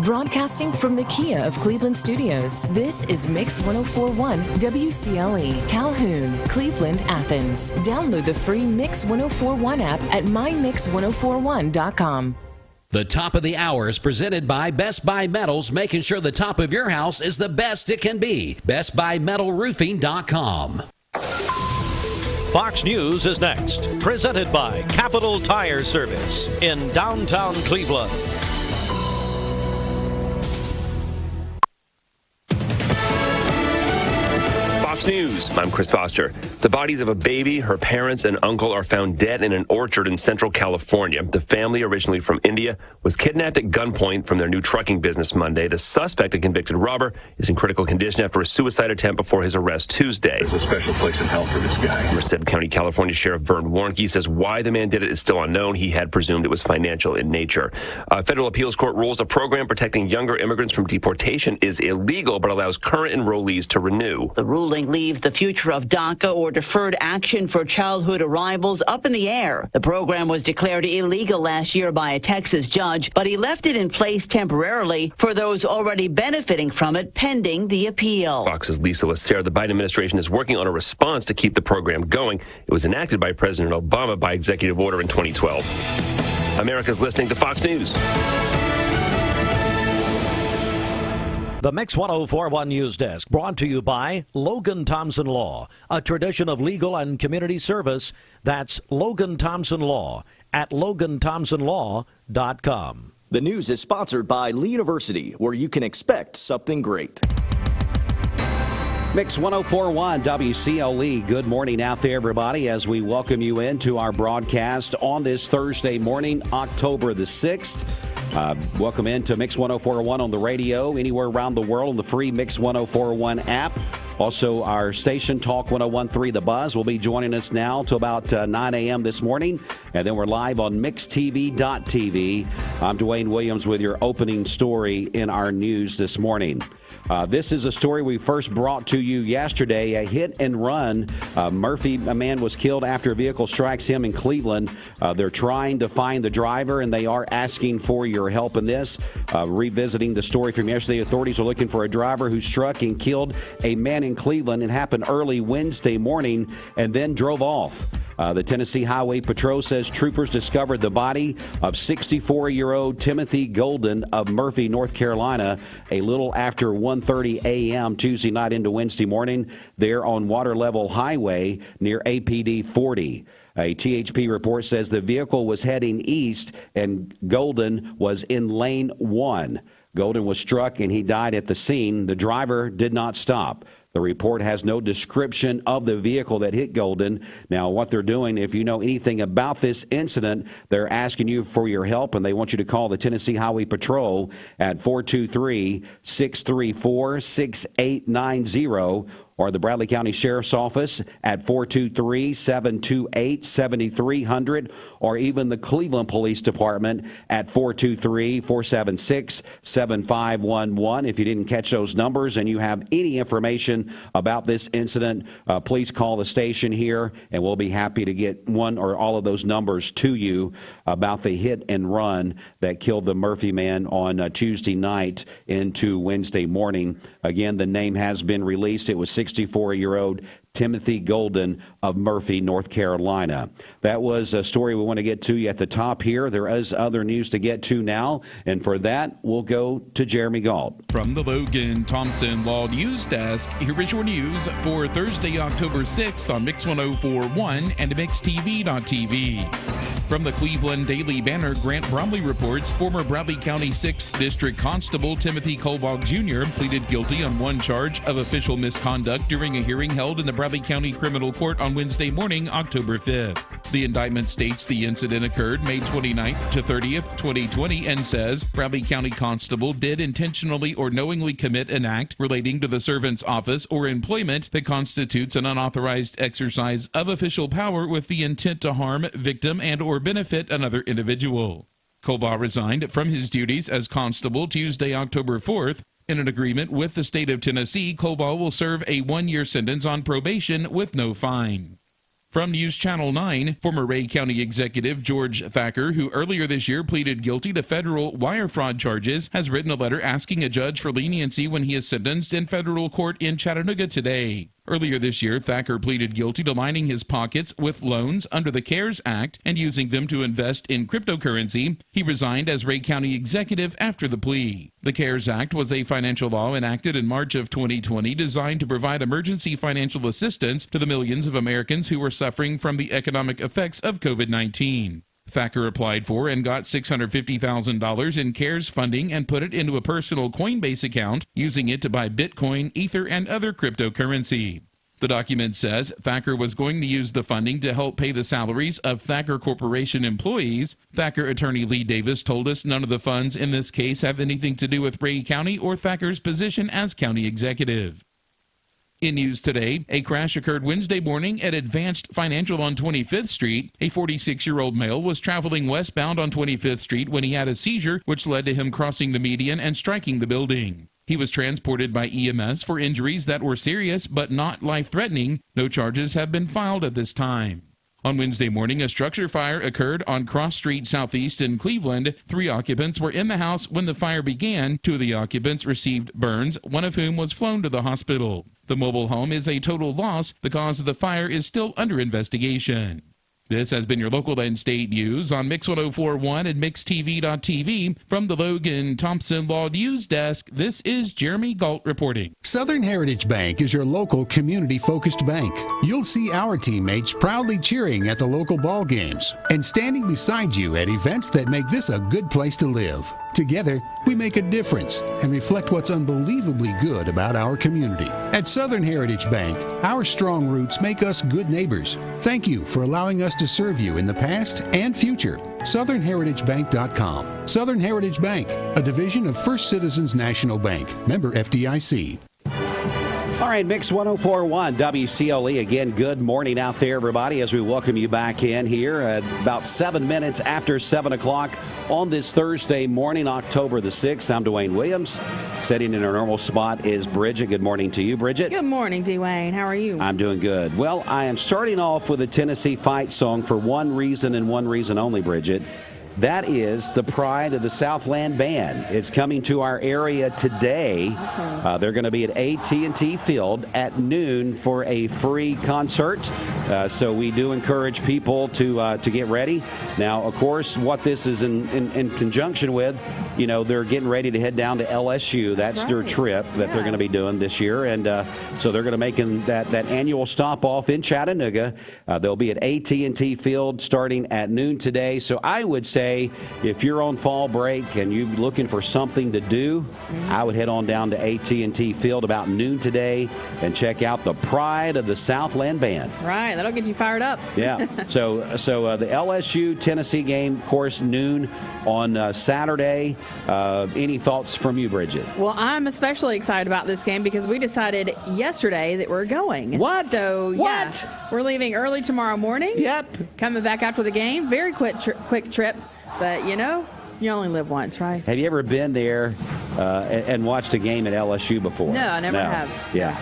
Broadcasting from the Kia of Cleveland studios, this is Mix 1041 WCLE, Calhoun, Cleveland, Athens. Download the free Mix 1041 app at mymix1041.com. The top of the hour is presented by Best Buy Metals, making sure the top of your house is the best it can be. BestBuyMetalRoofing.com. Fox News is next, presented by Capital Tire Service in downtown Cleveland. Fox News. I'm Chris Foster. The bodies of a baby, her parents, and uncle are found dead in an orchard in Central California. The family, originally from India, was kidnapped at gunpoint from their new trucking business Monday. The suspect, a convicted robber, is in critical condition after a suicide attempt before his arrest Tuesday. There's a special place in hell for this guy. Merced County, California Sheriff Vern Warnke says why the man did it is still unknown. He had presumed it was financial in nature. A federal appeals court rules a program protecting younger immigrants from deportation is illegal, but allows current enrollees to renew. The ruling leaves the future of DACA, or Deferred Action for Childhood Arrivals, up in the air. The program was declared illegal last year by a Texas judge, but he left it in place temporarily for those already benefiting from it pending the appeal. Fox's Lisa Lacerda. The Biden administration is working on a response to keep the program going. It was enacted by President Obama by executive order in 2012. America's listening to Fox News. The Mix 1041 News Desk brought to you by Logan Thompson Law, a tradition of legal and community service. That's Logan Thompson Law at LoganThompsonLaw.com. The news is sponsored by Lee University, where you can expect something great. Mix 1041 WCLE. Good morning out there, everybody, as we welcome you into our broadcast on this Thursday morning, October the 6th. Welcome into Mix 1041 on the radio, anywhere around the world on the free Mix 1041 app. Also, our station, Talk 101.3 The Buzz, will be joining us now till about 9 a.m. this morning. And then we're live on MixTV.tv. I'm Dwayne Williams with your opening story in our news this morning. This is a story we first brought to you yesterday. A hit and run. Murphy, a man was killed after a vehicle strikes him in Cleveland. They're trying to find the driver, and they are asking for your help in this. Revisiting the story from yesterday, authorities are looking for a driver who struck and killed a man in Cleveland. It happened early Wednesday morning and then drove off. The Tennessee Highway Patrol says troopers discovered the body of 64-year-old Timothy Golden of Murphy, North Carolina, a little after 1:30 a.m. Tuesday night into Wednesday morning there on Water Level Highway near APD 40. A THP report says the vehicle was heading east and Golden was in lane 1. Golden was struck and he died at the scene. The driver did not stop. The report has no description of the vehicle that hit Golden. Now, what they're doing, if you know anything about this incident, they're asking you for your help, and they want you to call the Tennessee Highway Patrol at 423-634-6890 or the Bradley County Sheriff's Office at 423-728-7300, or even the Cleveland Police Department at 423-476-7511. If you didn't catch those numbers and you have any information about this incident, please call the station here, and we'll be happy to get one or all of those numbers to you about the hit and run that killed the Murphy man on Tuesday night into Wednesday morning. Again, the name has been released. It was 64-year-old Timothy Golden of Murphy, North Carolina. That was a story we want to get to you at the top here. There is other news to get to now, and for that, we'll go to Jeremy Gault. From the Logan Thompson Law News Desk, here is your news for Thursday, October 6th on Mix 1041 and MixTV.tv. From the Cleveland Daily Banner, Grant Bromley reports former Bradley County 6th District Constable Timothy Kolbach Jr. pleaded guilty on one charge of official misconduct during a hearing held in the Bradley County Criminal Court on Wednesday morning, October 5th. The indictment states the incident occurred May 29th to 30th, 2020, and says Bradley County Constable did intentionally or knowingly commit an act relating to the servant's office or employment that constitutes an unauthorized exercise of official power with the intent to harm, victim, and or benefit another individual. Kolbach resigned from his duties as constable Tuesday, October 4th. In an agreement with the state of Tennessee, Kolbach will serve a one-year sentence on probation with no fine. From News Channel 9, former Ray County Executive George Thacker, who earlier this year pleaded guilty to federal wire fraud charges, has written a letter asking a judge for leniency when he is sentenced in federal court in Chattanooga today. Earlier this year, Thacker pleaded guilty to lining his pockets with loans under the CARES Act and using them to invest in cryptocurrency. He resigned as Ray County Executive after the plea. The CARES Act was a financial law enacted in March of 2020 designed to provide emergency financial assistance to the millions of Americans who were suffering from the economic effects of COVID-19. Thacker applied for and got $650,000 in CARES funding and put it into a personal Coinbase account, using it to buy Bitcoin, Ether, and other cryptocurrency. The document says Thacker was going to use the funding to help pay the salaries of Thacker Corporation employees. Thacker attorney Lee Davis told us none of the funds in this case have anything to do with Ray County or Thacker's position as county executive. In news today, a crash occurred Wednesday morning at Advanced Financial on 25th Street. A 46-year-old male was traveling westbound on 25th Street when he had a seizure, which led to him crossing the median and striking the building. He was transported by EMS for injuries that were serious but not life-threatening. No charges have been filed at this time. On Wednesday morning, a structure fire occurred on Cross Street Southeast in Cleveland. 3 occupants were in the house when the fire began. 2 of the occupants received burns, one of whom was flown to the hospital. The mobile home is a total loss. The cause of the fire is still under investigation. This has been your local and state news on Mix 104.1 and MixTV.tv. From the Logan Thompson Law News Desk, this is Jeremy Galt reporting. Southern Heritage Bank is your local community-focused bank. You'll see our teammates proudly cheering at the local ball games and standing beside you at events that make this a good place to live. Together, we make a difference and reflect what's unbelievably good about our community. At Southern Heritage Bank, our strong roots make us good neighbors. Thank you for allowing us to serve you in the past and future. SouthernHeritageBank.com. Southern Heritage Bank, a division of First Citizens National Bank. Member FDIC. All right, Mix 104.1 WCLE. Again, good morning out there, everybody, as we welcome you back in here at about 7 minutes after 7 o'clock on this Thursday morning, October the 6th. I'm Dwayne Williams. Sitting in our normal spot is Bridget. Good morning to you, Bridget. Good morning, Dwayne. How are you? I'm doing good. Well, I am starting off with a Tennessee fight song for one reason and one reason only, Bridget. That is the Pride of the Southland Band. It's coming to our area today. Awesome. They're going to be at AT&T Field at noon for a free concert. So we do encourage people to get ready. Now, of course, what this is in conjunction with, you know, they're getting ready to head down to LSU. That's their trip that they're going to be doing this year. And so they're going to make that annual stop off in Chattanooga. They'll be at AT&T Field starting at noon today. So I would say, if you're on fall break and you're looking for something to do, I would head on down to AT&T Field about noon today and check out the Pride of the Southland Band. That's right. That'll get you fired up. Yeah. So the LSU-Tennessee game, of course, noon on Saturday. Any thoughts from you, Bridget? Well, I'm especially excited about this game because we decided yesterday that we're going. What? So, yeah, we're leaving early tomorrow morning. Yep. Coming back after the game. Very quick trip. But, you know, you only live once, right? Have you ever been there and watched a game at LSU before? No, I never have. Yeah.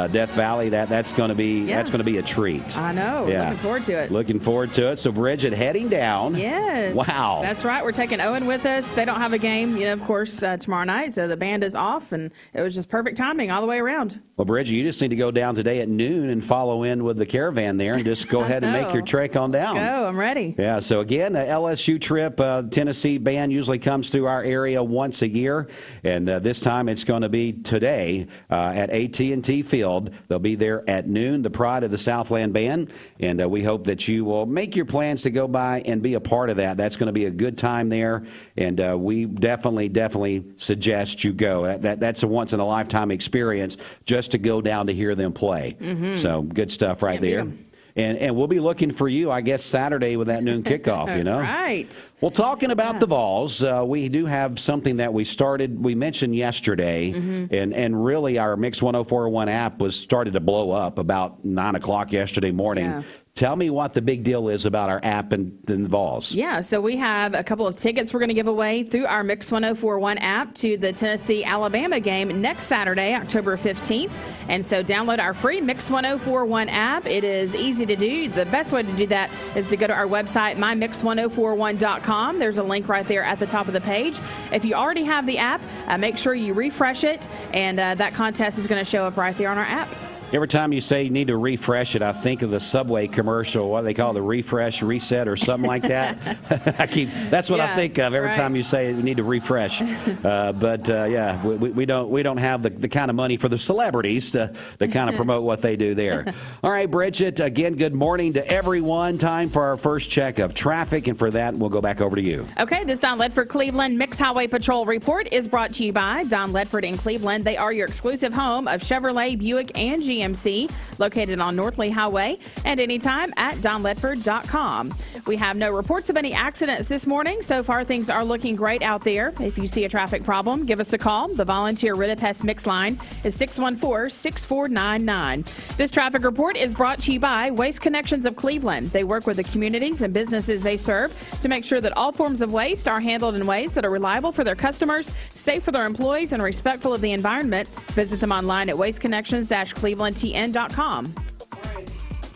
Death Valley, that's going to be a treat. I know. Yeah. Looking forward to it. Looking forward to it. So Bridget heading down. Yes. Wow. That's right. We're taking Owen with us. They don't have a game, of course, tomorrow night. So the band is off, and it was just perfect timing all the way around. Well, Bridget, you just need to go down today at noon and follow in with the caravan there and just go ahead and make your trek on down. Let's go. I'm ready. Yeah. So again, the LSU trip, Tennessee band usually comes through our area once a year, and this time it's going to be today at AT&T Field. They'll be there at noon, the Pride of the Southland Band, and we hope that you will make your plans to go by and be a part of that. That's going to be a good time there, and we definitely suggest you go. That's a once-in-a-lifetime experience just to go down to hear them play. Mm-hmm. So good stuff right there. And we'll be looking for you, I guess, Saturday with that noon kickoff, Right. Well, talking about the Vols, we do have something that we mentioned yesterday, and really our Mix 104.1 app was started to blow up about 9 o'clock yesterday morning. Yeah. Tell me what the big deal is about our app and the Vols. Yeah, so we have a couple of tickets we're going to give away through our Mix 104.1 app to the Tennessee-Alabama game next Saturday, October 15th. And so download our free Mix 104.1 app. It is easy to do. The best way to do that is to go to our website, mymix1041.com. There's a link right there at the top of the page. If you already have the app, make sure you refresh it, and that contest is going to show up right there on our app. Every time you say you need to refresh it, I think of the Subway commercial, what they call the refresh, reset, or something like that. That's what I think of every time you say you need to refresh. Yeah, we don't have the kind of money for the celebrities to kind of promote what they do there. All right, Bridget, again, good morning to everyone. Time for our first check of traffic, and for that, we'll go back over to you. Okay, this Don Ledford Cleveland Mix Highway Patrol report is brought to you by Don Ledford in Cleveland. They are your exclusive home of Chevrolet, Buick, and YMCA, located on North Lee Highway, and anytime at donledford.com. We have no reports of any accidents this morning. So far, things are looking great out there. If you see a traffic problem, give us a call. The volunteer Ridipest Mix line is 614-6499. This traffic report is brought to you by Waste Connections of Cleveland. They work with the communities and businesses they serve to make sure that all forms of waste are handled in ways that are reliable for their customers, safe for their employees, and respectful of the environment. Visit them online at wasteconnections-clevelandtn.com.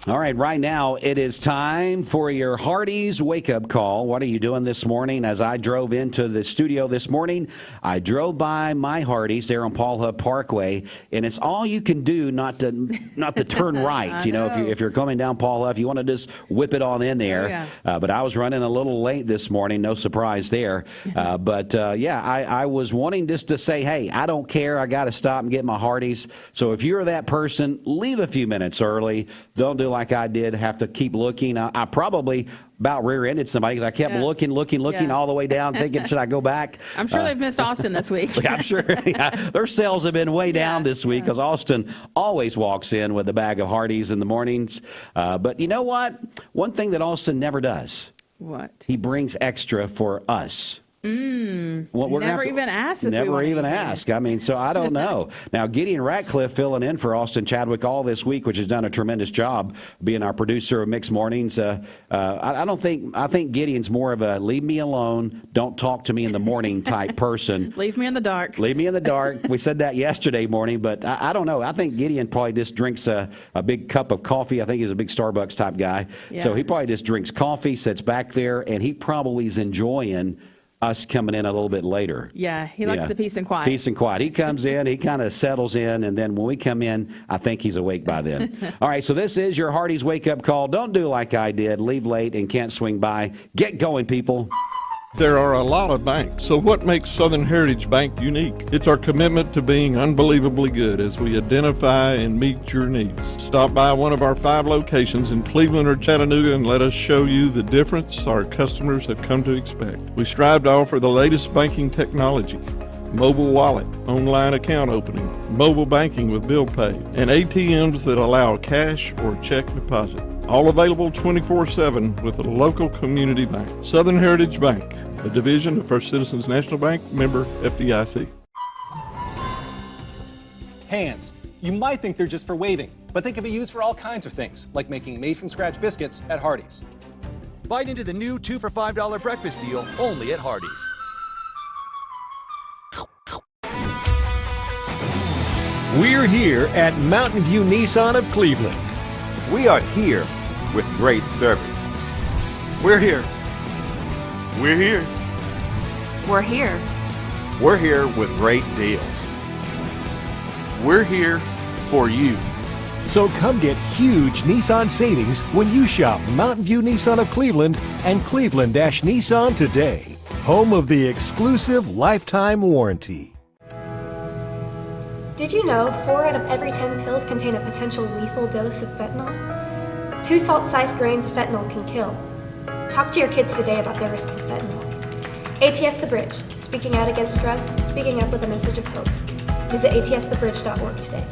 All right now it is time for your Hardee's wake-up call. What are you doing this morning? As I drove into the studio this morning, I drove by my Hardee's there on Paul Hub Parkway, and it's all you can do not to turn right. You know, if you're coming down Paul Hub, you want to just whip it on in there. But I was running a little late this morning, no surprise there. I was wanting just to say, hey, I don't care. I got to stop and get my Hardee's. So if you're that person, leave a few minutes early. Don't do like I did, have to keep looking. I probably about rear-ended somebody because I kept looking all the way down, thinking, should I go back? I'm sure they've missed Austin this week. I'm sure. Their sales have been way down this week because Austin always walks in with a bag of Hardee's in the mornings. But you know what? One thing that Austin never does. What? He brings extra for us. Never even asked. Never even ask. I mean, so I don't know. Now, Gideon Ratcliffe filling in for Austin Chadwick all this week, which has done a tremendous job being our producer of Mixed Mornings. I think Gideon's more of a leave me alone, don't talk to me in the morning type person. Leave me in the dark. Leave me in the dark. We said that yesterday morning, but I don't know. I think Gideon probably just drinks a big cup of coffee. I think he's a big Starbucks type guy. Yeah. So he probably just drinks coffee, sits back there, and he probably is enjoying us coming in a little bit later. Yeah, he likes the peace and quiet. Peace and quiet. He comes in, he kind of settles in, and then when we come in, I think he's awake by then. All right, so this is your Hardee's wake-up call. Don't do like I did. Leave late and can't swing by. Get going, people. There are a lot of banks, so what makes Southern Heritage Bank unique? It's our commitment to being unbelievably good as we identify and meet your needs. Stop by one of our 5 locations in Cleveland or Chattanooga and let us show you the difference our customers have come to expect. We strive to offer the latest banking technology, mobile wallet, online account opening, mobile banking with bill pay, and ATMs that allow cash or check deposit. All available 24/7 with a local community bank. Southern Heritage Bank, a division of First Citizens National Bank, member FDIC. Hands. You might think they're just for waving, but they can be used for all kinds of things, like making made-from-scratch biscuits at Hardee's. Bite into the new 2 for $5 breakfast deal only at Hardee's. We're here at Mountain View Nissan of Cleveland. We are here with great service. We're here. We're here. We're here. We're here with great deals. We're here for you. So come get huge Nissan savings when you shop Mountain View Nissan of Cleveland and Cleveland-Nissan today. Home of the exclusive lifetime warranty. Did you know 4 out of every 10 pills contain a potential lethal dose of fentanyl? 2 salt-sized grains of fentanyl can kill. Talk to your kids today about the risks of fentanyl. ATS The Bridge, speaking out against drugs, speaking up with a message of hope. Visit atsthebridge.org today.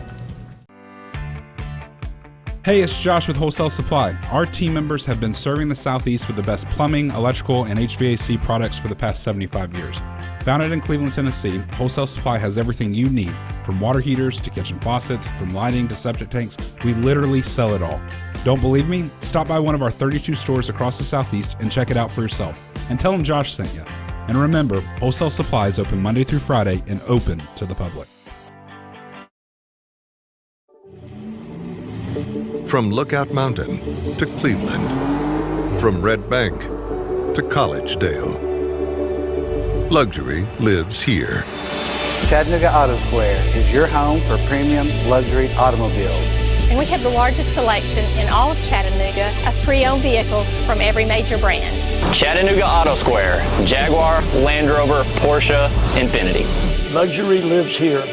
Hey, it's Josh with Wholesale Supply. Our team members have been serving the Southeast with the best plumbing, electrical, and HVAC products for the past 75 years. Founded in Cleveland, Tennessee, Wholesale Supply has everything you need, from water heaters to kitchen faucets, from lighting to septic tanks. We literally sell it all. Don't believe me? Stop by one of our 32 stores across the Southeast and check it out for yourself. And tell them Josh sent you. And remember, Wholesale Supply is open Monday through Friday and open to the public. From Lookout Mountain to Cleveland, from Red Bank to Collegedale, luxury lives here. Chattanooga Auto Square is your home for premium luxury automobiles. And we have the largest selection in all of Chattanooga of pre-owned vehicles from every major brand. Chattanooga Auto Square, Jaguar, Land Rover, Porsche, Infiniti. Luxury lives here.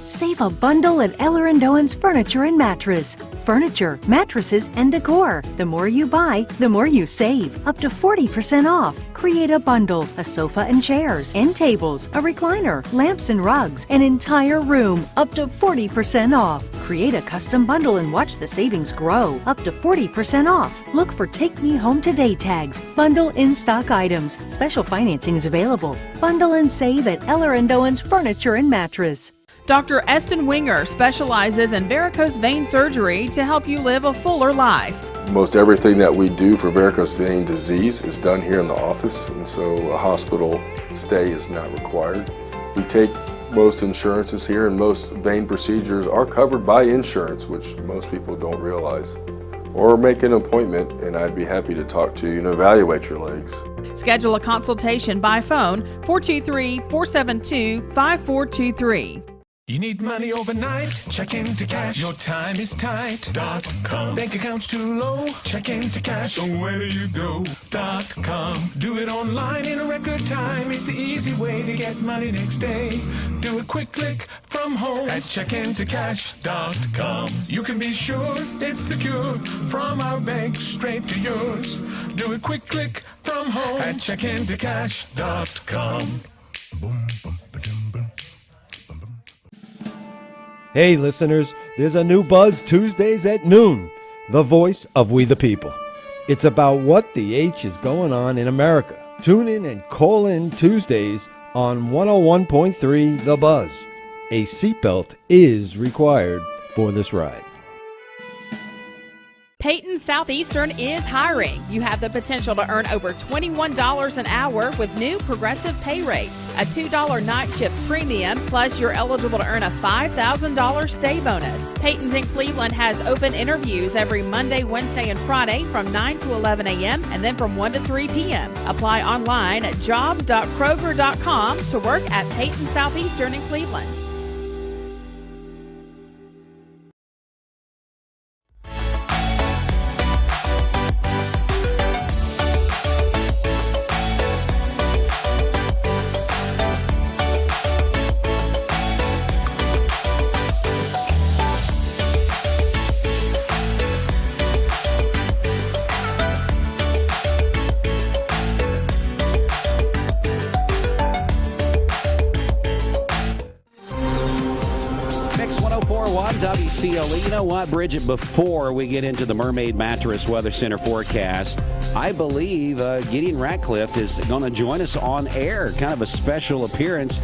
Save a bundle at Eller & Owen's Furniture and Mattress. Furniture, mattresses, and decor. The more you buy, the more you save. Up to 40% off. Create a bundle, a sofa and chairs, end tables, a recliner, lamps and rugs, an entire room. Up to 40% off. Create a custom bundle and watch the savings grow. Up to 40% off. Look for Take Me Home Today tags. Bundle in-stock items. Special financing is available. Bundle and save at Eller & Owen's Furniture and Mattress. Dr. Eston Winger specializes in varicose vein surgery to help you live a fuller life. Most everything that we do for varicose vein disease is done here in the office, and so a hospital stay is not required. We take most insurances here, and most vein procedures are covered by insurance, which most people don't realize. Or make an appointment, and I'd be happy to talk to you and evaluate your legs. Schedule a consultation by phone 423-472-5423. You need money overnight? Check into cash. Your time is tight.com. Bank accounts too low? Check into cash. So where do you go.com? Do it online in a record time. It's the easy way to get money next day. Do a quick click from home at checkintocash.com. You can be sure it's secure from our bank straight to yours. Do a quick click from home at checkintocash.com. Boom, boom. Hey listeners, there's a new buzz Tuesdays at noon, the voice of We the People. It's about what the H is going on in America. Tune in and call in Tuesdays on 101.3 The Buzz. A seatbelt is required for this ride. Peyton Southeastern is hiring. You have the potential to earn over $21 an hour with new progressive pay rates, a $2 night shift premium, plus you're eligible to earn a $5,000 stay bonus. Peyton's in Cleveland has open interviews every Monday, Wednesday, and Friday from 9 to 11 a.m. and then from 1 to 3 p.m. Apply online at jobs.kroger.com to work at Peyton Southeastern in Cleveland. WCLE. You know what, Bridget, before we get into the Mermaid Mattress Weather Center forecast, I believe Gideon Ratcliffe is going to join us on air, kind of a special appearance.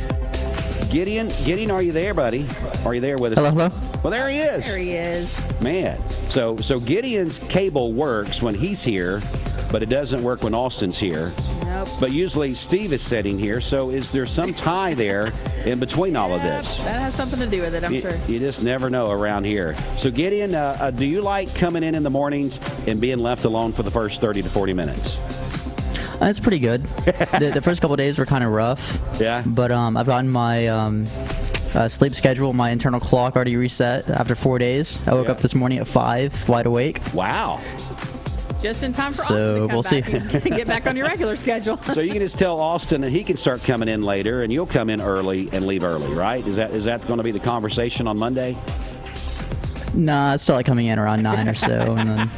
Gideon, are you there, buddy? Are you there with us? Hello. Well, there he is. There he is. Man, so Gideon's cable works when he's here, but it doesn't work when Austin's here. Nope. But usually Steve is sitting here, so is there some tie there in between all of this? That has something to do with it, I'm sure. You just never know around here. So Gideon, do you like coming in the mornings and being left alone for the first 30 to 40 minutes? It's pretty good. The first couple of days were kind of rough. Yeah. But I've gotten my sleep schedule, my internal clock already reset after 4 days. I woke up this morning at 5, wide awake. Wow. Just in time for so Austin to come back and get back on your regular schedule. So you can just tell Austin that he can start coming in later, and you'll come in early and leave early, right? Is that going to be the conversation on Monday? Nah, it's still like coming in around 9 or so and then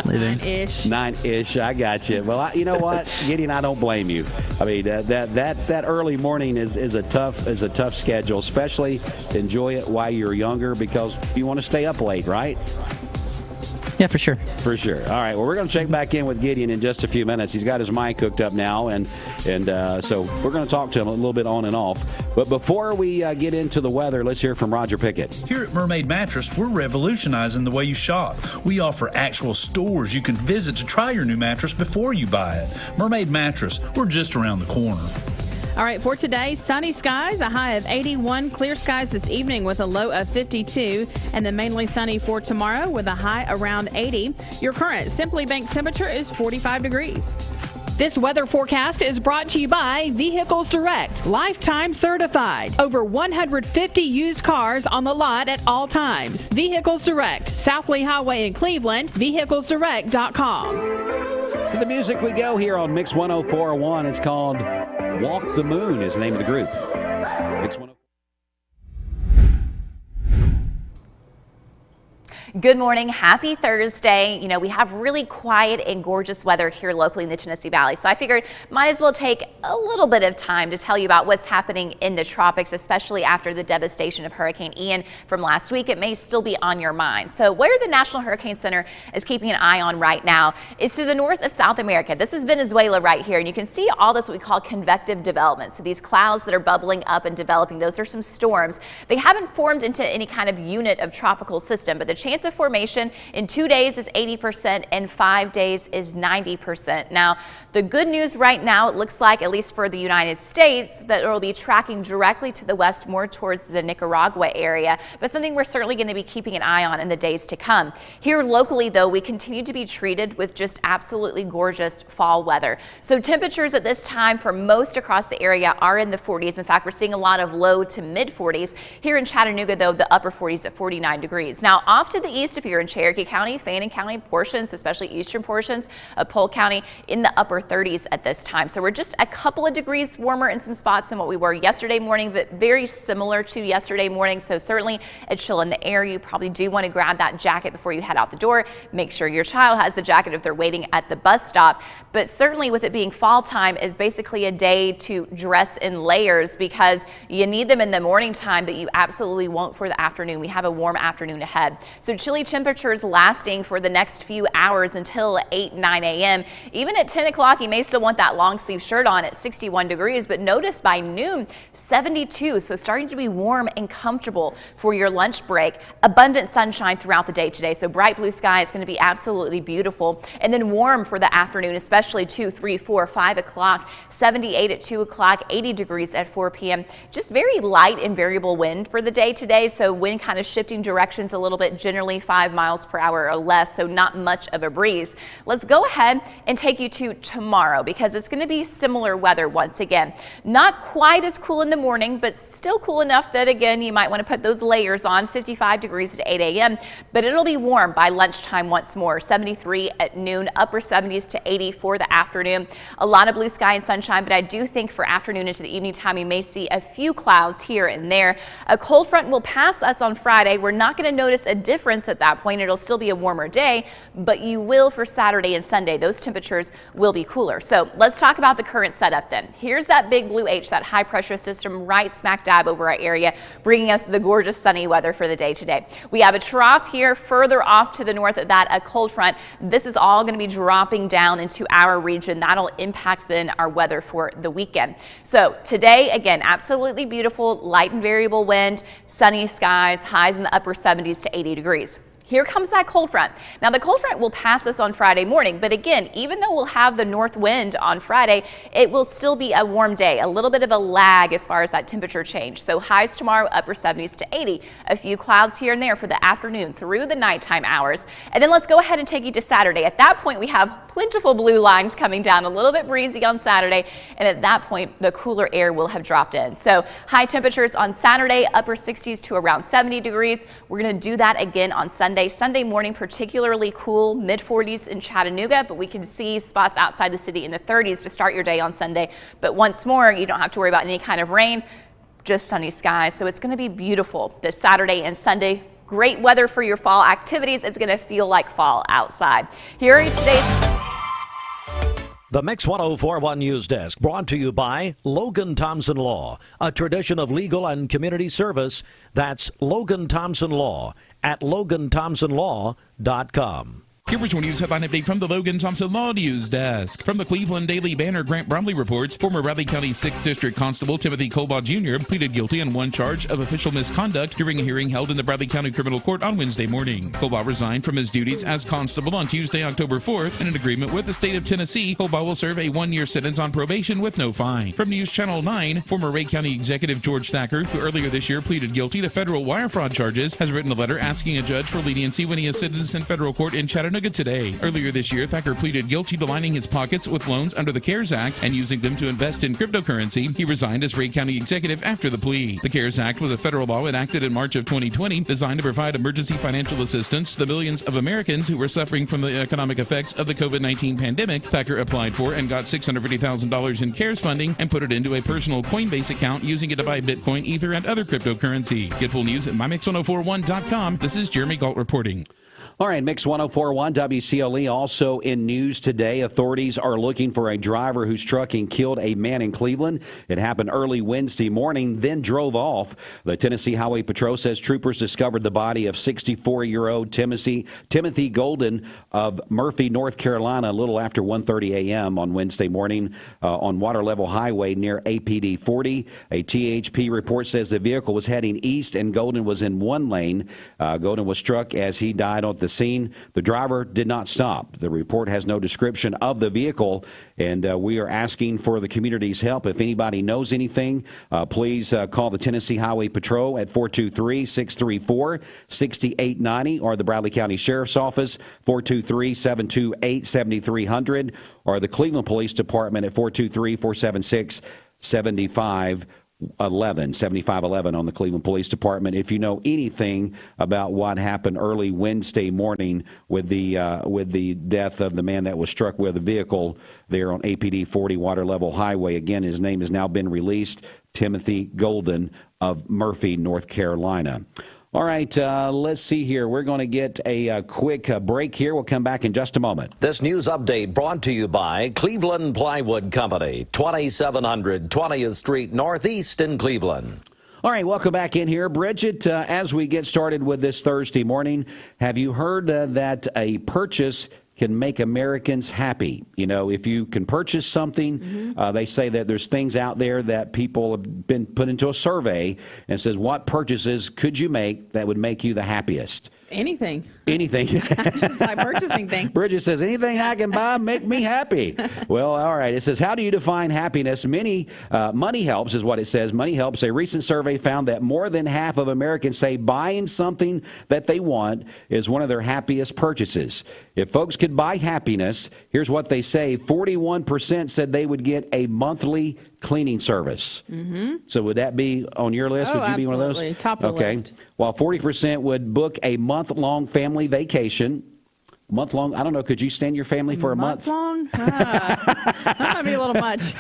leaving. 9-ish, I got you. Well, you know what, Gideon, I don't blame you. I mean, that early morning is a tough schedule, especially enjoy it while you're younger because you want to stay up late, right? Yeah, for sure. For sure. All right. Well, we're going to check back in with Gideon in just a few minutes. He's got his mic hooked up now, and so we're going to talk to him a little bit on and off. But before we get into the weather, let's hear from Roger Pickett. Here at Mermaid Mattress, we're revolutionizing the way you shop. We offer actual stores you can visit to try your new mattress before you buy it. Mermaid Mattress, we're just around the corner. All right, for today, sunny skies, a high of 81. Clear skies this evening with a low of 52. And then mainly sunny for tomorrow with a high around 80. Your current Simply Bank temperature is 45 degrees. This weather forecast is brought to you by Vehicles Direct, lifetime certified. Over 150 used cars on the lot at all times. Vehicles Direct, South Lee Highway in Cleveland, vehiclesdirect.com. To the music we go here on Mix 104.1. It's called Walk the Moon is the name of the group. Mix 104. Good morning. Happy Thursday. You know, we have really quiet and gorgeous weather here locally in the Tennessee Valley. So I figured might as well take a little bit of time to tell you about what's happening in the tropics, especially after the devastation of Hurricane Ian from last week. It may still be on your mind. So where the National Hurricane Center is keeping an eye on right now is to the north of South America. This is Venezuela right here. And you can see all this what we call convective development. So these clouds that are bubbling up and developing, those are some storms. They haven't formed into any kind of unit of tropical system, but the chance of formation in 2 days is 80% and 5 days is 90%. Now, the good news right now, it looks like, at least for the United States, that it will be tracking directly to the west, more towards the Nicaragua area, but something we're certainly going to be keeping an eye on in the days to come. Here locally, though, we continue to be treated with just absolutely gorgeous fall weather. So temperatures at this time for most across the area are in the 40s. In fact, we're seeing a lot of low to mid 40s. Here in Chattanooga, though, the upper 40s at 49 degrees. Now, off to the east, if you're in Cherokee County, Fannin County portions, especially eastern portions of Polk County, in the upper 30s at this time. So we're just a couple of degrees warmer in some spots than what we were yesterday morning, but very similar to yesterday morning. So certainly a chill in the air. You probably do want to grab that jacket before you head out the door. Make sure your child has the jacket if they're waiting at the bus stop. But certainly with it being fall time, is basically a day to dress in layers because you need them in the morning time, but you absolutely won't for the afternoon. We have a warm afternoon ahead. So chilly temperatures lasting for the next few hours until 8, 9 a.m. Even at 10 o'clock, you may still want that long sleeve shirt on at 61 degrees, but notice by noon, 72. So starting to be warm and comfortable for your lunch break. Abundant sunshine throughout the day today. So bright blue sky, it's going to be absolutely beautiful. And then warm for the afternoon, especially 2, 3, 4, 5 o'clock, 78 at 2 o'clock, 80 degrees at 4 p.m. Just very light and variable wind for the day today. So wind kind of shifting directions a little bit, generally 5 miles per hour or less, so not much of a breeze. Let's go ahead and take you to tomorrow because it's going to be similar weather once again. Not quite as cool in the morning, but still cool enough that, again, you might want to put those layers on. 55 degrees at 8 a.m., but it'll be warm by lunchtime once more. 73 at noon, upper 70s to 80 for the afternoon. A lot of blue sky and sunshine, but I do think for afternoon into the evening time, you may see a few clouds here and there. A cold front will pass us on Friday. We're not going to notice a difference at that point. It'll still be a warmer day, but you will for Saturday and Sunday. Those temperatures will be cooler. So let's talk about the current setup then. Here's that big blue H, that high pressure system right smack dab over our area, bringing us the gorgeous sunny weather for the day today. We have a trough here further off to the north of that, a cold front. This is all going to be dropping down into our region. That'll impact then our weather for the weekend. So today, again, absolutely beautiful, light and variable wind, sunny skies, highs in the upper 70s to 80 degrees. Here comes that cold front. Now the cold front will pass us on Friday morning, but again, even though we'll have the north wind on Friday, it will still be a warm day, a little bit of a lag as far as that temperature change. So highs tomorrow, upper 70s to 80. A few clouds here and there for the afternoon through the nighttime hours. And then let's go ahead and take you to Saturday. At that point, we have plentiful blue lines coming down, a little bit breezy on Saturday. And at that point, the cooler air will have dropped in. So high temperatures on Saturday, upper 60s to around 70 degrees. We're going to do that again on Sunday. Sunday morning, particularly cool, mid 40s in Chattanooga, but we can see spots outside the city in the 30s to start your day on Sunday. But once more, you don't have to worry about any kind of rain, just sunny skies. So it's going to be beautiful this Saturday and Sunday. Great weather for your fall activities. It's going to feel like fall outside. Here are today's... The Mix 104.1 News Desk brought to you by Logan Thompson Law, a tradition of legal and community service. That's Logan Thompson Law at LoganThompsonLaw.com. Here was your news headline update from the Logan Thompson Law News Desk. From the Cleveland Daily Banner, Grant Bromley reports former Bradley County 6th District Constable Timothy Colbaugh Jr. pleaded guilty on one charge of official misconduct during a hearing held in the Bradley County Criminal Court on Wednesday morning. Colbaugh resigned from his duties as constable on Tuesday, October 4th. In an agreement with the state of Tennessee, Colbaugh will serve a one-year sentence on probation with no fine. From News Channel 9, former Ray County Executive George Thacker, who earlier this year pleaded guilty to federal wire fraud charges, has written a letter asking a judge for leniency when he is sentenced in federal court in Chattanooga today. Earlier this year, Thacker pleaded guilty to lining his pockets with loans under the CARES Act and using them to invest in cryptocurrency. He resigned as Ray County Executive after the plea. The CARES Act was a federal law enacted in March of 2020 designed to provide emergency financial assistance to the millions of Americans who were suffering from the economic effects of the COVID-19 pandemic. Thacker applied for and got $650,000 in CARES funding and put it into a personal Coinbase account, using it to buy Bitcoin, Ether, and other cryptocurrency. Get full news at mymix1041.com. This is Jeremy Galt reporting. All right, Mix 1041 WCLE. Also in news today, authorities are looking for a driver whose truck killed a man in Cleveland. It happened early Wednesday morning, then drove off. The Tennessee Highway Patrol says troopers discovered the body of 64-year-old Timothy Golden of Murphy, North Carolina, a little after 1:30 a.m. on Wednesday morning on Water Level Highway near APD 40. A THP report says the vehicle was heading east and Golden was in one lane. Golden was struck as he died on the scene. The driver did not stop. The report has no description of the vehicle, and we are asking for the community's help. If anybody knows anything, please call the Tennessee Highway Patrol at 423-634-6890 or the Bradley County Sheriff's Office, 423-728-7300, or the Cleveland Police Department at 423-476-7511 on the Cleveland Police Department. If you know anything about what happened early Wednesday morning with the death of the man that was struck with a vehicle there on APD 40 Water Level Highway, again, his name has now been released, Timothy Golden of Murphy, North Carolina. All right, let's see here. We're going to get a quick break here. We'll come back in just a moment. This news update brought to you by Cleveland Plywood Company, 2700 20th Street Northeast in Cleveland. All right, welcome back in here. Bridget, as we get started with this Thursday morning, have you heard that a purchase can make Americans happy? You know, if you can purchase something, they say that there's things out there that people have been put into a survey and says, what purchases could you make that would make you the happiest? Anything. Just like purchasing things. Bridget says, anything I can buy make me happy. Well, all right. It says, how do you define happiness? Money helps is what it says. Money helps. A recent survey found that more than half of Americans say buying something that they want is one of their happiest purchases. If folks could buy happiness, here's what they say. 41% said they would get a monthly cleaning service. So would that be on your list? Would you be one of those? Top of the list. While 40% would book a month-long family vacation. Month-long, I don't know, could you stand your family for a month? Month-long? That might be a little much.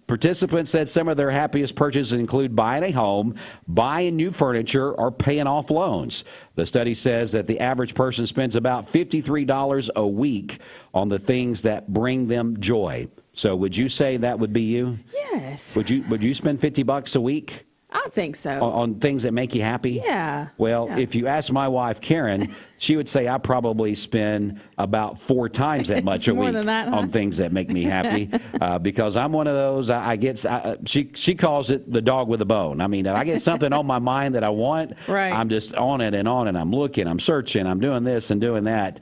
Participants said some of their happiest purchases include buying a home, buying new furniture, or paying off loans. The study says that the average person spends about $53 a week on the things that bring them joy. So would you say that would be you? Yes. Would you spend $50 a week? I think so. On things that make you happy? Yeah. Well, yeah. If you ask my wife, Karen, she would say I probably spend about 4 times that much a week on things that make me happy because I'm one of those, she calls it the dog with a bone. I mean, if I get something on my mind that I want, I'm just on it, and I'm looking, I'm searching, I'm doing this and doing that,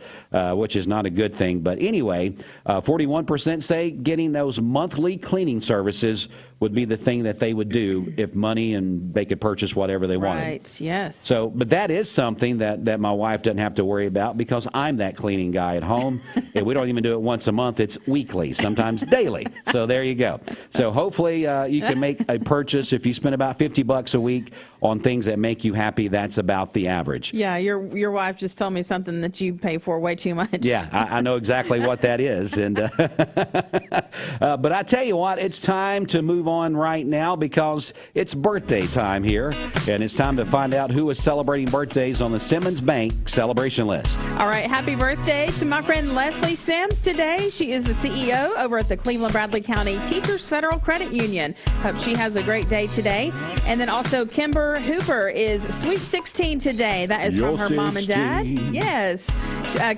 which is not a good thing. But anyway, 41% say getting those monthly cleaning services would be the thing that they would do if money and they could purchase whatever they wanted. Right, yes. So, but that is something that my wife doesn't have to worry about because I'm that cleaning guy at home. And we don't even do it once a month. It's weekly, sometimes daily. So there you go. So hopefully you can make a purchase. If you spend about $50 a week on things that make you happy, that's about the average. Yeah, your wife just told me something that you pay for way too much. Yeah, I know exactly what that is. And but I tell you what, it's time to move on right now because it's birthday time here, and it's time to find out who is celebrating birthdays on the Simmons Bank celebration list. All right, happy birthday to my friend Leslie Sims today. She is the CEO over at the Cleveland Bradley County Teachers Federal Credit Union. Hope she has a great day today. And then also Kimber Kimber Hooper is Sweet 16 today. That is You're from her mom and dad. 16. Yes.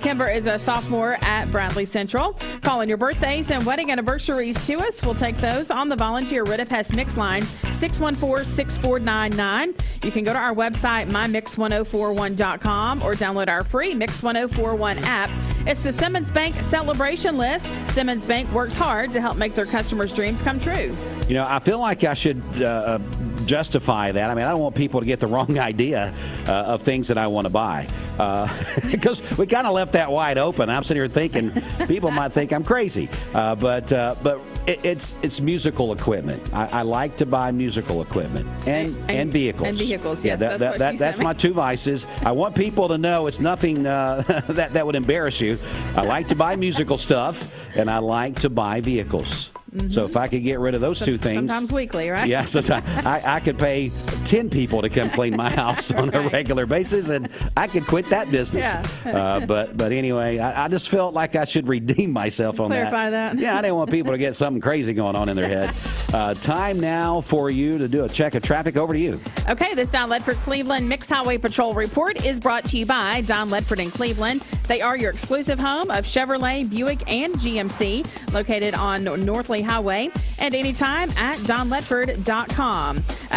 Kimber is a sophomore at Bradley Central. Calling your birthdays and wedding anniversaries to us. We'll take those on the volunteer Ridipest Mix line, 614-6499. You can go to our website, mymix1041.com, or download our free Mix 1041 app. It's the Simmons Bank celebration list. Simmons Bank works hard to help make their customers' dreams come true. You know, I feel like I should justify that. I mean, I don't want people to get the wrong idea of things that I want to buy, because we kind of left that wide open. I'm sitting here thinking people might think I'm crazy, but it's musical equipment. I like to buy musical equipment and vehicles. And vehicles, yeah, yes. That's my two vices. I want people to know it's nothing that would embarrass you. I like to buy musical stuff, and I like to buy vehicles. Mm-hmm. So if I could get rid of those two things. Sometimes weekly, right? Yeah, sometimes I could pay 10 people to come clean my house on a regular basis, and I could quit that business. Yeah. But anyway, I just felt like I should redeem myself on Clarify that. Yeah, I didn't want people to get something crazy going on in their head. Time now for you to do a check of traffic. Over to you. Okay, this Don Ledford Cleveland Mixed Highway Patrol report is brought to you by Don Ledford in Cleveland. They are your exclusive home of Chevrolet, Buick, and GMC, located on Northley Highway, and anytime at donledford.com.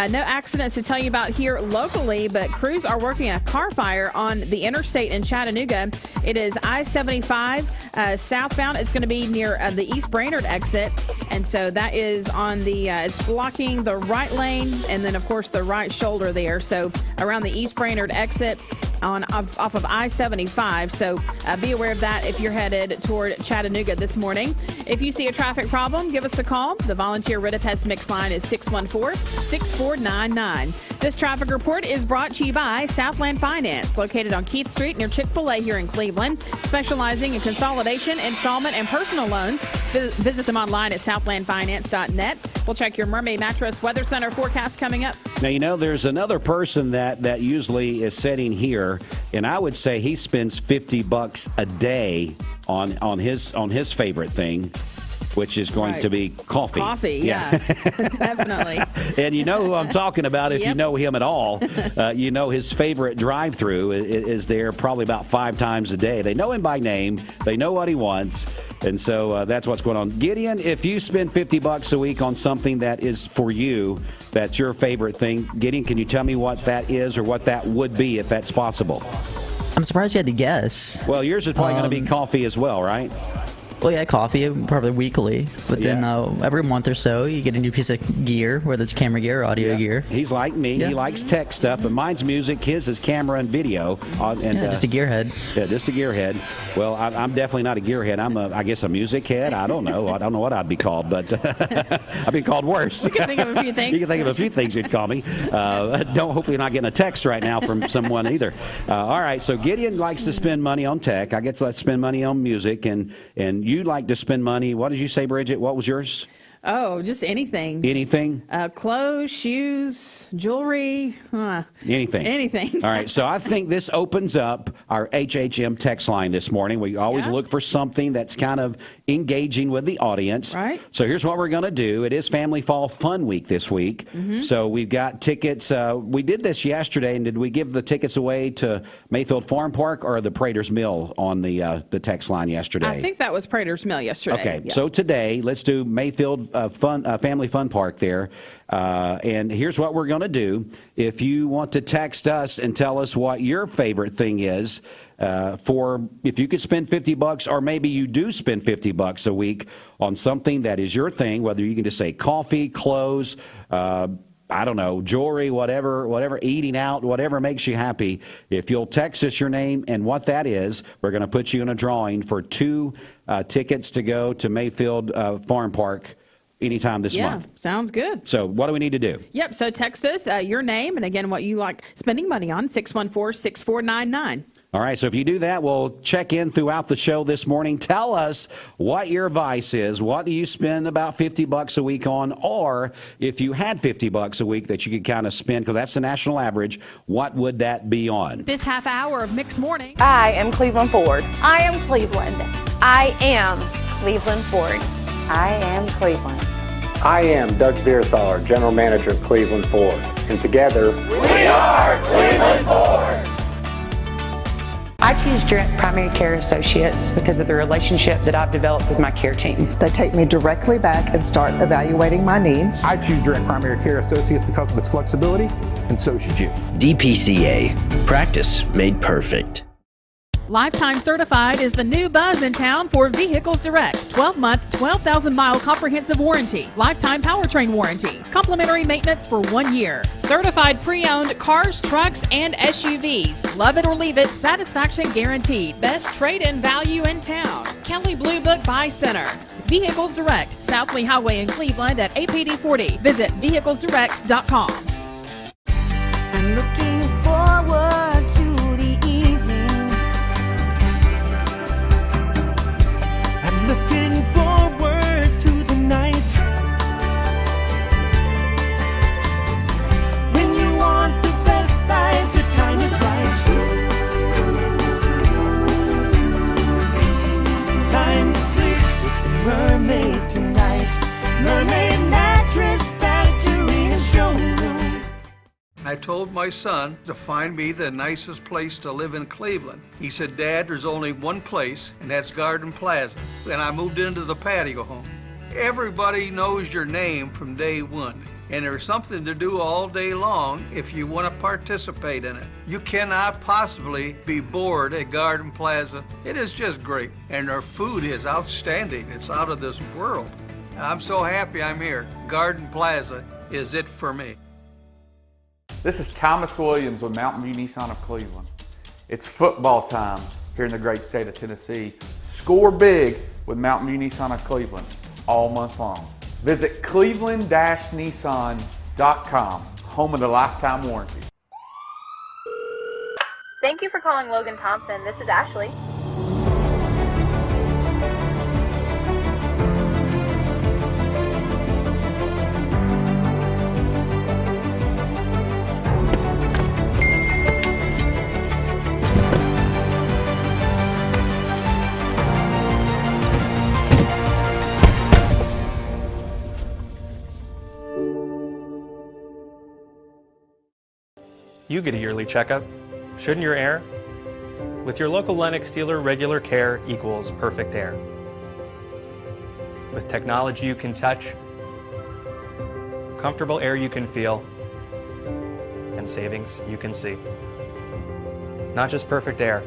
No accidents to tell you about here locally, but crews are working a car fire on the interstate in Chattanooga. It is I-75 southbound. It's going to be near the East Brainerd exit, and so that is on the, it's blocking the right lane and then, of course, the right shoulder there. So around the East Brainerd exit off of I-75. So be aware of that if you're headed toward Chattanooga this morning. If you see a traffic problem, give us a call. The volunteer Ridipest Mix line is 614-6499. This traffic report is brought to you by Southland Finance, located on Keith Street near Chick-fil-A here in Cleveland, specializing in consolidation, installment, and personal loans. Visit them online at southlandfinance.net. We'll check your Mermaid Mattress Weather Center forecast coming up. Now, you know, there's another person that usually is sitting here, and I would say he spends $50 a day on his favorite thing, which is going to be coffee. Coffee, yeah. Definitely. And you know who I'm talking about if you know him at all. You know his favorite drive-through is there probably about 5 times a day. They know him by name. They know what he wants. And so that's what's going on. Gideon, if you spend $50 a week on something that is for you, that's your favorite thing, Gideon, can you tell me what that is or what that would be if that's possible? I'm surprised you had to guess. Well, yours is probably going to be coffee as well, right? Well, yeah, coffee, probably weekly. But then every month or so, you get a new piece of gear, whether it's camera gear or audio gear. He's like me. He likes tech stuff, but mine's music. His is camera and video. Just a gearhead. Yeah, just a gearhead. Well, I'm definitely not a gearhead. I'm, I guess, a music head. I don't know. I don't know what I'd be called, but I've been called worse. You can think of a few things. You can think of a few things you'd call me. Hopefully you're not getting a text right now from someone either. All right, so Gideon likes to spend money on tech. I guess let's spend money on music, and you like to spend money. What did you say, Bridget? What was yours? Oh, just anything. Anything? Clothes, shoes, jewelry. Anything. Anything. All right, so I think this opens up our HHM text line this morning. We always look for something that's kind of engaging with the audience. Right. So here's what we're going to do. It is Family Fall Fun Week this week. Mm-hmm. So we've got tickets. We did this yesterday, and did we give the tickets away to Mayfield Farm Park or the Prater's Mill on the text line yesterday? I think that was Prater's Mill yesterday. Okay, so today, let's do Mayfield Family Fun Park there. And here's what we're going to do. If you want to text us and tell us what your favorite thing is, if you could spend $50, or maybe you do spend $50 a week on something that is your thing, whether you can just say coffee, clothes, I don't know, jewelry, whatever, eating out, whatever makes you happy. If you'll text us your name and what that is, we're going to put you in a drawing for 2 tickets to go to Mayfield Farm Park anytime this month. Yeah, sounds good. So what do we need to do? Yep, so text us your name and, again, what you like spending money on, 614-6499. All right, so if you do that, we'll check in throughout the show this morning. Tell us what your vice is. What do you spend about $50 a week on? Or if you had $50 a week that you could kind of spend, because that's the national average, what would that be on? This half hour of Mixed Morning. I am Cleveland Ford. I am Cleveland. I am Cleveland Ford. I am Cleveland. I am Doug Vierthaler, General Manager of Cleveland Ford, and together, we are Cleveland Ford. I choose Direct Primary Care Associates because of the relationship that I've developed with my care team. They take me directly back and start evaluating my needs. I choose Direct Primary Care Associates because of its flexibility, and so should you. DPCA. Practice made perfect. Lifetime Certified is the new buzz in town for Vehicles Direct. 12-month, 12,000-mile comprehensive warranty. Lifetime powertrain warranty. Complimentary maintenance for 1 year. Certified pre-owned cars, trucks, and SUVs. Love it or leave it, satisfaction guaranteed. Best trade-in value in town. Kelly Blue Book Buy Center. Vehicles Direct, South Lee Highway in Cleveland at APD 40. Visit vehiclesdirect.com. I'm looking forward to the evening. I'm looking forward to the night when you want the best buys, the time is right. Time to sleep with the mermaid tonight. Mermaid Mattress Factory and Showroom. I told my son to find me the nicest place to live in Cleveland. He said, Dad, there's only one place, and that's Garden Plaza. And I moved into the patio home. Everybody knows your name from day one, and there's something to do all day long if you want to participate in it. You cannot possibly be bored at Garden Plaza. It is just great, and their food is outstanding. It's out of this world. And I'm so happy I'm here. Garden Plaza is it for me. This is Thomas Williams with Mountain View Nissan of Cleveland. It's football time here in the great state of Tennessee. Score big with Mountain View Nissan of Cleveland all month long. Visit cleveland-nissan.com, home of the lifetime warranty. Thank you for calling Logan Thompson. This is Ashley. You get a yearly checkup, shouldn't your air? With your local Lennox dealer, regular care equals perfect air. With technology you can touch, comfortable air you can feel, and savings you can see. Not just perfect air,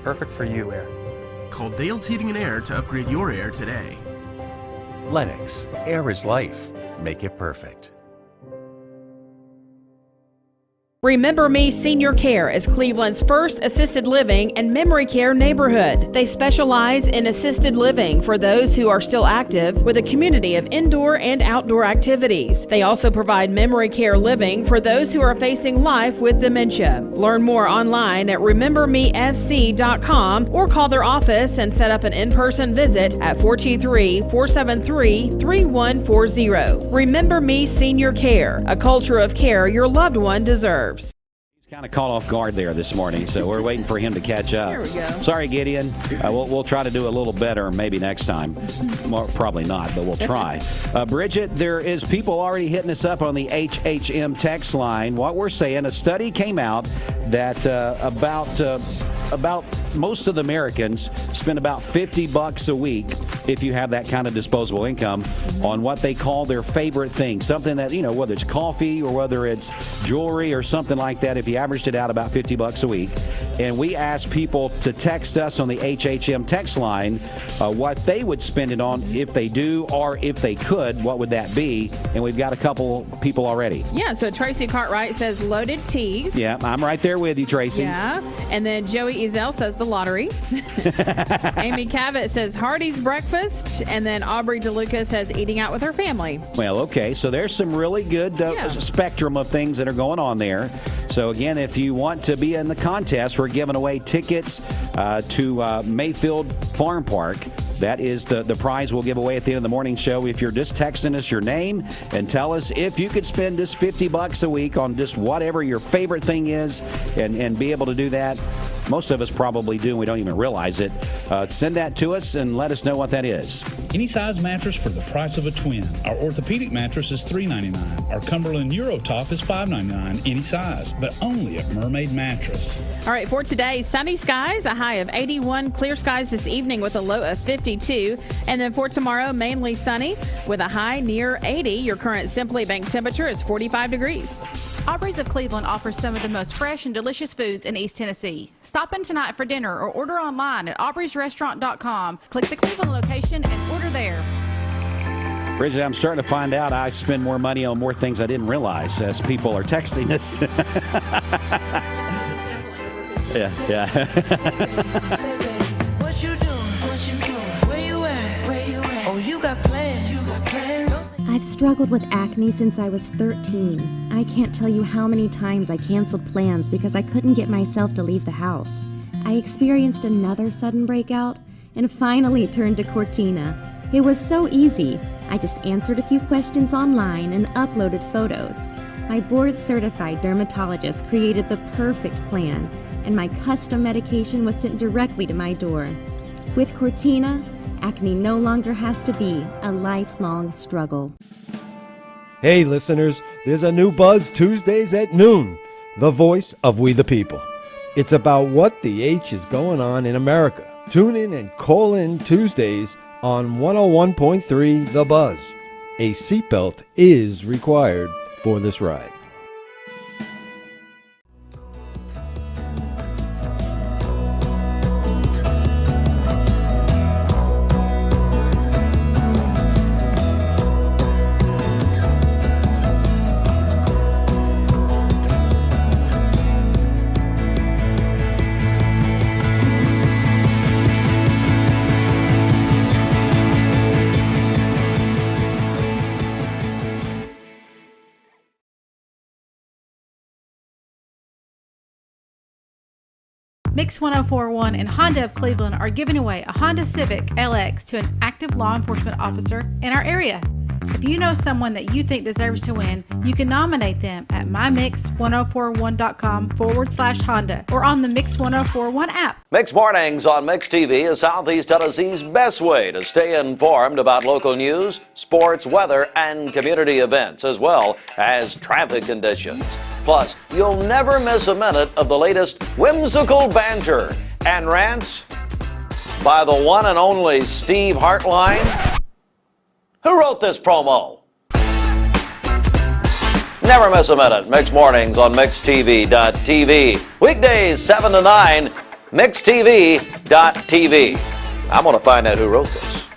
perfect for you air. Call Dale's Heating and Air to upgrade your air today. Lennox, air is life. Make it perfect. Remember Me Senior Care is Cleveland's first assisted living and memory care neighborhood. They specialize in assisted living for those who are still active with a community of indoor and outdoor activities. They also provide memory care living for those who are facing life with dementia. Learn more online at remembermesc.com or call their office and set up an in-person visit at 423-473-3140. Remember Me Senior Care, a culture of care your loved one deserves. He's kind of caught off guard there this morning, so we're waiting for him to catch up. There we go. Sorry, Gideon. We'll try to do a little better maybe next time. Well, probably not, but we'll try. Bridget, there is people already hitting us up on the HHM text line. What we're saying, a study came out that about most of the Americans spend about $50 a week, if you have that kind of disposable income, on what they call their favorite thing. Something that, whether it's coffee or whether it's jewelry or something like that, if you averaged it out, about $50 a week. And we asked people to text us on the HHM text line what they would spend it on if they do, or if they could, what would that be? And we've got a couple people already. Yeah, so Tracy Cartwright says loaded teas. Yeah, I'm right there with you, Tracy. Yeah, and then Joey Ezel says the lottery. Amy Cavett says Hardee's breakfast, and then Aubrey DeLuca says eating out with her family. Well, okay, so there's some really good spectrum of things that are going on there. So again, if you want to be in the contest, we're giving away tickets to Mayfield Farm Park. That is the prize we'll give away at the end of the morning show. If you're just texting us your name and tell us if you could spend just $50 a week on just whatever your favorite thing is and be able to do that, Most of us probably do, and we don't even realize it. Send that to us and let us know what that is. Any size mattress for the price of a twin. Our orthopedic mattress is $3.99. Our Cumberland Eurotop is $5.99 any size, but only at Mermaid Mattress. All right, for today, sunny skies, a high of 81, clear skies this evening with a low of 52. And then for tomorrow, mainly sunny with a high near 80. Your current Simply Bank temperature is 45 degrees. Aubrey's of Cleveland offers some of the most fresh and delicious foods in East Tennessee. Stop in tonight for dinner or order online at aubreysrestaurant.com. Click the Cleveland location and order there. Bridget, I'm starting to find out I spend more money on more things I didn't realize as people are texting us. Yeah. What you doing? Where you at? Oh, you got plans. I've struggled with acne since I was 13. I can't tell you how many times I canceled plans because I couldn't get myself to leave the house. I experienced another sudden breakout and finally turned to Cortina. It was so easy. I just answered a few questions online and uploaded photos. My board-certified dermatologist created the perfect plan, and my custom medication was sent directly to my door. With Cortina, acne no longer has to be a lifelong struggle. Hey listeners, there's a new Buzz Tuesdays at noon, the voice of We the People. It's about what the H is going on in America. Tune in and call in Tuesdays on 101.3 The Buzz. A seatbelt is required for this ride. Mix 1041 and Honda of Cleveland are giving away a Honda Civic LX to an active law enforcement officer in our area. If you know someone that you think deserves to win, you can nominate them at mymix1041.com/Honda or on the Mix 1041 app. Mix Mornings on Mix TV is Southeast Tennessee's best way to stay informed about local news, sports, weather, and community events, as well as traffic conditions. Plus, you'll never miss a minute of the latest whimsical banter and rants by the one and only Steve Hartline. Who wrote this promo? Never miss a minute. Mix Mornings on MixTV.tv. Weekdays 7 to 9, MixTV.tv. I'm going to find out who wrote this.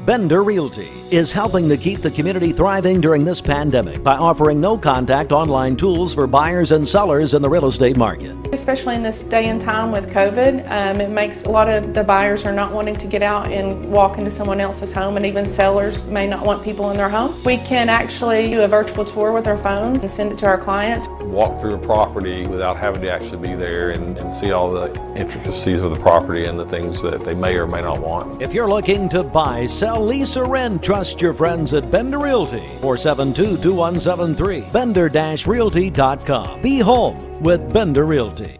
Bender Realty is helping to keep the community thriving during this pandemic by offering no-contact online tools for buyers and sellers in the real estate market. Especially in this day and time with COVID, it makes a lot of the buyers are not wanting to get out and walk into someone else's home, and even sellers may not want people in their home. We can actually do a virtual tour with our phones and send it to our clients. Walk through a property without having to actually be there and see all the intricacies of the property and the things that they may or may not want. If you're looking to buy, sell, lease, or rent, trust your friends at Bender Realty. 472-2173. Bender-Realty.com. Be home with Bender Realty.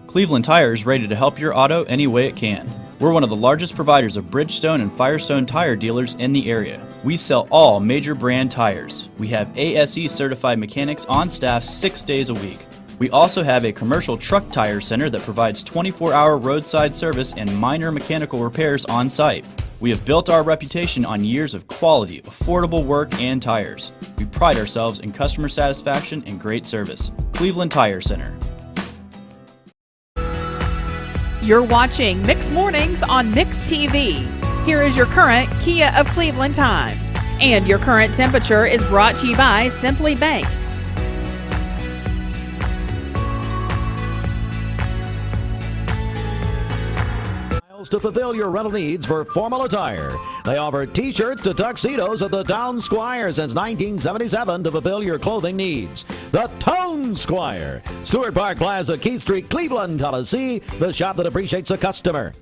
Cleveland Tire is ready to help your auto any way it can. We're one of the largest providers of Bridgestone and Firestone tire dealers in the area. We sell all major brand tires. We have ASE certified mechanics on staff 6 days a week. We also have a commercial truck tire center that provides 24-hour roadside service and minor mechanical repairs on site. We have built our reputation on years of quality, affordable work and tires. We pride ourselves in customer satisfaction and great service. Cleveland Tire Center. You're watching Mix Mornings on Mix TV. Here is your current Kia of Cleveland time. And your current temperature is brought to you by Simply Bank. To fulfill your rental needs for formal attire. They offer t-shirts to tuxedos at the Town Squire since 1977 to fulfill your clothing needs. The Town Squire, Stewart Park Plaza, Keith Street, Cleveland, Tennessee, the shop that appreciates a customer.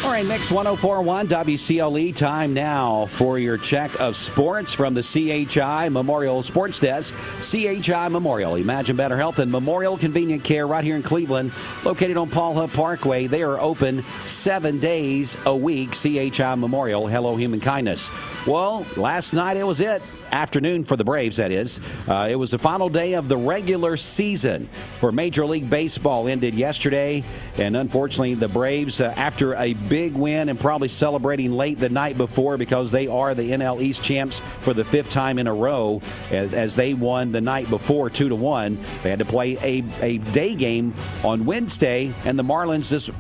All right, Mix 104.1 WCLE, time now for your check of sports from the CHI Memorial Sports Desk. CHI Memorial, imagine better health and Memorial Convenient Care right here in Cleveland, located on Paul Hub Parkway. They are open 7 days a week. CHI Memorial, hello human kindness. Well, last night it was it. Afternoon for the Braves, that is. It was the final day of the regular season for Major League Baseball. Ended yesterday, and unfortunately the Braves, after a big win and probably celebrating late the night before because they are the NL East champs for the 5th time in a row, as they won the night before 2-1. They had to play a day game on Wednesday, and the Marlins just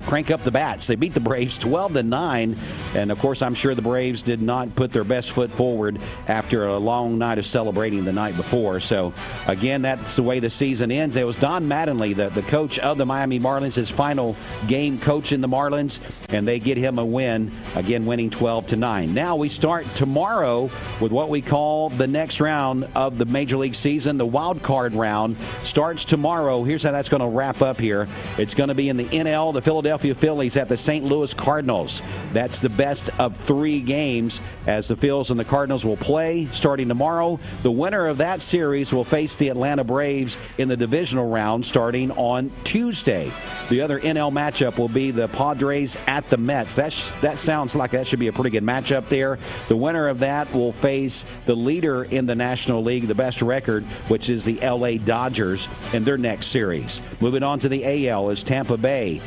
crank up the bats. They beat the Braves 12-9, and of course I'm sure the Braves did not put their best foot forward after a long night of celebrating the night before. So again, that's the way the season ends. It was Don Mattingly, the coach of the Miami Marlins, his final game coaching the Marlins, and they get him a win, again winning 12-9. Now we start tomorrow with what we call the next round of the Major League season. The wild card round starts tomorrow. Here's how that's going to wrap up here. It's going to be in the NL, the Philadelphia Phillies at the St. Louis Cardinals. That's the best of 3 games as the Phils and the Cardinals will play starting tomorrow. The winner of that series will face the Atlanta Braves in the divisional round starting on Tuesday. The other NL matchup will be the Padres at the Mets. That sounds like that should be a pretty good matchup there. The winner of that will face the leader in the National League, the best record, which is the LA Dodgers in their next series. Moving on to the AL is Tampa Bay.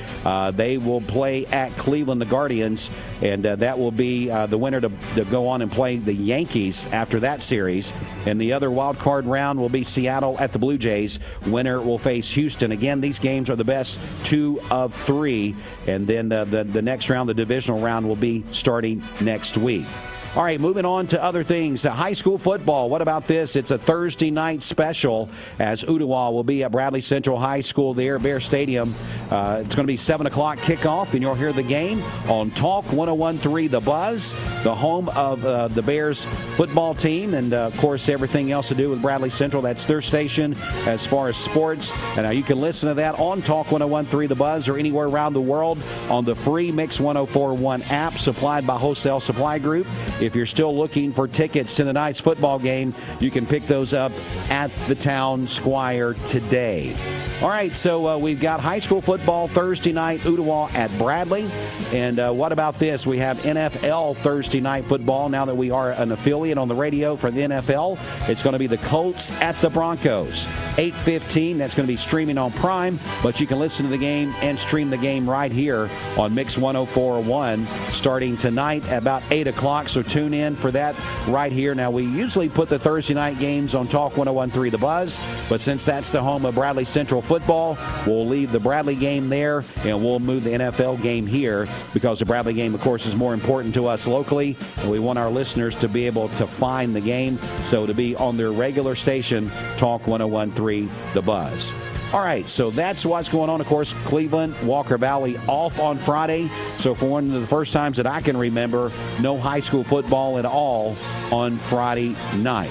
They will play at Cleveland, the Guardians, and that will be the winner to go on and play the Yankees after that series. And the other wild card round will be Seattle at the Blue Jays. Winner will face Houston. Again, these games are the best 2 of 3. And then the next round, the divisional round, will be starting next week. All right, moving on to other things. High school football. What about this? It's a Thursday night special as Ottawa will be at Bradley Central High School there, Bear Stadium. It's going to be 7 o'clock kickoff, and you'll hear the game on Talk 101.3 The Buzz, the home of the Bears football team, and, of course, everything else to do with Bradley Central. That's their station as far as sports. And you can listen to that on Talk 101.3 The Buzz or anywhere around the world on the free Mix 104.1 app supplied by Wholesale Supply Group. If you're still looking for tickets to tonight's football game, you can pick those up at the Town Squire today. All right, so we've got high school football Thursday night, Ottawa at Bradley. And what about this? We have NFL Thursday night football now that we are an affiliate on the radio for the NFL. It's going to be the Colts at the Broncos. 8:15, that's going to be streaming on Prime, but you can listen to the game and stream the game right here on Mix 104.1 starting tonight at about 8 o'clock. So tune in for that right here. Now, we usually put the Thursday night games on Talk 101.3 The Buzz, but since that's the home of Bradley Central football, we'll leave the Bradley game there and we'll move the NFL game here because the Bradley game, of course, is more important to us locally, and we want our listeners to be able to find the game, so to be on their regular station, Talk 101.3 The Buzz. All right, so that's what's going on. Of course, Cleveland, Walker Valley off on Friday. So for one of the first times that I can remember, no high school football at all on Friday night.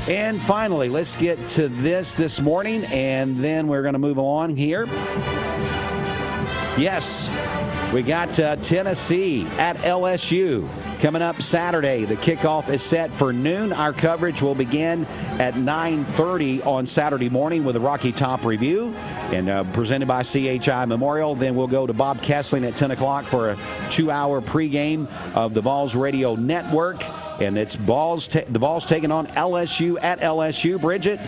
And finally, let's get to this morning, and then we're going to move on here. Yes, we got Tennessee at LSU. Coming up Saturday, the kickoff is set for noon. Our coverage will begin at 9:30 on Saturday morning with a Rocky Top review and presented by CHI Memorial. Then we'll go to Bob Kessling at 10 o'clock for a 2-hour pregame of the Vols Radio Network. And it's the Vols taking on LSU at LSU. Bridget,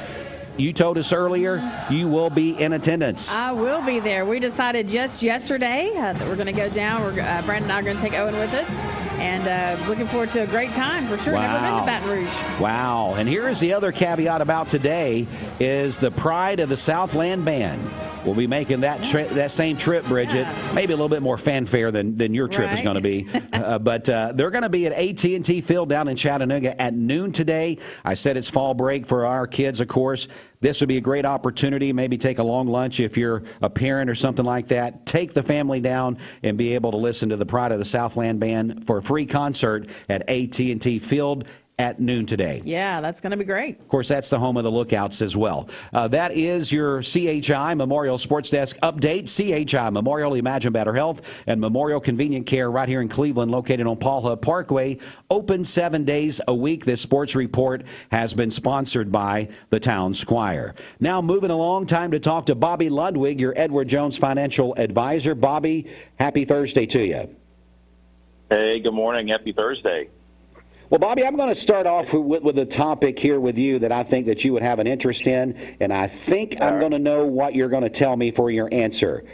you told us earlier you will be in attendance. I will be there. We decided just yesterday that we're going to go down. Brandon and I are going to take Owen with us. And looking forward to a great time for sure. Wow. Never been to Baton Rouge. Wow. And here is the other caveat about today is the Pride of the Southland Band. We'll be making that same trip, Bridget. Yeah. Maybe a little bit more fanfare than your trip is going to be. But they're going to be at AT&T Field down in Chattanooga at noon today. I said it's fall break for our kids, of course. This would be a great opportunity. Maybe take a long lunch if you're a parent or something like that. Take the family down and be able to listen to the Pride of the Southland Band for a free concert at AT&T Field at noon today. Yeah, that's going to be great. Of course, that's the home of the Lookouts as well. That is your CHI Memorial Sports Desk update. CHI Memorial Imagine Better Health and Memorial Convenient Care right here in Cleveland, located on Paul Hub Parkway, open 7 days a week. This sports report has been sponsored by the Town Squire. Now moving along, time to talk to Bobby Ludwig, your Edward Jones financial advisor. Bobby, happy Thursday to you. Hey, good morning. Happy Thursday. Well, Bobby, I'm going to start off with a topic here with you that I think that you would have an interest in, and I think I'm going to know what you're going to tell me for your answer.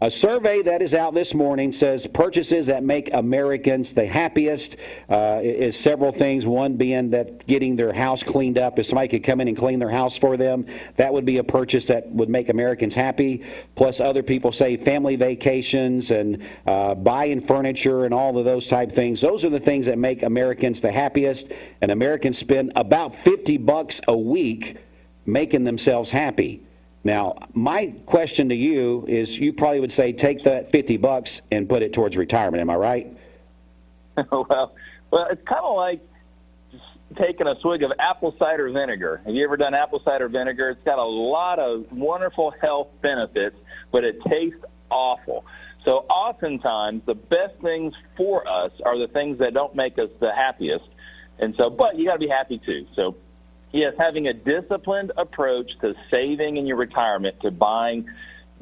A survey that is out this morning says purchases that make Americans the happiest is several things. One being that getting their house cleaned up. If somebody could come in and clean their house for them, that would be a purchase that would make Americans happy. Plus, other people say family vacations and buying furniture and all of those type things. Those are the things that make Americans the happiest. And Americans spend about $50 a week making themselves happy. Now, my question to you is, you probably would say take that $50 and put it towards retirement. Am I right? Well, it's kind of like just taking a swig of apple cider vinegar. Have you ever done apple cider vinegar? It's got a lot of wonderful health benefits, but it tastes awful. So oftentimes, the best things for us are the things that don't make us the happiest. And so, but you got to be happy too. So, yes, having a disciplined approach to saving in your retirement, to buying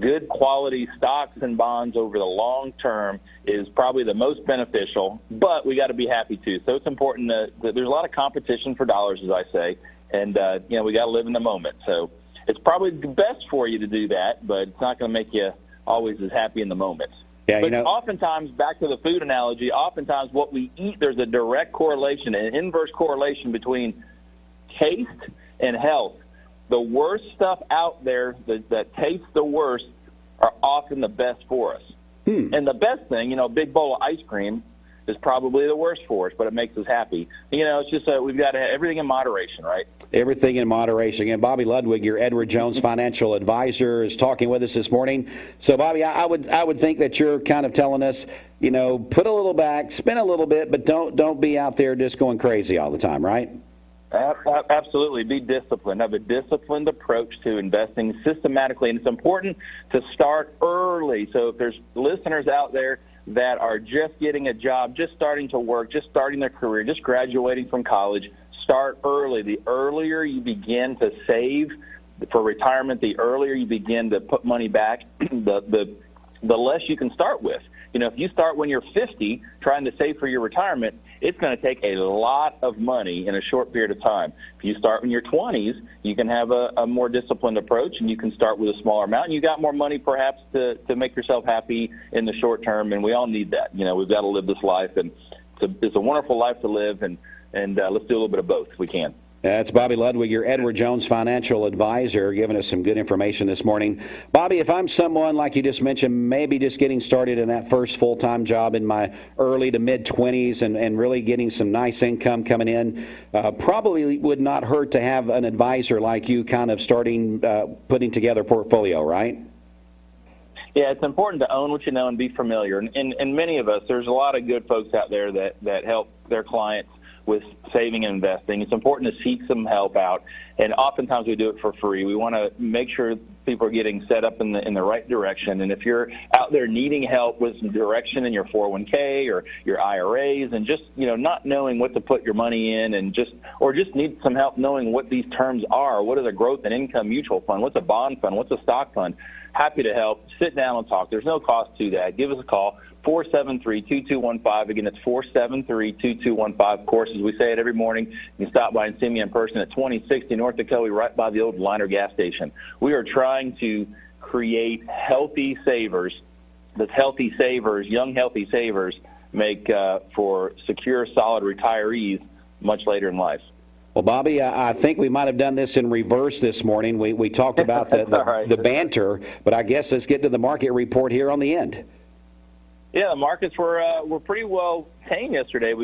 good quality stocks and bonds over the long term is probably the most beneficial, but we got to be happy too. So it's important that there's a lot of competition for dollars, as I say, and we got to live in the moment. So it's probably the best for you to do that, but it's not going to make you always as happy in the moment. Yeah, but oftentimes, back to the food analogy, oftentimes what we eat, there's a direct correlation, an inverse correlation between taste and health. The worst stuff out there that tastes the worst are often the best for us. And the best thing, a big bowl of ice cream is probably the worst for us, but it makes us happy. It's just we've got to have everything in moderation, right? Everything in moderation. And Bobby Ludwig, your Edward Jones financial advisor, is talking with us this morning. So, Bobby, I would think that you're kind of telling us, put a little back, spend a little bit, but don't be out there just going crazy all the time, right? Absolutely. Be disciplined. Have a disciplined approach to investing systematically. And it's important to start early. So if there's listeners out there that are just getting a job, just starting to work, just starting their career, just graduating from college, start early. The earlier you begin to save for retirement, the earlier you begin to put money back, the less you can start with. If you start when you're 50 trying to save for your retirement, it's going to take a lot of money in a short period of time. If you start when you're 20s, you can have a more disciplined approach, and you can start with a smaller amount. And you got more money perhaps to make yourself happy in the short term, and we all need that. We've got to live this life, and it's a wonderful life to live, and let's do a little bit of both if we can. That's Bobby Ludwig, your Edward Jones financial advisor, giving us some good information this morning. Bobby, if I'm someone, like you just mentioned, maybe just getting started in that first full-time job in my early to mid-20s and really getting some nice income coming in, probably would not hurt to have an advisor like you kind of starting, putting together a portfolio, right? Yeah, it's important to own what you know and be familiar. And many of us, there's a lot of good folks out there that help their clients with saving and investing. It's important to seek some help out, and oftentimes we do it for free. We want to make sure people are getting set up in the right direction. And if you're out there needing help with some direction in your 401k or your IRAs, and just not knowing what to put your money in, and just need some help knowing what these terms are, what is a growth and income mutual fund, what's a bond fund, what's a stock fund, happy to help. Sit down and talk. There's no cost to that. Give us a call. 473-2215. Again, it's 473-2215. Of course, as we say it every morning, you can stop by and see me in person at 2060 North Dakota, right by the old Liner gas station. We are trying to create healthy savers. That healthy savers, young healthy savers, make for secure, solid retirees much later in life. Well, Bobby, I think we might have done this in reverse this morning. We talked about the banter, but I guess let's get to the market report here on the end. Yeah, the markets were pretty well tame yesterday.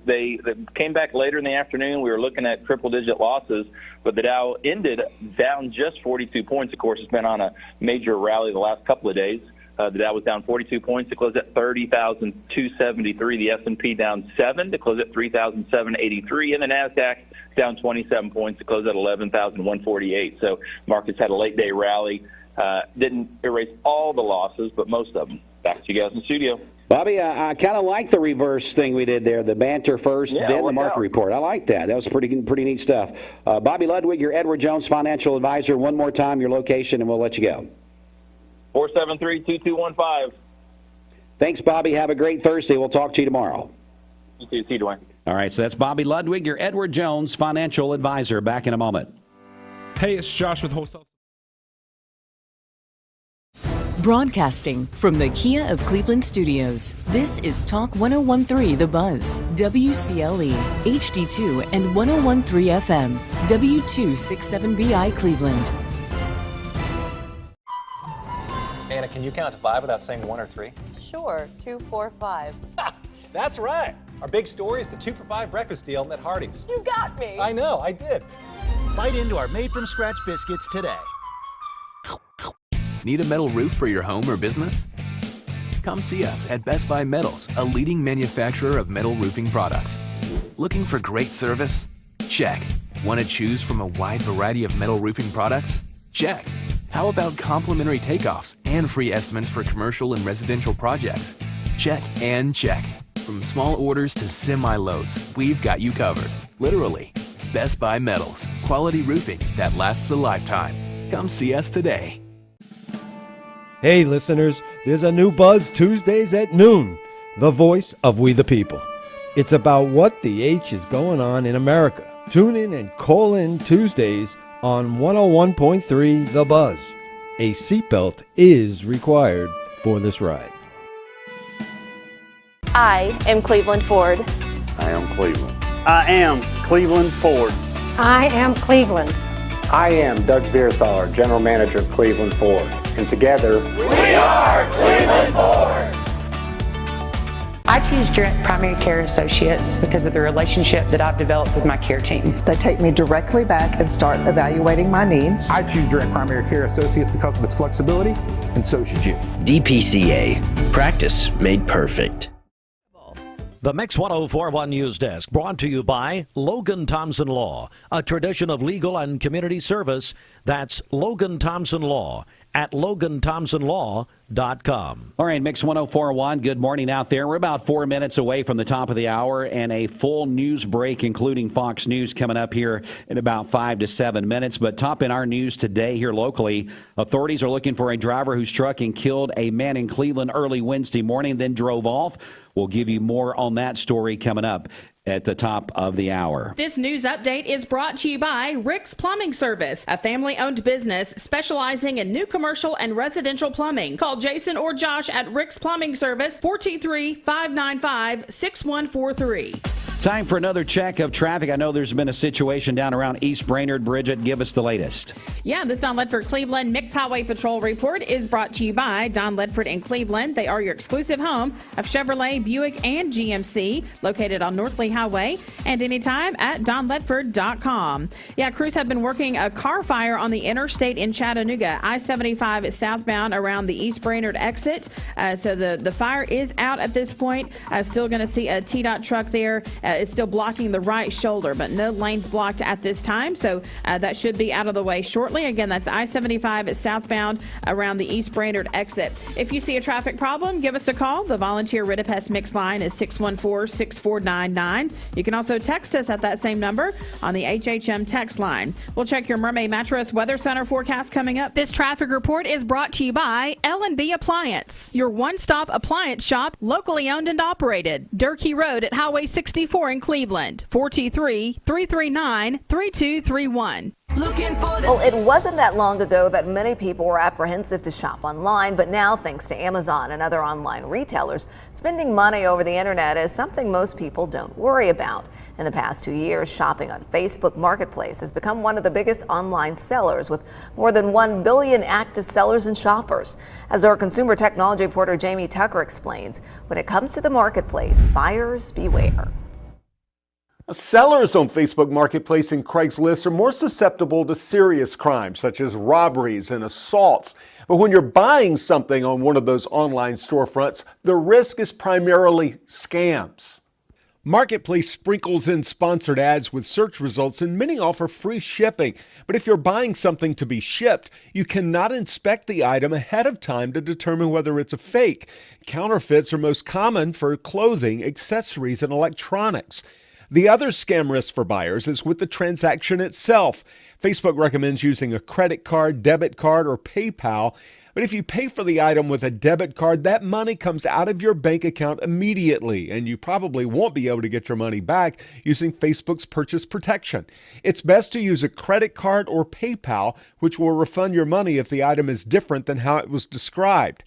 They came back later in the afternoon. We were looking at triple-digit losses, but the Dow ended down just 42 points. Of course, it's been on a major rally the last couple of days. The Dow was down 42 points to close at 30,273. The S&P down 7 to close at 3,783. And the NASDAQ down 27 points to close at 11,148. So markets had a late-day rally. Didn't erase all the losses, but most of them. Back to you guys in the studio. Bobby, I kind of like the reverse thing we did there, the banter first, then the market report. I like that. That was pretty neat stuff. Bobby Ludwig, your Edward Jones financial advisor. One more time, your location, and we'll let you go. 473-2215. Thanks, Bobby. Have a great Thursday. We'll talk to you tomorrow. You too. See you, Dwayne. All right, so that's Bobby Ludwig, your Edward Jones financial advisor. Back in a moment. Hey, it's Josh with Wholesale. Broadcasting from the Kia of Cleveland studios, this is Talk 1013 The Buzz, WCLE, HD2 and 1013 FM, W267BI Cleveland. Anna, can you count to 5 without saying 1 or 3? Sure, 2, 4, 5. That's right. Our big story is the 2 for $5 breakfast deal at Hardee's. You got me. I know, I did. Bite into our made-from-scratch biscuits today. Need a metal roof for your home or business? Come see us at Best Buy Metals, a leading manufacturer of metal roofing products. Looking for great service? Check. Want to choose from a wide variety of metal roofing products? Check. How about complimentary takeoffs and free estimates for commercial and residential projects? Check and check. From small orders to semi-loads, we've got you covered. Literally. Best Buy Metals. Quality roofing that lasts a lifetime. Come see us today. Hey, listeners, there's a new Buzz Tuesdays at noon, the voice of we the people. It's about what the H is going on in America. Tune in and call in Tuesdays on 101.3 The Buzz. A seatbelt is required for this ride. I am Cleveland Ford. I am Cleveland. I am Cleveland Ford. I am Cleveland. I am Doug Vierthar, General Manager of Cleveland Ford. And together, we are Cleveland Ford. I choose Direct Primary Care Associates because of the relationship that I've developed with my care team. They take me directly back and start evaluating my needs. I choose Direct Primary Care Associates because of its flexibility, and so should you. DPCA. Practice made perfect. The Mix 1041 News Desk, brought to you by Logan Thompson Law, a tradition of legal and community service. That's Logan Thompson Law at LoganThompsonLaw.com. All right, Mix 1041, good morning out there. We're about 4 minutes away from the top of the hour and a full news break, including Fox News, coming up here in about 5 to 7 minutes. But top in our news today here locally, authorities are looking for a driver who struck and killed a man in Cleveland early Wednesday morning, then drove off. We'll give you more on that story coming up at the top of the hour. This news update is brought to you by Rick's Plumbing Service, a family-owned business specializing in new commercial and residential plumbing. Call Jason or Josh at Rick's Plumbing Service, 423-595-6143. Time for another check of traffic. I know there's been a situation down around East Brainerd. Bridget, give us the latest. Yeah, this Don Ledford Cleveland Mixed Highway Patrol report is brought to you by Don Ledford in Cleveland. They are your exclusive home of Chevrolet, Buick, and GMC, located on North Lee Highway, and anytime at donledford.com. Yeah, crews have been working a car fire on the interstate in Chattanooga. I-75 is southbound around the East Brainerd exit. So the fire is out at this point. Still going to see a TDOT truck there. It's still blocking the right shoulder, but no lanes blocked at this time. So that should be out of the way shortly. Again, that's I-75 is southbound around the East Brainerd exit. If you see a traffic problem, give us a call. The volunteer Ridipest Mix line is 614-6499. You can also text us at that same number on the HHM text line. We'll check your Mermaid Mattress Weather Center forecast coming up. This traffic report is brought to you by L&B Appliance, your one-stop appliance shop, locally owned and operated. Durkee Road at Highway 64 in Cleveland, 423-339-3231. Well, it wasn't that long ago that many people were apprehensive to shop online, but now, thanks to Amazon and other online retailers, spending money over the internet is something most people don't worry about. In the past 2 years, shopping on Facebook Marketplace has become one of the biggest online sellers, with more than 1 billion active sellers and shoppers. As our consumer technology reporter Jamie Tucker explains, when it comes to the marketplace, buyers beware. Sellers on Facebook Marketplace and Craigslist are more susceptible to serious crimes such as robberies and assaults. But when you're buying something on one of those online storefronts, the risk is primarily scams. Marketplace sprinkles in sponsored ads with search results, and many offer free shipping. But if you're buying something to be shipped, you cannot inspect the item ahead of time to determine whether it's a fake. Counterfeits are most common for clothing, accessories, and electronics. The other scam risk for buyers is with the transaction itself. Facebook recommends using a credit card, debit card, or PayPal. But if you pay for the item with a debit card, that money comes out of your bank account immediately, and you probably won't be able to get your money back using Facebook's purchase protection. It's best to use a credit card or PayPal, which will refund your money if the item is different than how it was described.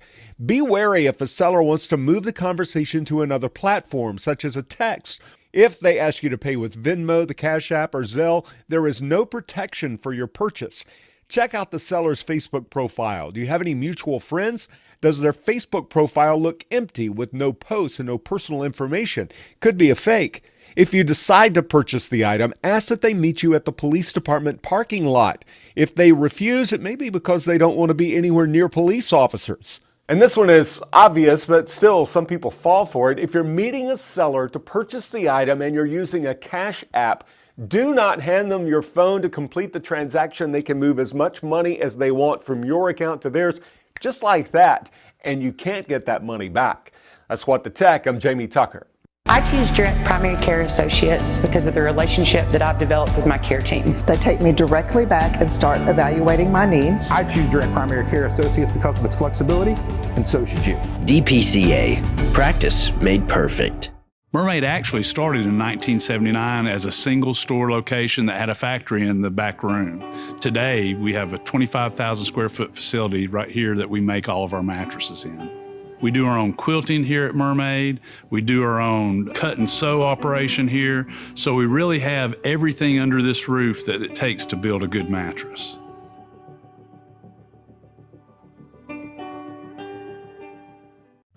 Be wary if a seller wants to move the conversation to another platform, such as a text. If they ask you to pay with Venmo, the Cash App, or Zelle, there is no protection for your purchase. Check out the seller's Facebook profile. Do you have any mutual friends? Does their Facebook profile look empty with no posts and no personal information? Could be a fake. If you decide to purchase the item, ask that they meet you at the police department parking lot. If they refuse, it may be because they don't want to be anywhere near police officers. And this one is obvious, but still some people fall for it. If you're meeting a seller to purchase the item and you're using a Cash App, do not hand them your phone to complete the transaction. They can move as much money as they want from your account to theirs, just like that, and you can't get that money back. That's What the Tech. I'm Jamie Tucker. I choose Direct Primary Care Associates because of the relationship that I've developed with my care team. They take me directly back and start evaluating my needs. I choose Direct Primary Care Associates because of its flexibility, and so should you. DPCA. Practice made perfect. Mermaid actually started in 1979 as a single store location that had a factory in the back room. Today, we have a 25,000 square foot facility right here that we make all of our mattresses in. We do our own quilting here at Mermaid. We do our own cut and sew operation here. So we really have everything under this roof that it takes to build a good mattress.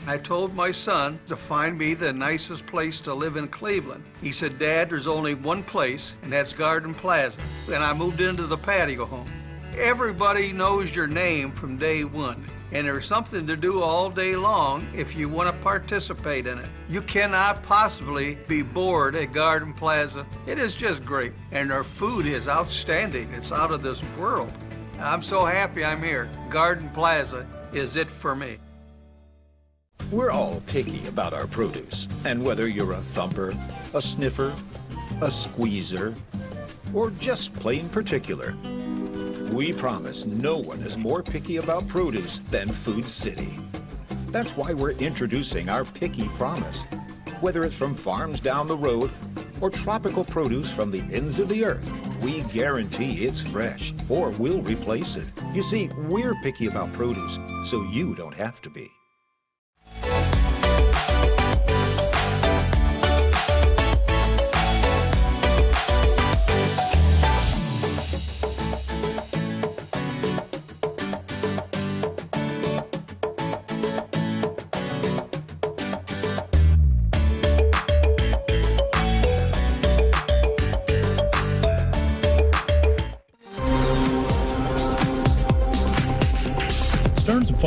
I told my son to find me the nicest place to live in Cleveland. He said, Dad, there's only one place, and that's Garden Plaza. And I moved into the patio home. Everybody knows your name from day one, and there's something to do all day long if you want to participate in it. You cannot possibly be bored at Garden Plaza. It is just great, and their food is outstanding. It's out of this world. And I'm so happy I'm here. Garden Plaza is it for me. We're all picky about our produce, and whether you're a thumper, a sniffer, a squeezer, or just plain particular, we promise no one is more picky about produce than Food City. That's why we're introducing our Picky Promise. Whether it's from farms down the road or tropical produce from the ends of the earth, we guarantee it's fresh or we'll replace it. You see, we're picky about produce, so you don't have to be.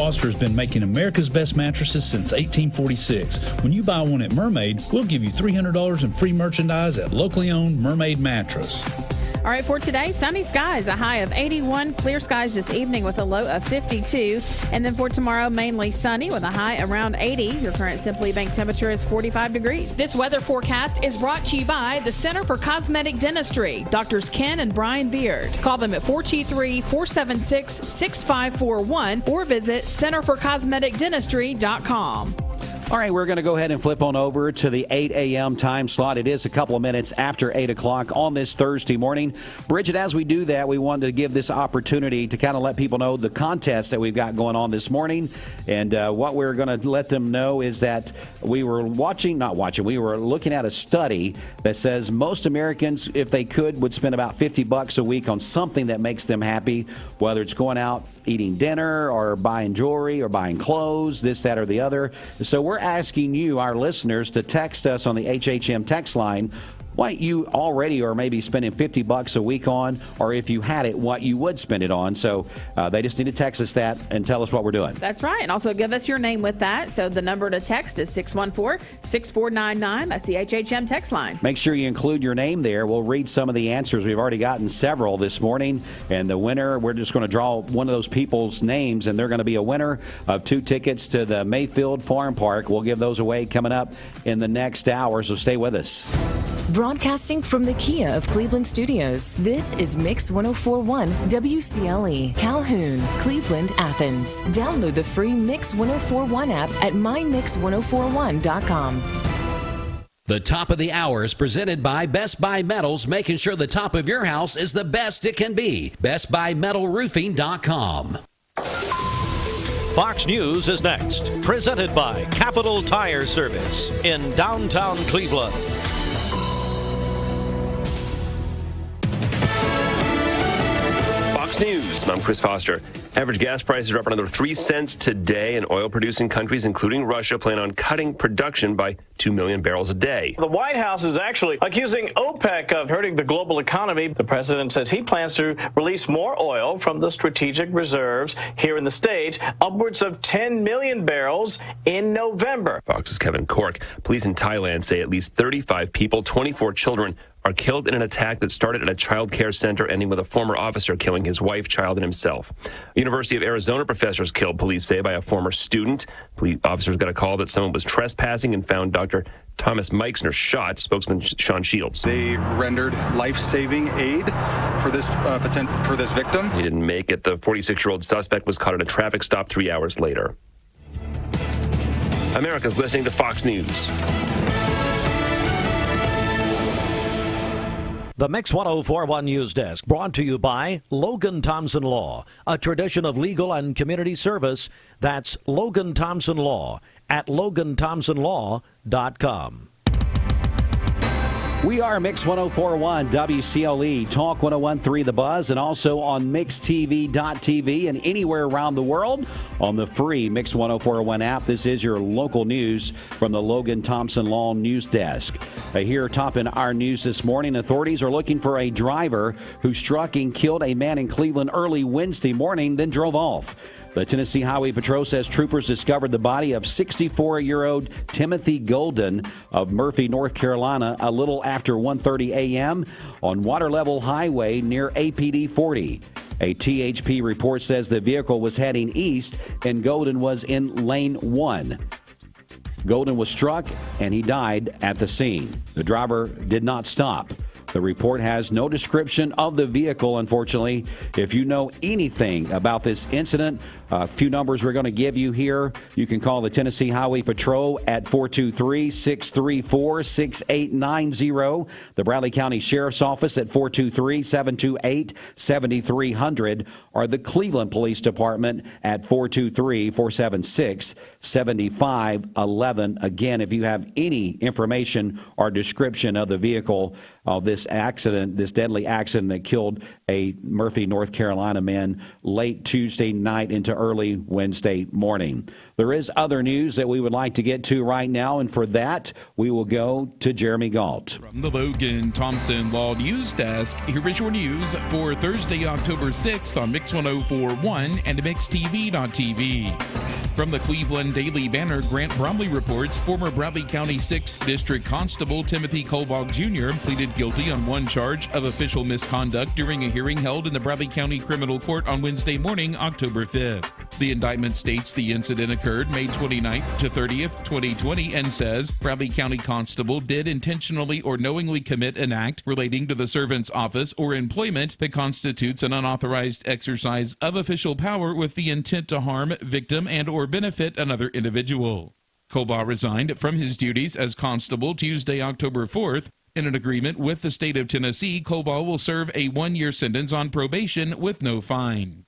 Foster has been making America's best mattresses since 1846. When you buy one at Mermaid, we'll give you $300 in free merchandise at locally owned Mermaid Mattress. All right, for today, sunny skies, a high of 81, clear skies this evening with a low of 52. And then for tomorrow, mainly sunny with a high around 80. Your current Simply Bank temperature is 45 degrees. This weather forecast is brought to you by the Center for Cosmetic Dentistry, Drs. Ken and Brian Beard. Call them at 423-476-6541 or visit centerforcosmeticdentistry.com. All right, we're going to go ahead and flip on over to the 8 a.m. time slot. It is a couple of minutes after 8 o'clock on this Thursday morning. Bridget, as we do that, we wanted to give this opportunity to kind of let people know the contest that we've got going on this morning. And what we're going to let them know is that we were we were looking at a study that says most Americans, if they could, would spend about $50 a week on something that makes them happy, whether it's going out eating dinner or buying jewelry or buying clothes, this, that, or the other. So we're asking you, our listeners, to text us on the HHM text line what you already are maybe spending $50 a week on, or if you had it, what you would spend it on. So they just need to text us that and tell us what we're doing. That's right. And also give us your name with that. So the number to text is 614-6499. That's the HHM text line. Make sure you include your name there. We'll read some of the answers. We've already gotten several this morning. And the winner, we're just going to draw one of those people's names, and they're going to be a winner of 2 tickets to the Mayfield Farm Park. We'll give those away coming up in the next hour, so stay with us. Broadcasting from the Kia of Cleveland Studios, this is Mix 104.1 WCLE, Calhoun, Cleveland, Athens. Download the free Mix 104.1 app at mymix1041.com. The top of the hour is presented by Best Buy Metals, making sure the top of your house is the best it can be. BestBuyMetalRoofing.com. Fox News is next, presented by Capital Tire Service in downtown Cleveland. Fox News, I'm Chris Foster. Average gas prices are up another 3 cents today, and oil-producing countries, including Russia, plan on cutting production by 2 million barrels a day. The White House is actually accusing OPEC of hurting the global economy. The president says he plans to release more oil from the strategic reserves here in the States, upwards of 10 million barrels in November. Fox's Kevin Cork. Police in Thailand say at least 35 people, 24 children, are killed in an attack that started at a child care center, ending with a former officer killing his wife, child, and himself. University of Arizona professors killed, police say, by a former student. Police officers got a call that someone was trespassing and found Dr. Thomas Meixner shot. Spokesman Sean Shields. They rendered life-saving aid for this victim. He didn't make it. The 46-year-old suspect was caught at a traffic stop 3 hours later. America's listening to Fox News. The Mix 104.1 News Desk, brought to you by Logan Thompson Law, a tradition of legal and community service. That's Logan Thompson Law at LoganThompsonLaw.com. We are Mix 104.1 WCLE, Talk 101.3 The Buzz, and also on MixTV.tv and anywhere around the world on the free Mix 104.1 app. This is your local news from the Logan Thompson Law News Desk. Here topping our news this morning, authorities are looking for a driver who struck and killed a man in Cleveland early Wednesday morning, then drove off. The Tennessee Highway Patrol says troopers discovered the body of 64-year-old Timothy Golden of Murphy, North Carolina, a little after 1:30 a.m. on Water Level Highway near APD 40. A THP report says the vehicle was heading east and Golden was in lane 1. Golden was struck and he died at the scene. The driver did not stop. The report has no description of the vehicle, unfortunately. If you know anything about this incident, a few numbers we're going to give you here. You can call the Tennessee Highway Patrol at 423-634-6890. The Bradley County Sheriff's Office at 423-728-7300. Or the Cleveland Police Department at 423-476-7511. Again, if you have any information or description of the vehicle of this accident, this deadly accident that killed a Murphy, North Carolina man late Tuesday night into early Wednesday morning. There is other news that we would like to get to right now, and for that, we will go to Jeremy Galt. From the Logan Thompson Law News Desk, here is your news for Thursday, October 6th on Mix 104.1 and MixTV.tv. From the Cleveland Daily Banner, Grant Bromley reports former Bradley County 6th District Constable Timothy Kolbach Jr. pleaded guilty on one charge of official misconduct during a hearing held in the Bradley County Criminal Court on Wednesday morning, October 5th. The indictment states the incident occurred May 29th to 30th, 2020, and says Bradley County Constable did intentionally or knowingly commit an act relating to the servant's office or employment that constitutes an unauthorized exercise of official power with the intent to harm, victim, and or benefit another individual. Kolbach resigned from his duties as constable Tuesday, October 4th. In an agreement with the state of Tennessee, Kolbach will serve a 1-year sentence on probation with no fine.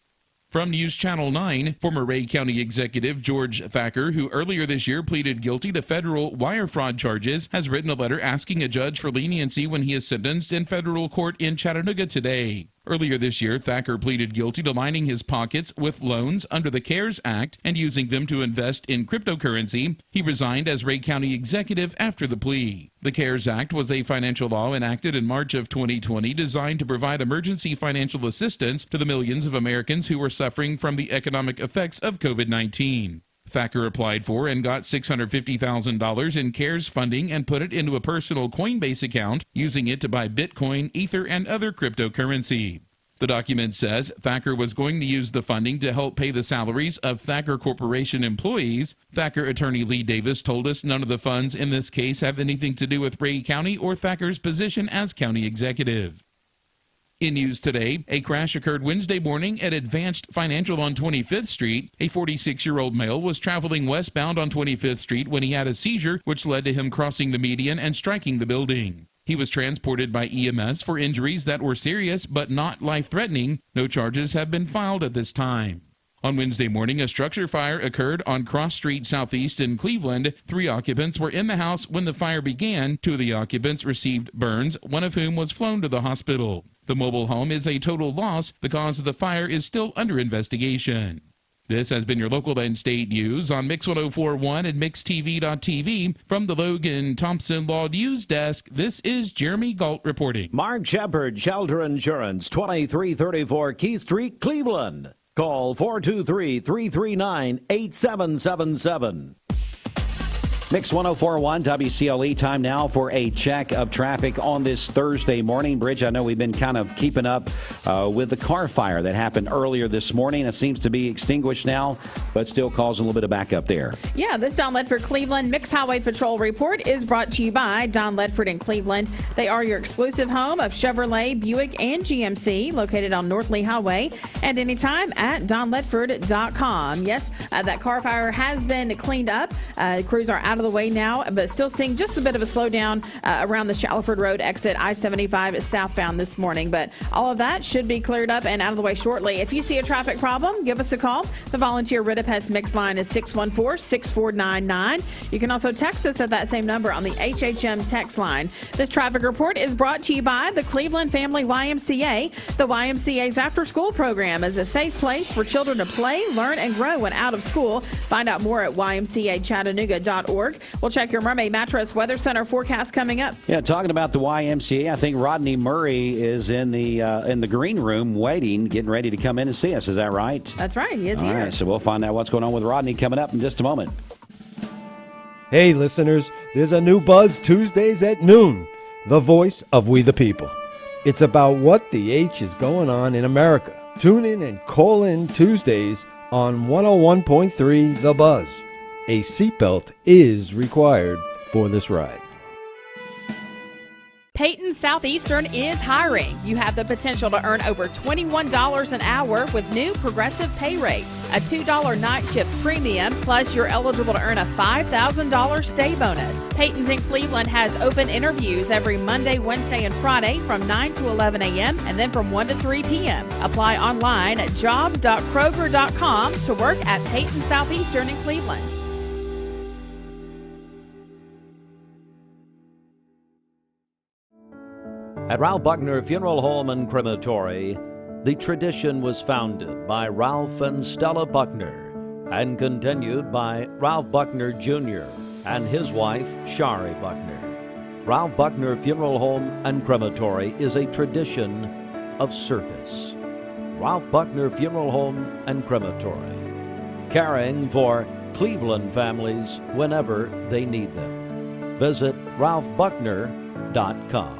From News Channel 9, former Ray County Executive George Thacker, who earlier this year pleaded guilty to federal wire fraud charges, has written a letter asking a judge for leniency when he is sentenced in federal court in Chattanooga today. Earlier this year, Thacker pleaded guilty to lining his pockets with loans under the CARES Act and using them to invest in cryptocurrency. He resigned as Ray County executive after the plea. The CARES Act was a financial law enacted in March of 2020 designed to provide emergency financial assistance to the millions of Americans who were suffering from the economic effects of COVID-19. Thacker applied for and got $650,000 in CARES funding and put it into a personal Coinbase account, using it to buy Bitcoin, Ether, and other cryptocurrency. The document says Thacker was going to use the funding to help pay the salaries of Thacker Corporation employees. Thacker attorney Lee Davis told us none of the funds in this case have anything to do with Ray County or Thacker's position as county executive. In news today, a crash occurred Wednesday morning at Advanced Financial on 25th Street. A 46-year-old male was traveling westbound on 25th Street when he had a seizure, which led to him crossing the median and striking the building. He was transported by EMS for injuries that were serious but not life-threatening. No charges have been filed at this time. On Wednesday morning, a structure fire occurred on Cross Street Southeast in Cleveland. 3 occupants were in the house when the fire began. 2 of the occupants received burns, one of whom was flown to the hospital. The mobile home is a total loss. The cause of the fire is still under investigation. This has been your local and state news on Mix 104.1 and MixTV.tv. From the Logan Thompson Law News Desk, this is Jeremy Galt reporting. Mark Shepard, Shelter Insurance, 2334 Key Street, Cleveland. Call 423-339-8777. Mix 104.1 WCLE. Time now for a check of traffic on this Thursday morning. Bridge, I know we've been kind of keeping up with the car fire that happened earlier this morning. It seems to be extinguished now, but still causing a little bit of backup there. Yeah, this Don Ledford Cleveland Mix Highway Patrol report is brought to you by Don Ledford in Cleveland. They are your exclusive home of Chevrolet, Buick, and GMC, located on North Lee Highway, and anytime at donledford.com. Yes, that car fire has been cleaned up. Crews are out of the way now, but still seeing just a bit of a slowdown around the Shallowford Road exit I-75 southbound this morning, but all of that should be cleared up and out of the way shortly. If you see a traffic problem, give us a call. The volunteer Ridipest Mix line is 614-6499. You can also text us at that same number on the HHM text line. This traffic report is brought to you by the Cleveland Family YMCA. The YMCA's after-school program is a safe place for children to play, learn, and grow when out of school. Find out more at ymcachattanooga.org. We'll check your Mermaid Mattress Weather Center forecast coming up. Yeah, talking about the YMCA, I think Rodney Murray is in the green room waiting, getting ready to come in and see us. Is that right? That's right. He is here. All right, so we'll find out what's going on with Rodney coming up in just a moment. Hey, listeners, there's a new Buzz Tuesdays at noon, the voice of We the People. It's about what the H is going on in America. Tune in and call in Tuesdays on 101.3 The Buzz. A seatbelt is required for this ride. Peyton Southeastern is hiring. You have the potential to earn over $21 an hour with new progressive pay rates. A $2 night shift premium, plus you're eligible to earn a $5,000 stay bonus. Peyton's in Cleveland has open interviews every Monday, Wednesday, and Friday from 9 to 11 a.m. and then from 1 to 3 p.m. Apply online at jobs.kroger.com to work at Peyton Southeastern in Cleveland. At Ralph Buckner Funeral Home and Crematory, the tradition was founded by Ralph and Stella Buckner and continued by Ralph Buckner Jr. and his wife, Shari Buckner. Ralph Buckner Funeral Home and Crematory is a tradition of service. Ralph Buckner Funeral Home and Crematory, caring for Cleveland families whenever they need them. Visit ralphbuckner.com.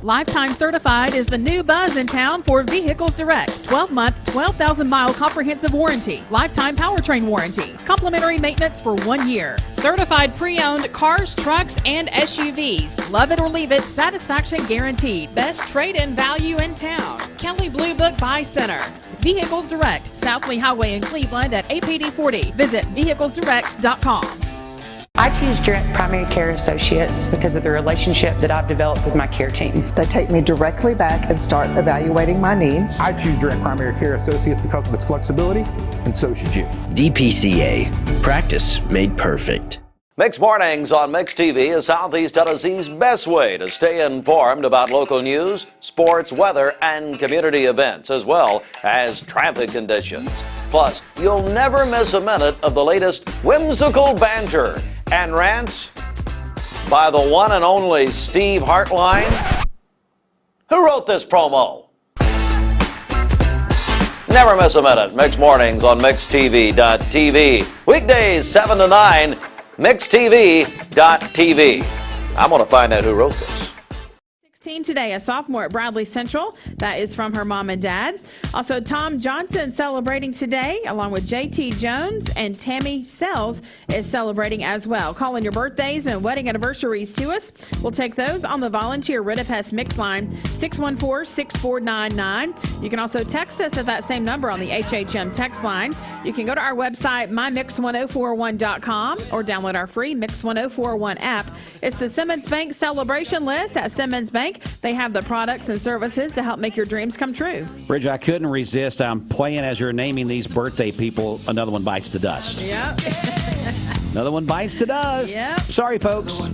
Lifetime Certified is the new buzz in town for Vehicles Direct. 12-month, 12,000-mile comprehensive warranty. Lifetime powertrain warranty. Complimentary maintenance for 1 year. Certified pre-owned cars, trucks, and SUVs. Love it or leave it, satisfaction guaranteed. Best trade-in value in town. Kelly Blue Book Buy Center. Vehicles Direct, South Lee Highway in Cleveland at APD 40. Visit vehiclesdirect.com. I choose Direct Primary Care Associates because of the relationship that I've developed with my care team. They take me directly back and start evaluating my needs. I choose Direct Primary Care Associates because of its flexibility, and so should you. DPCA. Practice made perfect. Mix Mornings on Mix TV is Southeast Tennessee's best way to stay informed about local news, sports, weather, and community events, as well as traffic conditions. Plus, you'll never miss a minute of the latest whimsical banter and rants by the one and only Steve Hartline. Who wrote this promo? Never miss a minute. Mix Mornings on MixTV.tv. Weekdays 7 to 9. MixTV.tv. I'm going to find out who wrote this. 16 today, a sophomore at Bradley Central. That is from her mom and dad. Also, Tom Johnson celebrating today, along with JT Jones, and Tammy Sells is celebrating as well. Call in your birthdays and wedding anniversaries to us. We'll take those on the volunteer Ridipest Mix line, 614-6499. You can also text us at that same number on the HHM text line. You can go to our website, mymix1041.com, or download our free Mix 1041 app. It's the Simmons Bank celebration list at Simmons Bank. They have the products and services to help make your dreams come true. Bridge, I couldn't resist. I'm playing as you're naming these birthday people. Another one bites the dust. Yep. Another one bites the dust. Yep. Sorry, folks.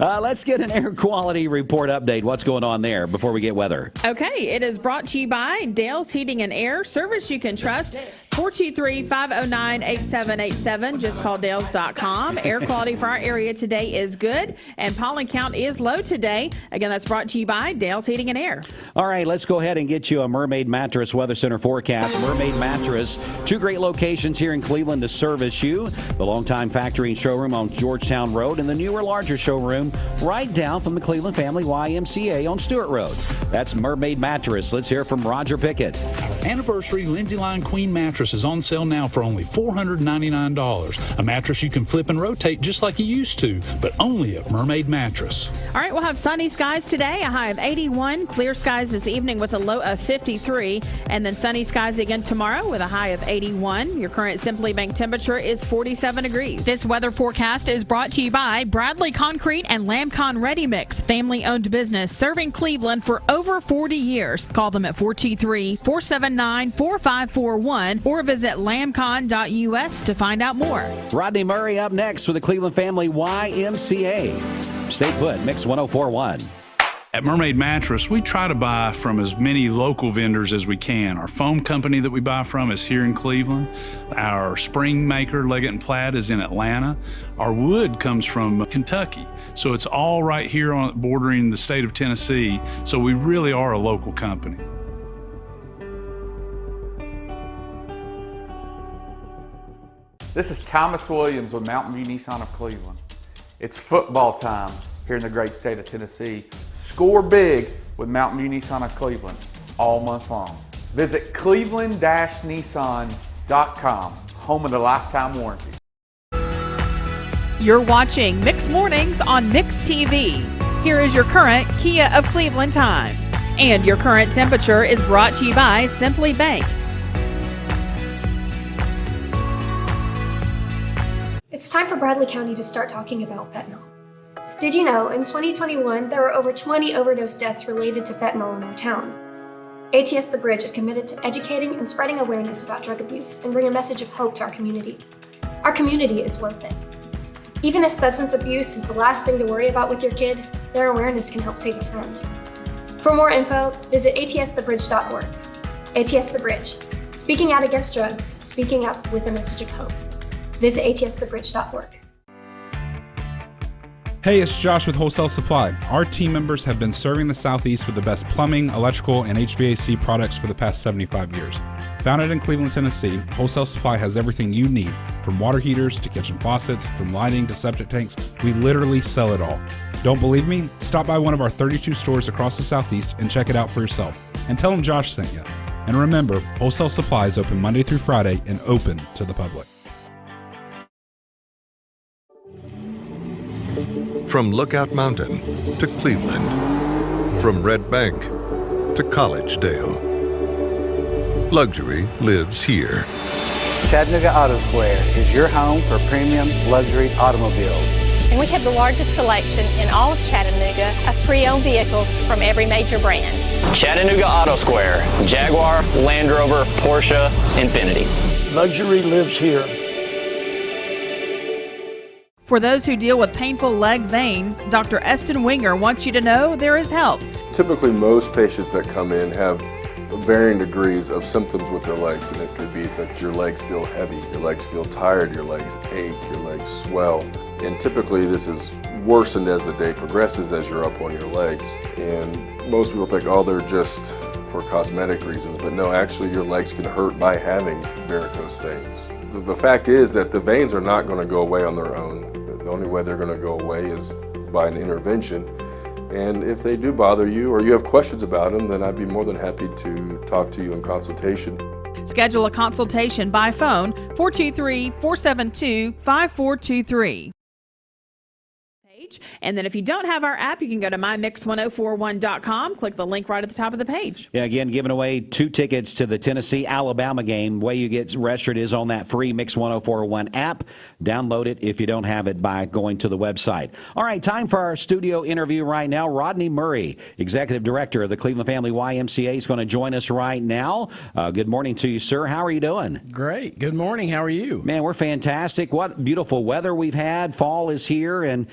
Let's get an air quality report update. What's going on there before we get weather? Okay, it is brought to you by Dale's Heating and Air, service you can trust. 423-509-8787. Just call Dales.com. Air quality for our area today is good, and pollen count is low today. Again, that's brought to you by Dale's Heating and Air. All right, let's go ahead and get you a Mermaid Mattress Weather Center forecast. Mermaid Mattress, two great locations here in Cleveland to service you. The longtime factory and showroom on Georgetown Road, and the newer, larger showroom right down from the Cleveland Family YMCA on Stewart Road. That's Mermaid Mattress. Let's hear from Roger Pickett. Anniversary Lindsay Line Queen Mattress is on sale now for only $499. A mattress you can flip and rotate just like you used to, but only at Mermaid Mattress. All right, we'll have sunny skies today, a high of 81. Clear skies this evening with a low of 53. And then sunny skies again tomorrow with a high of 81. Your current Simply Bank temperature is 47 degrees. This weather forecast is brought to you by Bradley Concrete and Lamcon Ready Mix, family-owned business serving Cleveland for over 40 years. Call them at 423-479-4541 or visit lamcon.us to find out more. Rodney Murray up next with the Cleveland Family YMCA. Stay put, Mix 1041. At Mermaid Mattress, we try to buy from as many local vendors as we can. Our foam company that we buy from is here in Cleveland. Our spring maker, Leggett & Platt, is in Atlanta. Our wood comes from Kentucky. So it's all right here on bordering the state of Tennessee. So we really are a local company. This is Thomas Williams with Mountain View Nissan of Cleveland. It's football time here in the great state of Tennessee. Score big with Mountain View Nissan of Cleveland all month long. Visit cleveland-nissan.com, home of the lifetime warranty. You're watching Mix Mornings on Mix TV. Here is your current Kia of Cleveland time. And your current temperature is brought to you by Simply Bank. It's time for Bradley County to start talking about fentanyl. Did you know, in 2021, there were over 20 overdose deaths related to fentanyl in our town? ATS The Bridge is committed to educating and spreading awareness about drug abuse and bring a message of hope to our community. Our community is worth it. Even if substance abuse is the last thing to worry about with your kid, their awareness can help save a friend. For more info, visit atsthebridge.org. ATS The Bridge, speaking out against drugs, speaking up with a message of hope. Visit atsthebridge.org. Hey, it's Josh with Wholesale Supply. Our team members have been serving the Southeast with the best plumbing, electrical, and HVAC products for the past 75 years. Founded in Cleveland, Tennessee, Wholesale Supply has everything you need, from water heaters to kitchen faucets, from lighting to septic tanks. We literally sell it all. Don't believe me? Stop by one of our 32 stores across the Southeast and check it out for yourself. And tell them Josh sent you. And remember, Wholesale Supply is open Monday through Friday and open to the public. From Lookout Mountain to Cleveland, from Red Bank to Collegedale, luxury lives here. Chattanooga Auto Square is your home for premium luxury automobiles. And we have the largest selection in all of Chattanooga of pre-owned vehicles from every major brand. Chattanooga Auto Square, Jaguar, Land Rover, Porsche, Infiniti. Luxury lives here. For those who deal with painful leg veins, Dr. Eston Winger wants you to know there is help. Typically, most patients that come in have varying degrees of symptoms with their legs, and it could be that your legs feel heavy, your legs feel tired, your legs ache, your legs swell. And typically this is worsened as the day progresses as you're up on your legs. And most people think, oh, they're just for cosmetic reasons, but no, actually your legs can hurt by having varicose veins. The fact is that the veins are not going to go away on their own. The only way they're going to go away is by an intervention. And if they do bother you or you have questions about them, then I'd be more than happy to talk to you in consultation. Schedule a consultation by phone 423-472-5423. And then if you don't have our app, you can go to mymix1041.com. Click the link right at the top of the page. Yeah, again, giving away 2 tickets to the Tennessee-Alabama game. Way you get registered is on that free Mix 1041 app. Download it if you don't have it by going to the website. All right, time for our studio interview right now. Rodney Murray, Executive Director of the Cleveland Family YMCA, is going to join us right now. Good morning to you, sir. How are you doing? Great. Good morning. How are you? Man, we're fantastic. What beautiful weather we've had. Fall is here, and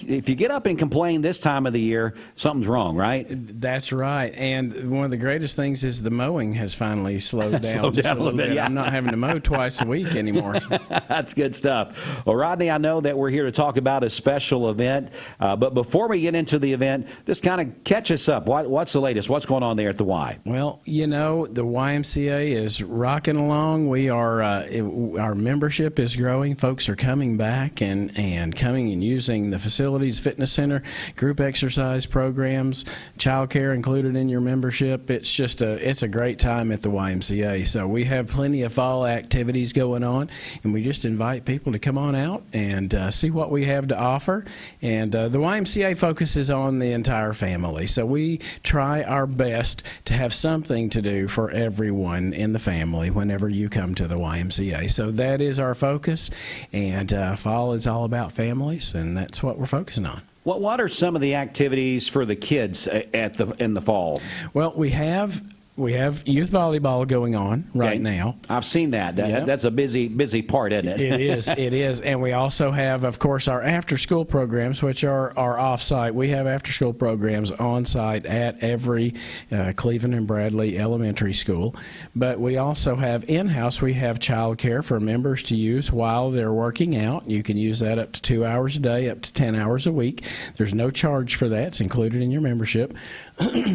if you get up and complain this time of the year, something's wrong, right? That's right. And one of the greatest things is the mowing has finally slowed down, just a little bit. Yeah. I'm not having to mow twice a week anymore. That's good stuff. Well, Rodney, I know that we're here to talk about a special event, but before we get into the event, just kind of catch us up. What's the latest? What's going on there at the Y? Well, you know, the YMCA is rocking along. We are our membership is growing. Folks are coming back and coming and using the facilities, fitness center, group exercise programs, child care included in your membership. It's just it's a great time at the YMCA. So we have plenty of fall activities going on, and we just invite people to come on out and see what we have to offer. And the YMCA focuses on the entire family. So we try our best to have something to do for everyone in the family whenever you come to the YMCA. So that is our focus, and fall is all about families, and that's what we're focusing on. What are some of the activities for the kids in the fall? Well, we have youth volleyball going on right now. I've seen that. That's a busy part, isn't it? It is. And we also have, of course, our after-school programs, which are off-site. We have after-school programs on-site at every Cleveland and Bradley elementary school. But we also have in-house, we have child care for members to use while they're working out. You can use that up to 2 hours a day, up to 10 hours a week. There's no charge for that. It's included in your membership.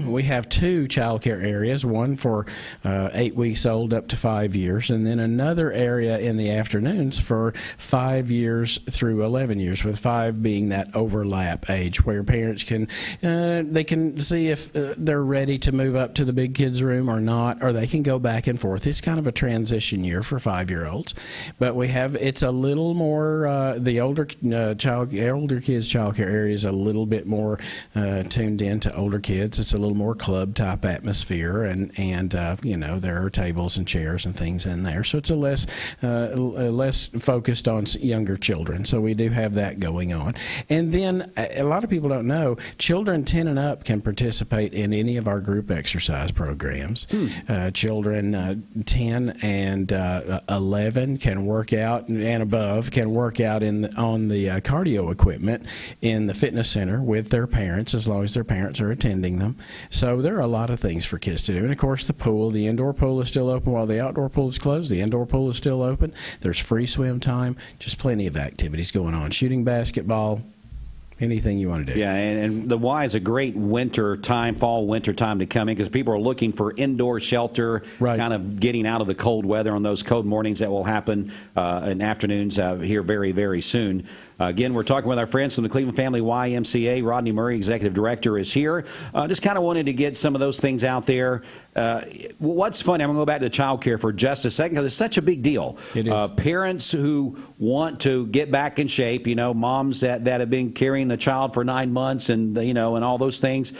We have 2 child care areas, one for 8 weeks old up to 5 years, and then another area in the afternoons for 5 years through 11 years, with 5 being that overlap age where parents can they can see if they're ready to move up to the big kids room or not, or they can go back and forth. It's kind of a transition year for 5-year-olds, but it's a little more the older kids child care area is a little bit more tuned in to older kids. It's a little more club type atmosphere, and you know, there are tables and chairs and things in there, so it's a less focused on younger children. So we do have that going on. And then a lot of people don't know, children 10 and up can participate in any of our group exercise programs. Children 10 and 11 can work out, and above can work out on the cardio equipment in the fitness center with their parents, as long as their parents are attending them. So there are a lot of things for kids to do. And of course, the indoor pool is still open while the outdoor pool is closed. The indoor pool is still open. There's free swim time, just plenty of activities going on. Shooting basketball, anything you want to do. Yeah, and the Y is a great fall, winter time to come in, because people are looking for indoor shelter, kind of getting out of the cold weather on those cold mornings that will happen in afternoons here very, very soon. Again, we're talking with our friends from the Cleveland Family YMCA. Rodney Murray, Executive Director, is here. Just kind of wanted to get some of those things out there. What's funny, I'm going to go back to child care for just a second, because it's such a big deal. It is. Parents who want to get back in shape, you know, moms that have been carrying the child for 9 months and, you know, and all those things,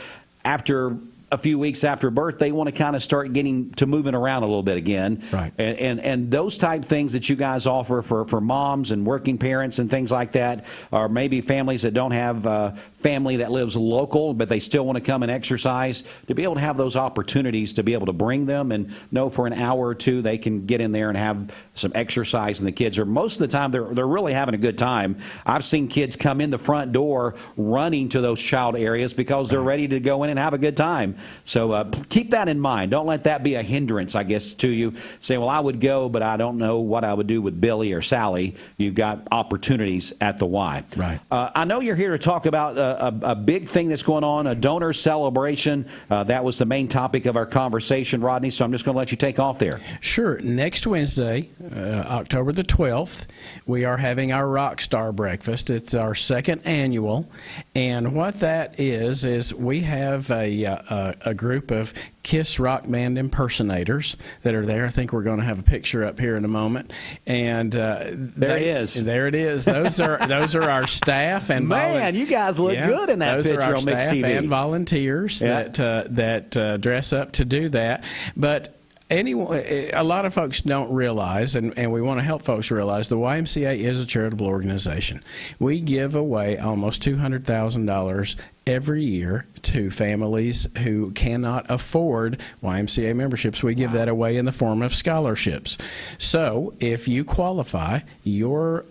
after a few weeks after birth, they want to kind of start getting to moving around a little bit again. Right. And those type things that you guys offer for moms and working parents and things like that, or maybe families that don't have family that lives local, but they still want to come and exercise, to be able to have those opportunities to be able to bring them and know for an hour or two they can get in there and have some exercise, and the kids are, most of the time, they're really having a good time. I've seen kids come in the front door running to those child areas because they're ready to go in and have a good time. So keep that in mind. Don't let that be a hindrance, I guess, to you. Say, well, I would go, but I don't know what I would do with Billy or Sally. You've got opportunities at the Y. Right. I know you're here to talk about a big thing that's going on, a donor celebration. That was the main topic of our conversation, Rodney, so I'm just going to let you take off there. Sure. Next Wednesday, October the 12th, we are having our Rockstar Breakfast. It's our second annual, and what that is we have a group of KISS rock band impersonators that are there. I think we're going to have a picture up here in a moment. And there it is. There it is. Those are our staff and man, you guys look good in that picture on Mixed TV. And volunteers that dress up to do that. But a lot of folks don't realize, and we want to help folks realize, the YMCA is a charitable organization. We give away almost $200,000 every year to families who cannot afford YMCA memberships. We give that away in the form of scholarships. So if you qualify, your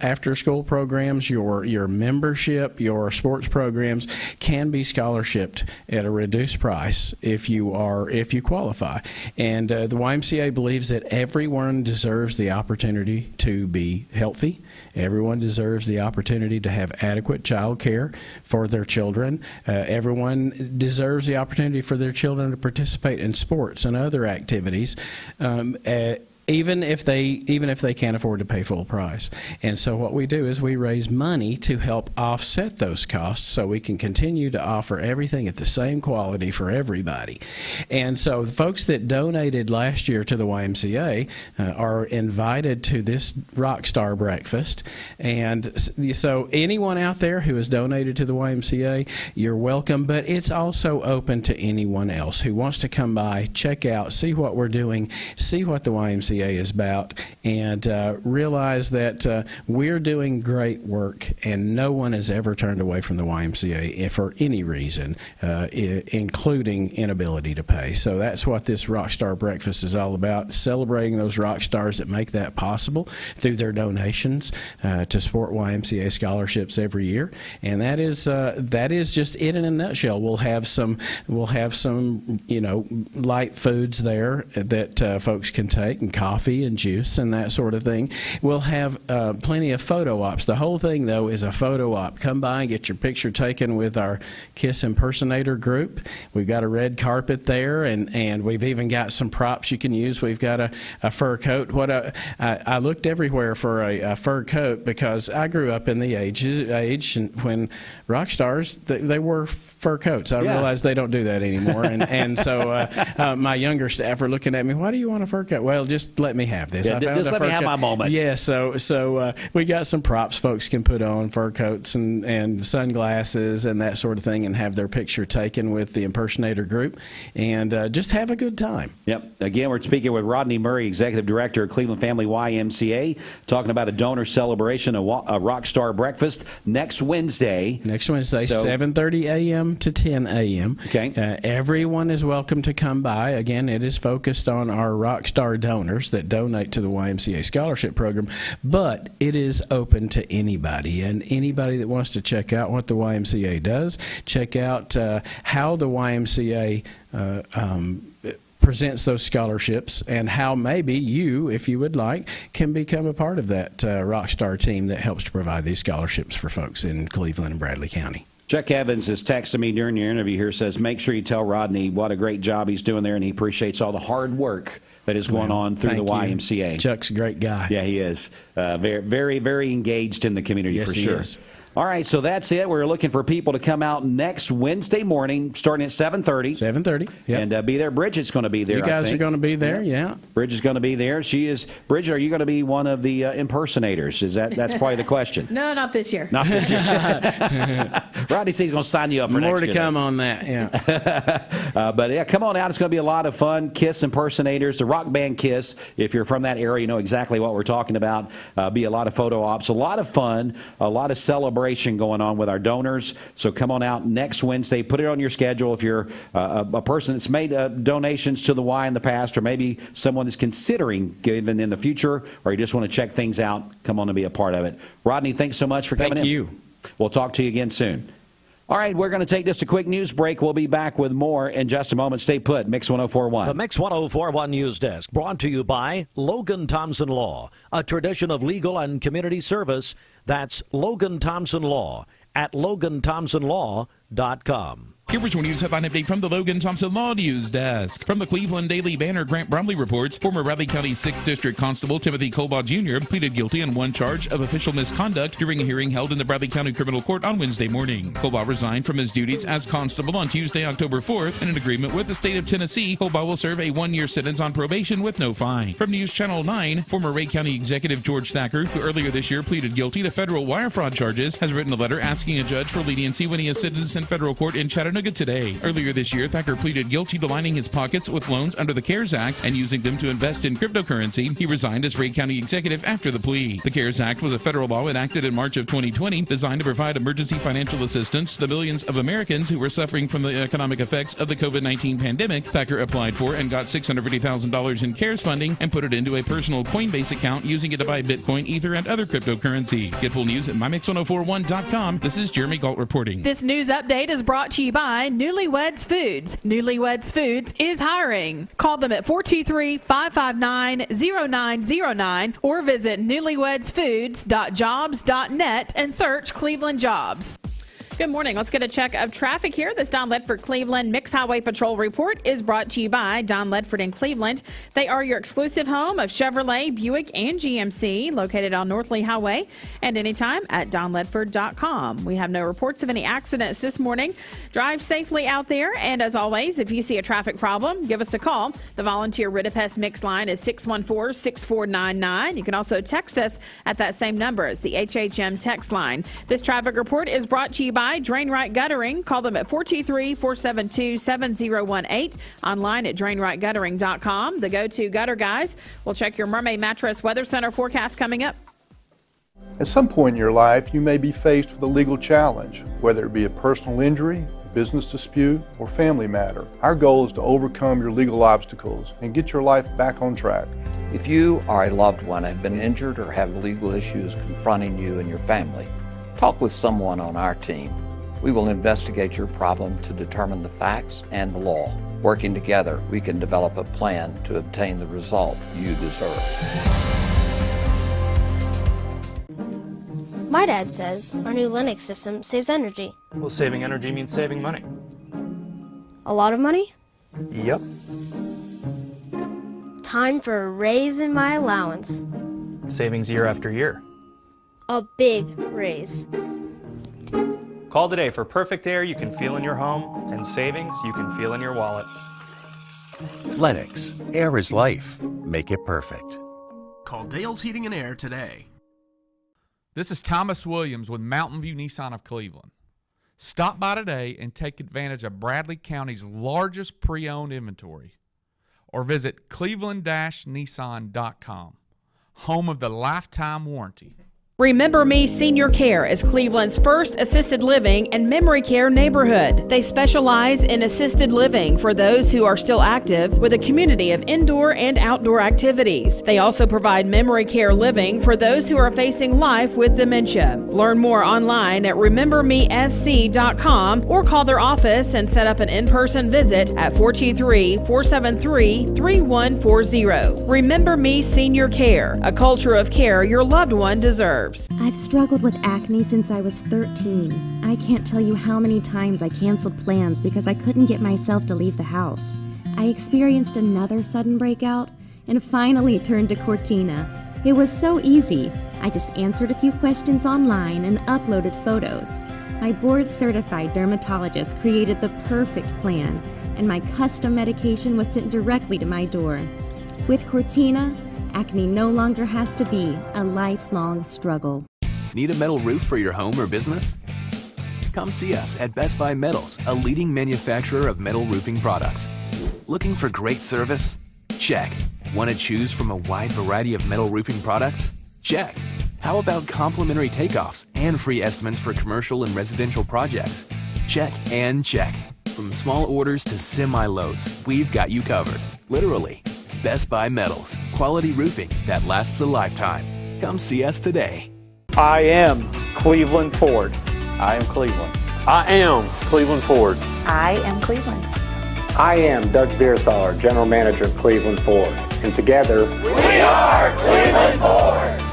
after-school programs, your membership, your sports programs can be scholarshiped at a reduced price if you qualify. And the YMCA believes that everyone deserves the opportunity to be healthy. Everyone deserves the opportunity to have adequate child care for their children. Everyone deserves the opportunity for their children to participate in sports and other activities, even if they can't afford to pay full price. And so what we do is we raise money to help offset those costs so we can continue to offer everything at the same quality for everybody. And so the folks that donated last year to the YMCA are invited to this Rockstar Breakfast. And so anyone out there who has donated to the YMCA, you're welcome, but it's also open to anyone else who wants to come by, check out, see what we're doing, see what the YMCA is about, and realize that we're doing great work, and no one has ever turned away from the YMCA for any reason, including inability to pay. So that's what this Rockstar Breakfast is all about, celebrating those rock stars that make that possible through their donations to support YMCA scholarships every year. And that is just it in a nutshell. We'll have some light foods there that folks can take, and coffee and juice and that sort of thing. We'll have plenty of photo ops. The whole thing, though, is a photo op. Come by and get your picture taken with our KISS impersonator group. We've got a red carpet there, and we've even got some props you can use. We've got a fur coat. I looked everywhere for a fur coat because I grew up in the age when rock stars, they wore fur coats. I realized they don't do that anymore. And so my younger staff are looking at me, why do you want a fur coat? Well, just let me have this. Yeah, just let me have my moment. Yeah, so we got some props folks can put on, fur coats and sunglasses and that sort of thing, and have their picture taken with the impersonator group, and just have a good time. Yep. Again, we're speaking with Rodney Murray, Executive Director of Cleveland Family YMCA, talking about a donor celebration, a Rockstar Breakfast next Wednesday. Next Wednesday, 7:30 a.m. to 10 a.m. Okay. Everyone is welcome to come by. Again, it is focused on our Rockstar donors that donate to the YMCA Scholarship Program, but it is open to anybody, and anybody that wants to check out what the YMCA does, check out how the YMCA presents those scholarships, and how maybe you, if you would like, can become a part of that Rockstar team that helps to provide these scholarships for folks in Cleveland and Bradley County. Chuck Evans is texting me during your interview here, says, make sure you tell Rodney what a great job he's doing there, and he appreciates all the hard work that is going on through the YMCA. Chuck's a great guy. Yeah, he is. Very, very engaged in the community, yes, for sure. Is. All right, so that's it. We're looking for people to come out next Wednesday morning, starting at 7:30. 7:30, yep. And be there. Bridget's going to be there, You guys I think. are going to be there, yeah. Bridget's going to be there. Bridget, are you going to be one of the impersonators? That's probably the question. No, not this year. Not this year. Rodney said he's going to sign you up for More next to year. come on that, yeah. But yeah, come on out. It's going to be a lot of fun. Kiss impersonators, the rock band Kiss. If you're from that area, you know exactly what we're talking about. Be a lot of photo ops, a lot of fun, a lot of celebration going on with our donors. So come on out next Wednesday. Put it on your schedule if you're a person that's made donations to the Y in the past, or maybe someone is considering giving in the future, or you just want to check things out. Come on and be a part of it. Rodney, thanks so much for coming in. Thank you. We'll talk to you again soon. All right, we're going to take just a quick news break. We'll be back with more in just a moment. Stay put. Mix 1041. The Mix 1041 News Desk, brought to you by Logan Thompson Law, a tradition of legal and community service. That's Logan Thompson Law at LoganThompsonLaw.com. Here was your news headline update from the Logan Thompson Law News Desk. From the Cleveland Daily Banner, Grant Bromley reports former Riley County 6th District Constable Timothy Colbaugh Jr. pleaded guilty on one charge of official misconduct during a hearing held in the Bradley County Criminal Court on Wednesday morning. Colbaugh resigned from his duties as constable on Tuesday, October 4th. In an agreement with the state of Tennessee, Colbaugh will serve a one-year sentence on probation with no fine. From News Channel 9, former Ray County Executive George Thacker, who earlier this year pleaded guilty to federal wire fraud charges, has written a letter asking a judge for leniency when he is sentenced in federal court in Chattanooga today. Earlier this year, Thacker pleaded guilty to lining his pockets with loans under the CARES Act and using them to invest in cryptocurrency. He resigned as Ray County Executive after the plea. The CARES Act was a federal law enacted in March of 2020 designed to provide emergency financial assistance to the millions of Americans who were suffering from the economic effects of the COVID-19 pandemic. Thacker applied for and got $650,000 in CARES funding and put it into a personal Coinbase account, using it to buy Bitcoin, Ether, and other cryptocurrency. Get full news at mymix1041.com. This is Jeremy Galt reporting. This news update is brought to you by Newlyweds Foods. Newlyweds Foods is hiring. Call them at 423-559-0909 or visit newlywedsfoods.jobs.net and search Cleveland Jobs. Good morning. Let's get a check of traffic here. This Don Ledford Cleveland Mix Highway Patrol report is brought to you by Don Ledford in Cleveland. They are your exclusive home of Chevrolet, Buick, and GMC, located on North Lee Highway, and anytime at donledford.com. We have no reports of any accidents this morning. Drive safely out there, and as always, if you see a traffic problem, give us a call. The volunteer Ridipest Mix line is 614-6499. You can also text us at that same number as the HHM text line. This traffic report is brought to you by Drainright Guttering. Call them at 423-472-7018. Online at drainrightguttering.com. The go-to gutter guys will check your Mermaid Mattress Weather Center forecast coming up. At some point in your life, you may be faced with a legal challenge, whether it be a personal injury, business dispute, or family matter. Our goal is to overcome your legal obstacles and get your life back on track. If you or a loved one have been injured or have legal issues confronting you and your family, talk with someone on our team. We will investigate your problem to determine the facts and the law. Working together, we can develop a plan to obtain the result you deserve. My dad says our new Linux system saves energy. Well, saving energy means saving money. A lot of money? Yep. Time for a raise in my allowance. Savings year after year. A big raise. Call today for perfect air you can feel in your home and savings you can feel in your wallet. Lennox. Air is life. Make it perfect. Call Dale's Heating and Air today. This is Thomas Williams with Mountain View Nissan of Cleveland. Stop by today and take advantage of Bradley County's largest pre-owned inventory, or visit cleveland-nissan.com, home of the lifetime warranty. Remember Me Senior Care is Cleveland's first assisted living and memory care neighborhood. They specialize in assisted living for those who are still active, with a community of indoor and outdoor activities. They also provide memory care living for those who are facing life with dementia. Learn more online at remembermesc.com or call their office and set up an in-person visit at 423-473-3140. Remember Me Senior Care, a culture of care your loved one deserves. I've struggled with acne since I was 13. I can't tell you how many times I canceled plans because I couldn't get myself to leave the house. I experienced another sudden breakout and finally turned to Cortina. It was so easy. I just answered a few questions online and uploaded photos. My board-certified dermatologist created the perfect plan, and my custom medication was sent directly to my door. With Cortina, acne no longer has to be a lifelong struggle. Need a metal roof for your home or business? Come see us at Best Buy Metals, a leading manufacturer of metal roofing products. Looking for great service? Check. Want to choose from a wide variety of metal roofing products? Check. How about complimentary takeoffs and free estimates for commercial and residential projects? Check and check. From small orders to semi-loads, we've got you covered. Literally. Best Buy Metals. Quality roofing that lasts a lifetime. Come see us today. I am Cleveland Ford. I am Cleveland. I am Cleveland Ford. I am Cleveland. I am Doug Beerthar, General Manager of Cleveland Ford. And together, we are Cleveland Ford.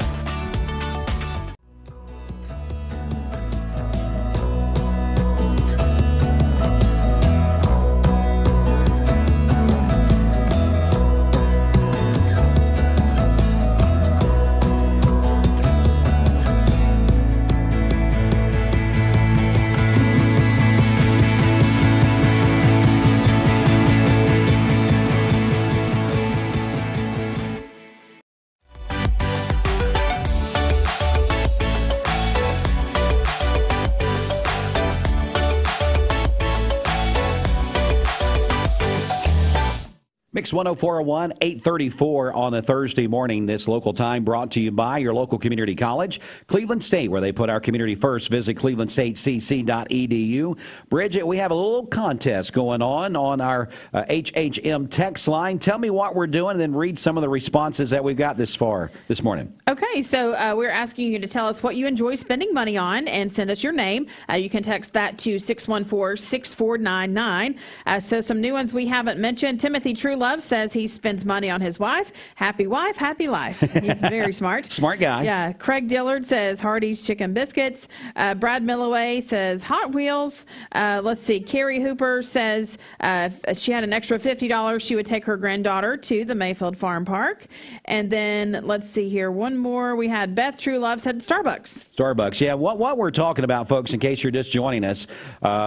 Mix 104.1, 8:34 on a Thursday morning. This local time brought to you by your local community college, Cleveland State, where they put our community first. Visit clevelandstatecc.edu. Bridget, we have a little contest going on our HHM text line. Tell me what we're doing and then read some of the responses that we've got this morning. Okay, so we're asking you to tell us what you enjoy spending money on and send us your name. You can text that to 614-6499. So some new ones we haven't mentioned. Timothy Truelove says he spends money on his wife. Happy wife, happy life. He's very smart. Smart guy. Yeah. Craig Dillard says Hardee's chicken biscuits. Brad Milloway says Hot Wheels. Let's see. Carrie Hooper says if she had an extra $50, she would take her granddaughter to the Mayfield Farm Park. And then let's see here. One more. We had Beth Truelove said Starbucks. Starbucks. Yeah. What we're talking about, folks, in case you're just joining us,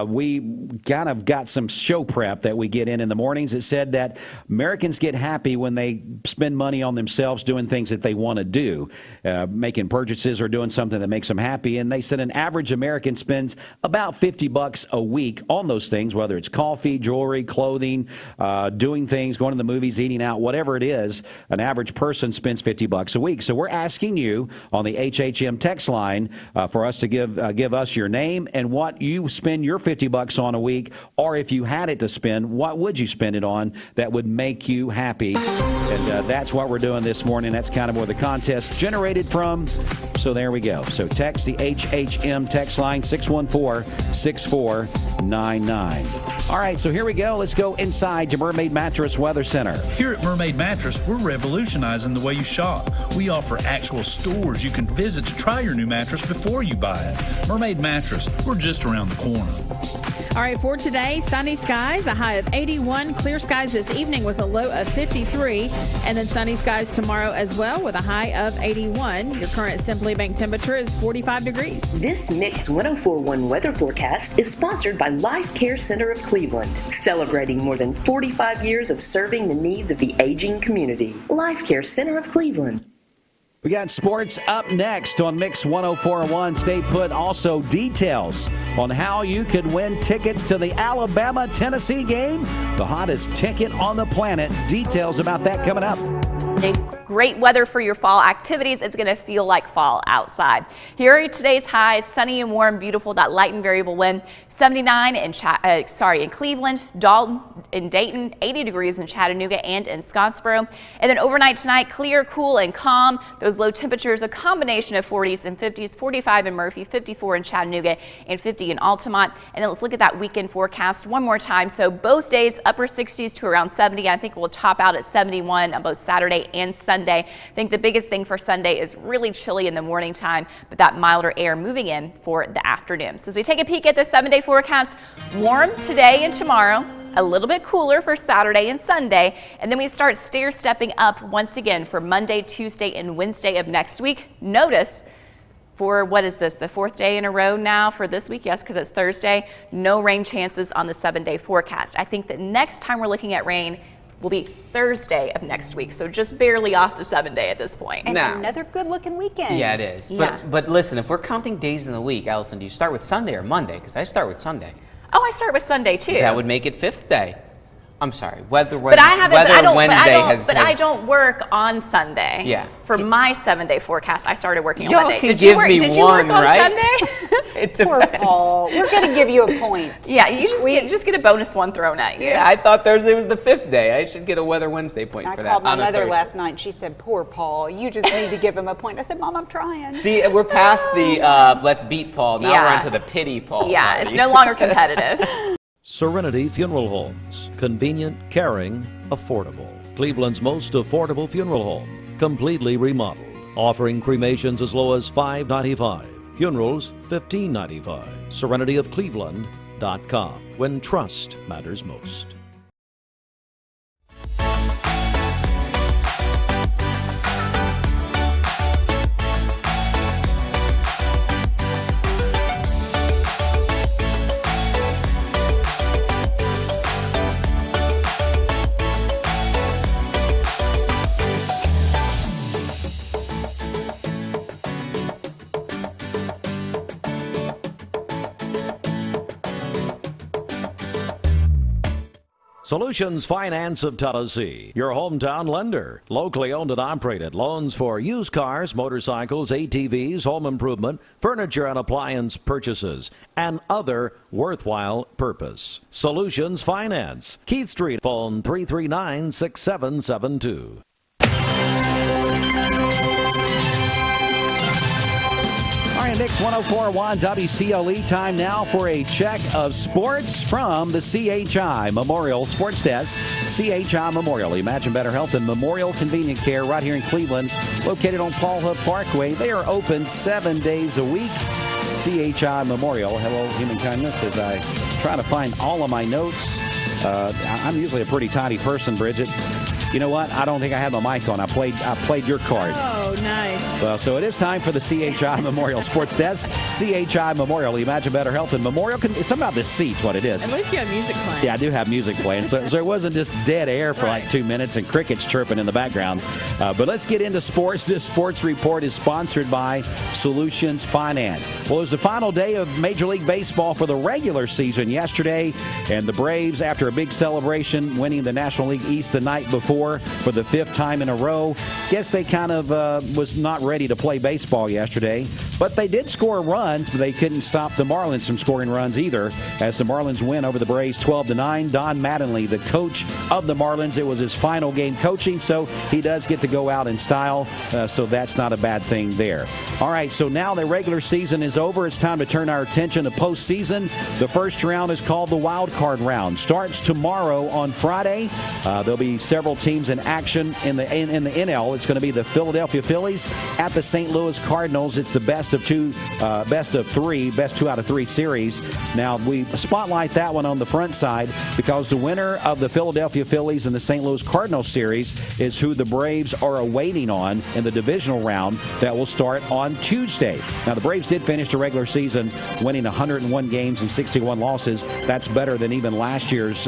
we kind of got some show prep that we get in the mornings. It said that Americans get happy when they spend money on themselves doing things that they want to do, making purchases or doing something that makes them happy. And they said an average American spends about $50 a week on those things, whether it's coffee, jewelry, clothing, doing things, going to the movies, eating out, whatever it is. An average person spends $50 a week. So we're asking you on the HHM text line for us to give us your name and what you spend your $50 on a week, or if you had it to spend, what would you spend it on that would make you happy? And that's what we're doing this morning. That's kind of where the contest generated from. So there we go. So text the HHM text line 614-6499. All right, so here we go. Let's go inside to Mermaid Mattress Weather Center. Here at Mermaid Mattress, we're revolutionizing the way you shop. We offer actual stores you can visit to try your new mattress before you buy it. Mermaid Mattress, we're just around the corner. All right, for today, sunny skies, a high of 81, clear skies this evening with a low of 53, and then sunny skies tomorrow as well with a high of 81. Your current Simply Bank temperature is 45 degrees. This Mix 104.1 weather forecast is sponsored by Life Care Center of Cleveland, celebrating more than 45 years of serving the needs of the aging community. Life Care Center of Cleveland. We got sports up next on Mix 104.1. Stay put. Also details on how you could win tickets to the Alabama-Tennessee game, the hottest ticket on the planet. Details about that coming up. And great weather for your fall activities. It's going to feel like fall outside. Here are today's highs: sunny and warm, beautiful, that light and variable wind. 79 in Cleveland, Dalton, in Dayton, 80 degrees in Chattanooga and in Scottsboro. And then overnight tonight, clear, cool, and calm. Those low temperatures, a combination of 40s and 50s, 45 in Murphy, 54 in Chattanooga, and 50 in Altamont. And then let's look at that weekend forecast one more time. So both days, upper 60s to around 70. I think we'll top out at 71 on both Saturday and Sunday. I think the biggest thing for Sunday is really chilly in the morning time, but that milder air moving in for the afternoon. So as we take a peek at the 7-day forecast, warm today and tomorrow, a little bit cooler for Saturday and Sunday, and then we start stair-stepping up once again for Monday, Tuesday, and Wednesday of next week. Notice for, what is this, the 4th day in a row now for this week? Yes, because it's Thursday. No rain chances on the 7-day forecast. I think that next time we're looking at rain will be Thursday of next week, so just barely off the 7-day at this point. And another good-looking weekend. Yeah, it is. But listen, if we're counting days in the week, Allison, do you start with Sunday or Monday? Because I start with Sunday. Oh, I start with Sunday too. That would make it 5th day. I'm sorry, Wednesday I don't work on Sunday. Yeah. For my 7-day forecast, I started working on Y'all Monday. can Did give you work, me did you one, work on right? Sunday? Poor Paul. We're going to give you a point. Yeah, you just get a bonus one thrown at you. Yeah, I thought Thursday was the 5th day. I should get a Weather Wednesday point for that. I called my mother last night. She said, poor Paul, you just need to give him a point. I said, Mom, I'm trying. See, we're past the let's beat Paul. Now we're onto the pity Paul. Yeah, party. it's no longer competitive. Serenity Funeral Homes. Convenient, caring, affordable. Cleveland's most affordable funeral home. Completely remodeled. Offering cremations as low as $5.95. Funerals, $15.95. SerenityofCleveland.com. When trust matters most. Solutions Finance of Tennessee, your hometown lender. Locally owned and operated. Loans for used cars, motorcycles, ATVs, home improvement, furniture and appliance purchases, and other worthwhile purpose. Solutions Finance. Keith Street, phone 339-6772. All right, Mix 104.1 WCLE. Time now for a check of sports from the CHI Memorial Sports Desk. CHI Memorial. Imagine better health and Memorial Convenient Care right here in Cleveland, located on Paul Hood Parkway. They are open 7 days a week. CHI Memorial. Hello, human kindness, as I try to find all of my notes. I'm usually a pretty tidy person, Bridget. You know what? I don't think I had my mic on. I played your card. Oh, nice. Well, so it is time for the CHI Memorial Sports Desk. CHI Memorial. Imagine better health and Memorial. Somehow this seat's what it is. At least you have music playing. Yeah, I do have music playing. So it wasn't just dead air for like 2 minutes and crickets chirping in the background. But let's get into sports. This sports report is sponsored by Solutions Finance. Well, it was the final day of Major League Baseball for the regular season yesterday. And the Braves, after a big celebration, winning the National League East the night before for the 5th time in a row. Guess they kind of was not ready to play baseball yesterday. But they did score runs, but they couldn't stop the Marlins from scoring runs either, as the Marlins win over the Braves 12-9. Don Mattingly, the coach of the Marlins, it was his final game coaching, so he does get to go out in style, so that's not a bad thing there. All right, so now the regular season is over. It's time to turn our attention to postseason. The first round is called the wild card round. Starts tomorrow on Friday. There'll be several teams in action in the NL. It's going to be the Philadelphia Phillies at the St. Louis Cardinals. It's the best of 2 out of 3 series. Now, we spotlight that one on the front side because the winner of the Philadelphia Phillies and the St. Louis Cardinals series is who the Braves are awaiting on in the divisional round that will start on Tuesday. Now, the Braves did finish the regular season winning 101 games and 61 losses. That's better than even last year's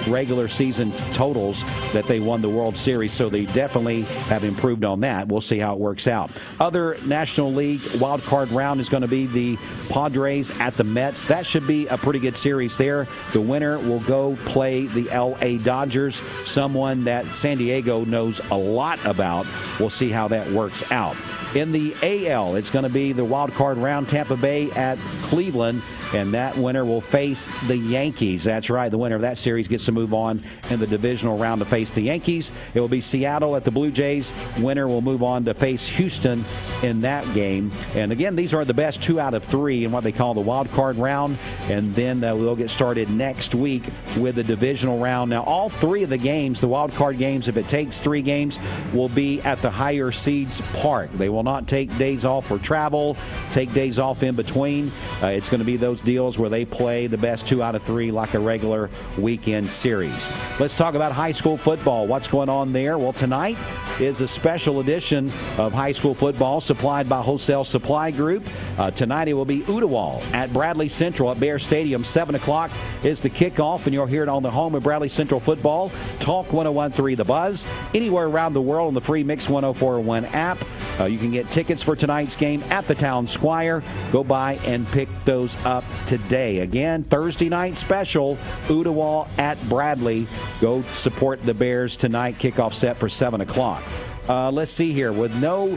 regular season totals that they won the World Series, so they definitely have improved on that. We'll see how it works out. Other National League wild card round is going to be the Padres at the Mets. That should be a pretty good series there. The winner will go play the LA Dodgers, someone that San Diego knows a lot about. We'll see how that works out. In the AL, it's going to be the wild card round, Tampa Bay at Cleveland, and that winner will face the Yankees. That's right, the winner of that series gets to move on in the divisional round to face the Yankees. Rockies. It will be Seattle at the Blue Jays. Winner will move on to face Houston in that game. And again, these are the best 2 out of 3 in what they call the wild card round. And then we'll get started next week with the divisional round. Now, all 3 of the games, the wild card games, if it takes 3 games, will be at the higher seeds park. They will not take days off for travel, take days off in between. It's going to be those deals where they play the best 2 out of 3 like a regular weekend series. Let's talk about high school football. What's going on there? Well, tonight is a special edition of high school football supplied by Wholesale Supply Group. Tonight it will be Udawal at Bradley Central at Bear Stadium. 7 o'clock is the kickoff, and you'll hear it on the home of Bradley Central football. Talk 101.3 The Buzz. Anywhere around the world on the free Mix 104.1 app. You can get tickets for tonight's game at the Town Squire. Go by and pick those up today. Again, Thursday night special, Udawal at Bradley. Go support the Bears tonight. Kickoff set for 7 o'clock. Let's see here. With no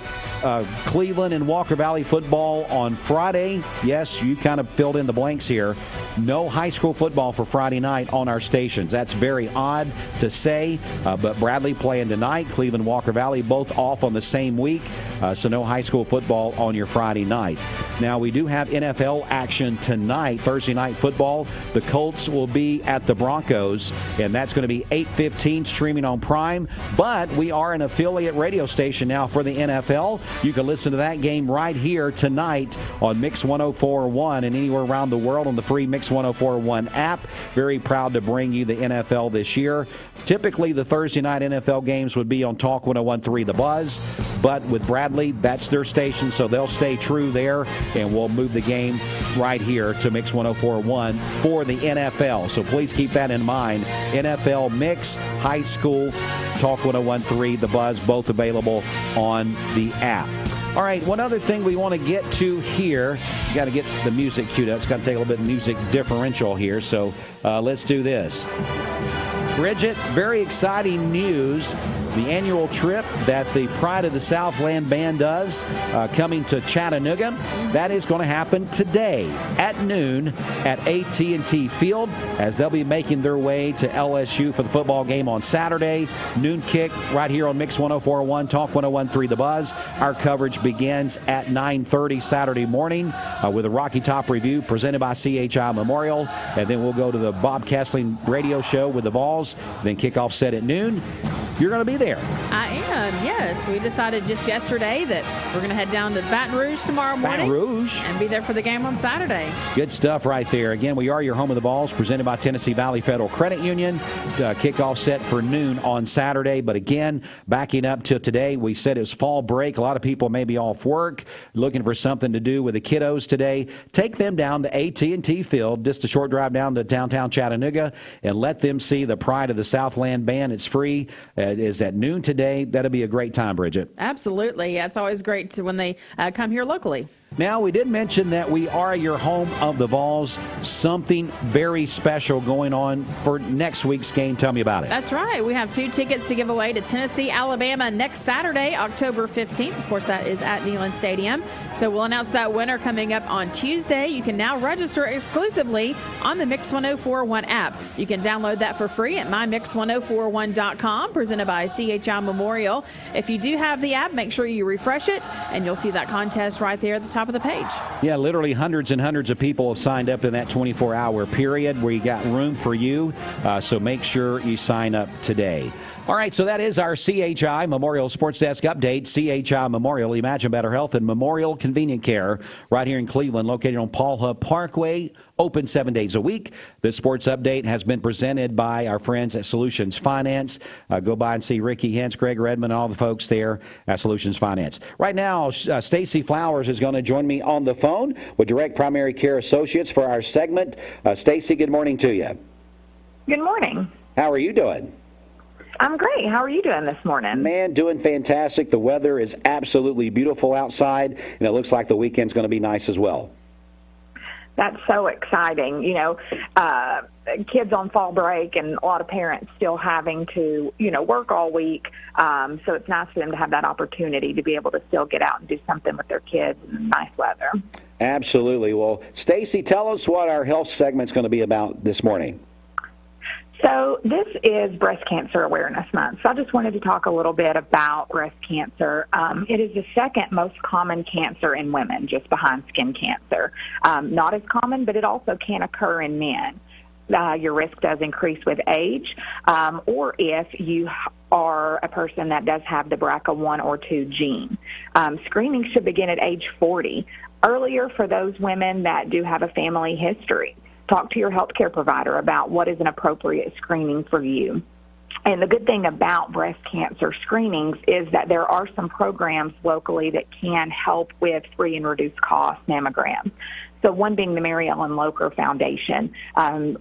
Cleveland and Walker Valley football on Friday, yes, you kind of filled in the blanks here. No high school football for Friday night on our stations. That's very odd to say, but Bradley playing tonight, Cleveland, Walker Valley, both off on the same week, so no high school football on your Friday night. Now, we do have NFL action tonight, Thursday night football. The Colts will be at the Broncos, and that's going to be 8:15 streaming on Prime, but we are an affiliate radio station now for the NFL. You can listen to that game right here tonight on Mix 104.1 and anywhere around the world on the free Mix 104.1 app. Very proud to bring you the NFL this year. Typically, the Thursday night NFL games would be on Talk 101.3 The Buzz, but with Bradley, that's their station, so they'll stay true there, and we'll move the game right here to Mix 104.1 for the NFL. So please keep that in mind. NFL Mix, High School, Talk 101.3 The Buzz, both available on the app. All right, one other thing we want to get to here. You got to get the music queued up. It's got to take a little bit of music differential here, so let's do this. Bridget, very exciting news. The annual trip that the Pride of the Southland Band does coming to Chattanooga, that is going to happen today at noon at AT&T Field as they'll be making their way to LSU for the football game on Saturday. Noon kick right here on Mix 104.1, Talk 101.3 The Buzz. Our coverage begins at 9:30 Saturday morning with a Rocky Top review presented by CHI Memorial, and then we'll go to the Bob Kessling radio show with the Vols, then kickoff set at noon. You're going to be there. I am, yes. We decided just yesterday that we're going to head down to Baton Rouge tomorrow morning. Baton Rouge. And be there for the game on Saturday. Good stuff right there. Again, we are your home of the Vols, presented by Tennessee Valley Federal Credit Union. Kickoff set for noon on Saturday. But again, backing up to today, we said it was fall break. A lot of people may be off work, looking for something to do with the kiddos today. Take them down to AT&T Field, just a short drive down to downtown Chattanooga, and let them see the Pride of the Southland Band. It's free. It is at noon today. That'll be a great time, Bridget. Absolutely. Yeah, it's always great when they come here locally. Now, we did mention that we are your home of the Vols. Something very special going on for next week's game. Tell me about it. That's right. We have 2 tickets to give away to Tennessee, Alabama next Saturday, October 15th. Of course, that is at Neyland Stadium. So we'll announce that winner coming up on Tuesday. You can now register exclusively on the Mix 104.1 app. You can download that for free at mymix1041.com, presented by CHI Memorial. If you do have the app, make sure you refresh it, and you'll see that contest right there at the top of the page. Yeah, literally hundreds and hundreds of people have signed up in that 24-hour period where you got room for you. So make sure you sign up today. All right, so that is our CHI Memorial Sports Desk update. CHI Memorial, Imagine Better Health and Memorial Convenient Care right here in Cleveland, located on Paul Hub Parkway, open 7 days a week. This sports update has been presented by our friends at Solutions Finance. Go by and see Ricky Hentz, Greg Redmond, and all the folks there at Solutions Finance. Right now, Stacy Flowers is going to join me on the phone with Direct Primary Care Associates for our segment. Stacy, good morning to you. Good morning. How are you doing? I'm great. How are you doing this morning? Man, doing fantastic. The weather is absolutely beautiful outside, and it looks like the weekend's going to be nice as well. That's so exciting. You know, kids on fall break and a lot of parents still having to, work all week. So it's nice for them to have that opportunity to be able to still get out and do something with their kids in nice weather. Absolutely. Well, Stacy, tell us what our health segment's going to be about this morning. So this is Breast Cancer Awareness Month. So I just wanted to talk a little bit about breast cancer. It is the second most common cancer in women, just behind skin cancer. Not as common, but it also can occur in men. Your risk does increase with age, or if you are a person that does have the BRCA1 or 2 gene. Screening should begin at age 40. Earlier for those women that do have a family history. Talk to your healthcare provider about what is an appropriate screening for you. And the good thing about breast cancer screenings is that there are some programs locally that can help with free and reduced cost mammograms. So one being the Mary Ellen Locher Foundation,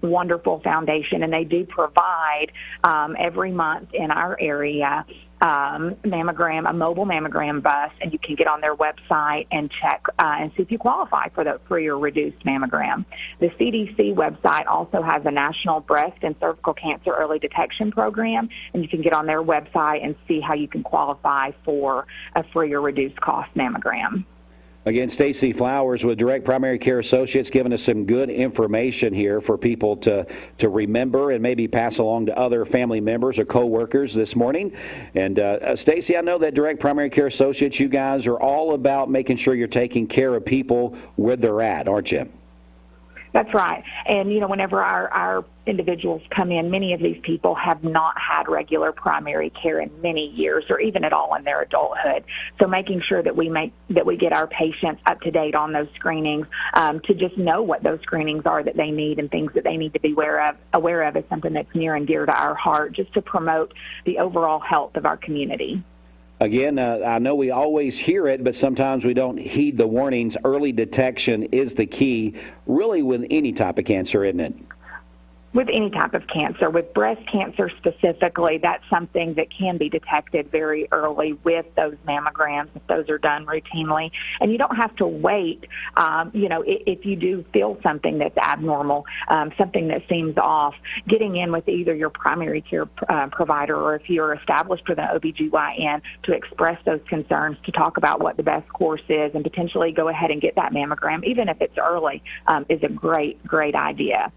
wonderful foundation, and they do provide every month in our area a mobile mammogram bus, and you can get on their website and check and see if you qualify for the free or reduced mammogram. The CDC website also has a national breast and cervical cancer early detection program, and you can get on their website and see how you can qualify for a free or reduced cost mammogram. Again, Stacey Flowers with Direct Primary Care Associates giving us some good information here for people to remember and maybe pass along to other family members or coworkers this morning. And Stacey, I know that Direct Primary Care Associates, you guys are all about making sure you're taking care of people where they're at, aren't you? That's right. And, whenever our individuals come in, many of these people have not had regular primary care in many years or even at all in their adulthood. So making sure that we get our patients up to date on those screenings, to just know what those screenings are that they need and things that they need to be aware of is something that's near and dear to our heart, just to promote the overall health of our community. Again, I know we always hear it, but sometimes we don't heed the warnings. Early detection is the key, really, with any type of cancer, isn't it? With any type of cancer. With breast cancer specifically, that's something that can be detected very early with those mammograms if those are done routinely. And you don't have to wait, if you do feel something that's abnormal, something that seems off, getting in with either your primary care provider or if you're established with an OBGYN to express those concerns, to talk about what the best course is and potentially go ahead and get that mammogram, even if it's early, is a great, great idea.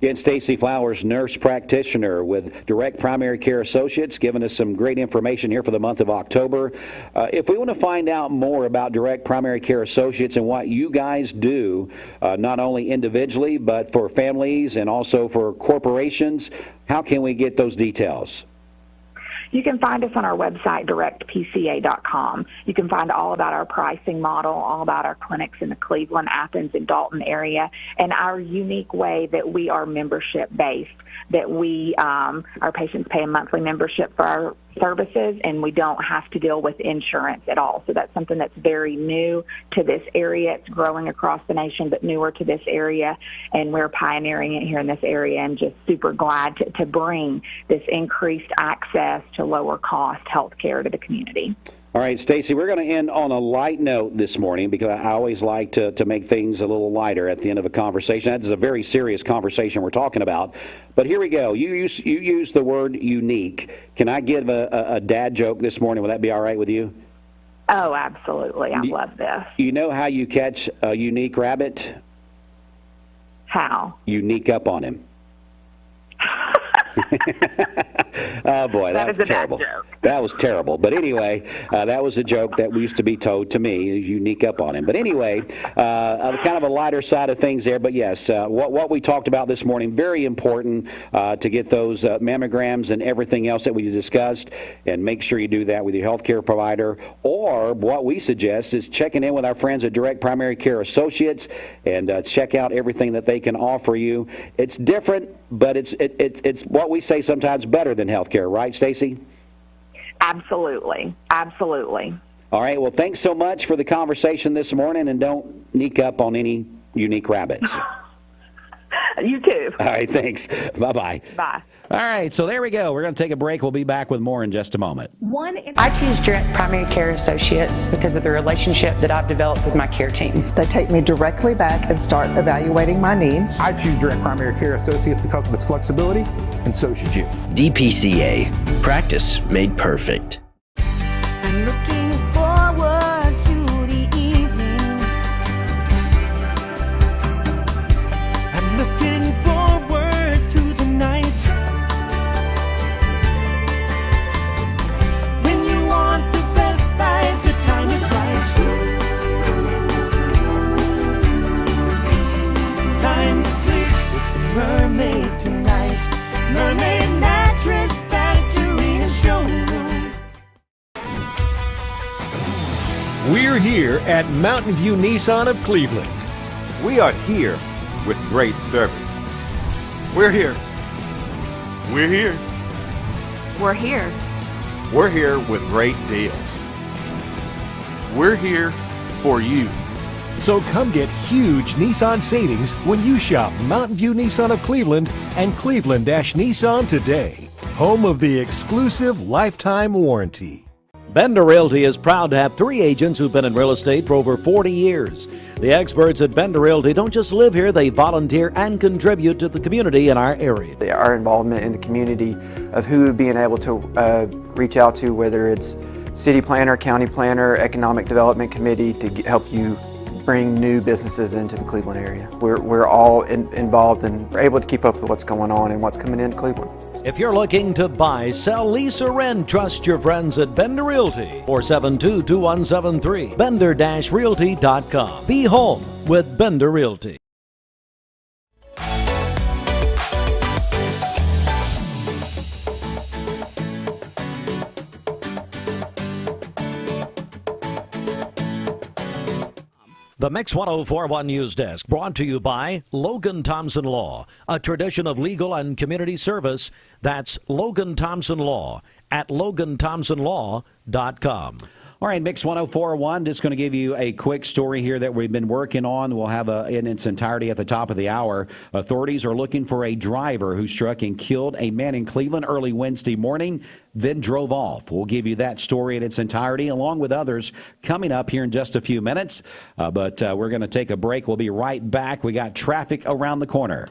Again, Stacey Flowers, nurse practitioner with Direct Primary Care Associates, giving us some great information here for the month of October. If we want to find out more about Direct Primary Care Associates and what you guys do, not only individually, but for families and also for corporations, how can we get those details? You can find us on our website, directpca.com. You can find all about our pricing model, all about our clinics in the Cleveland, Athens, and Dalton area, and our unique way that we are membership-based, that we, our patients pay a monthly membership for our services, and we don't have to deal with insurance at all. So that's something that's very new to this area. It's growing across the nation, but newer to this area, and we're pioneering it here in this area and just super glad to bring this increased access to lower cost health care to the community. All right, Stacey, we're going to end on a light note this morning because I always like to make things a little lighter at the end of a conversation. That is a very serious conversation we're talking about. But here we go. You use the word unique. Can I give a dad joke this morning? Will that be all right with you? Oh, absolutely. I love this. You know how you catch a unique rabbit? How? You sneak up on him. Oh, boy, that was terrible. That was terrible. But anyway, that was a joke that used to be told to me. You sneak up on him. But anyway, kind of a lighter side of things there. But, yes, what we talked about this morning, very important to get those mammograms and everything else that we discussed. And make sure you do that with your health care provider. Or what we suggest is checking in with our friends at Direct Primary Care Associates and check out everything that they can offer you. It's different, but it's what we say sometimes better than healthcare, right, Stacey? Absolutely. Absolutely. All right. Well, thanks so much for the conversation this morning, and don't sneak up on any unique rabbits. You too. All right. Thanks. Bye-bye. Bye. All right. So there we go. We're going to take a break. We'll be back with more in just a moment. I choose Direct Primary Care Associates because of the relationship that I've developed with my care team. They take me directly back and start evaluating my needs. I choose Direct Primary Care Associates because of its flexibility, and so should you. DPCA. Practice made perfect. I'm looking forward to the evening. I'm looking forward to the night. We're here at Mountain View Nissan of Cleveland. We are here with great service. We're here. We're here. We're here. We're here with great deals. We're here for you. So come get huge Nissan savings when you shop Mountain View Nissan of Cleveland and Cleveland-Nissan today. Home of the exclusive lifetime warranty. Bender Realty is proud to have 3 agents who've been in real estate for over 40 years. The experts at Bender Realty don't just live here, they volunteer and contribute to the community in our area. Our involvement in the community of who being able to reach out to, whether it's city planner, county planner, economic development committee, to help you bring new businesses into the Cleveland area. We're all involved and we're able to keep up with what's going on and what's coming into Cleveland. If you're looking to buy, sell, lease, or rent, trust your friends at Bender Realty. 472-2173. Bender-Realty.com. Be home with Bender Realty. The Mix 1041 News Desk brought to you by Logan Thompson Law, a tradition of legal and community service. That's Logan Thompson Law at LoganThompsonLaw.com. All right, Mix 1041, just going to give you a quick story here that we've been working on. We'll have in its entirety at the top of the hour. Authorities are looking for a driver who struck and killed a man in Cleveland early Wednesday morning, then drove off. We'll give you that story in its entirety, along with others, coming up here in just a few minutes. But we're going to take a break. We'll be right back. We got traffic around the corner.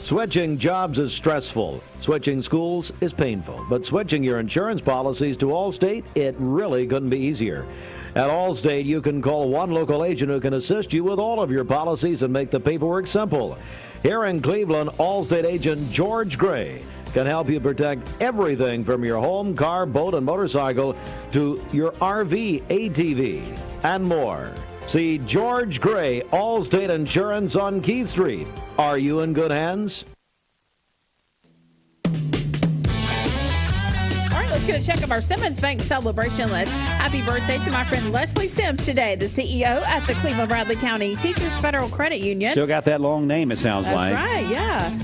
Switching jobs is stressful. Switching schools is painful. But switching your insurance policies to Allstate, it really couldn't be easier. At Allstate, you can call one local agent who can assist you with all of your policies and make the paperwork simple. Here in Cleveland, Allstate agent George Gray can help you protect everything from your home, car, boat, and motorcycle to your RV, ATV, and more. See George Gray, Allstate Insurance on Keith Street. Are you in good hands? All right, let's get a check of our Simmons Bank celebration list. Happy birthday to my friend Leslie Sims today, the CEO at the Cleveland Bradley County Teachers Federal Credit Union. Still got that long name, it sounds like. That's right, yeah.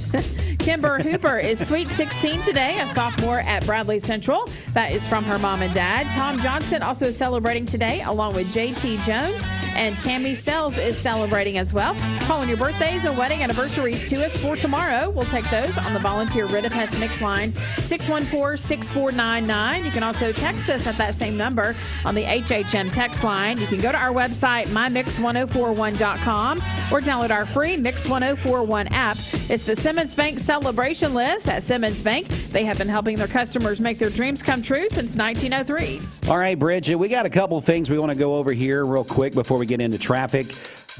Kimber Hooper is sweet 16 today, a sophomore at Bradley Central. That is from her mom and dad. Tom Johnson also celebrating today, along with J.T. Jones. And Tammy Sells is celebrating as well. Calling your birthdays and wedding anniversaries to us for tomorrow. We'll take those on the volunteer Ridipest Mix line, 614-6499. You can also text us at that same number on the HHM text line. You can go to our website, mymix1041.com, or download our free Mix 1041 app. It's the Simmons Bank celebration list at Simmons Bank. They have been helping their customers make their dreams come true since 1903. All right, Bridget, we got a couple things we want to go over here real quick before we get into traffic.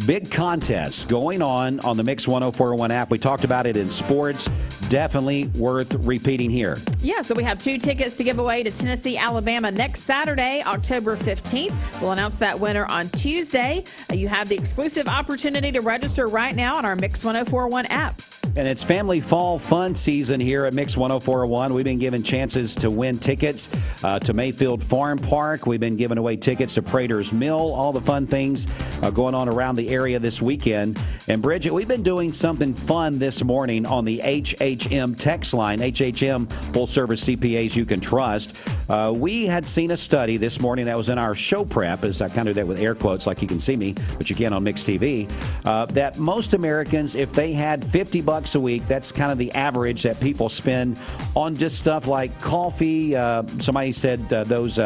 Big contest going on the Mix 1041 app. We talked about it in sports. Definitely worth repeating here. Yeah, so we have 2 tickets to give away to Tennessee, Alabama next Saturday, October 15th. We'll announce that winner on Tuesday. You have the exclusive opportunity to register right now on our Mix 1041 app. And it's family fall fun season here at Mix 1041. We've been giving chances to win tickets to Mayfield Farm Park. We've been giving away tickets to Prater's Mill. All the fun things going on around the area this weekend. And Bridget, we've been doing something fun this morning on the HHM text line. HHM, full service CPAs you can trust. We had seen a study this morning that was in our show prep, as I kind of do that with air quotes like you can see me, but you can't on Mix TV, that most Americans, if they had $50 a week, that's kind of the average that people spend on just stuff like coffee. Somebody said those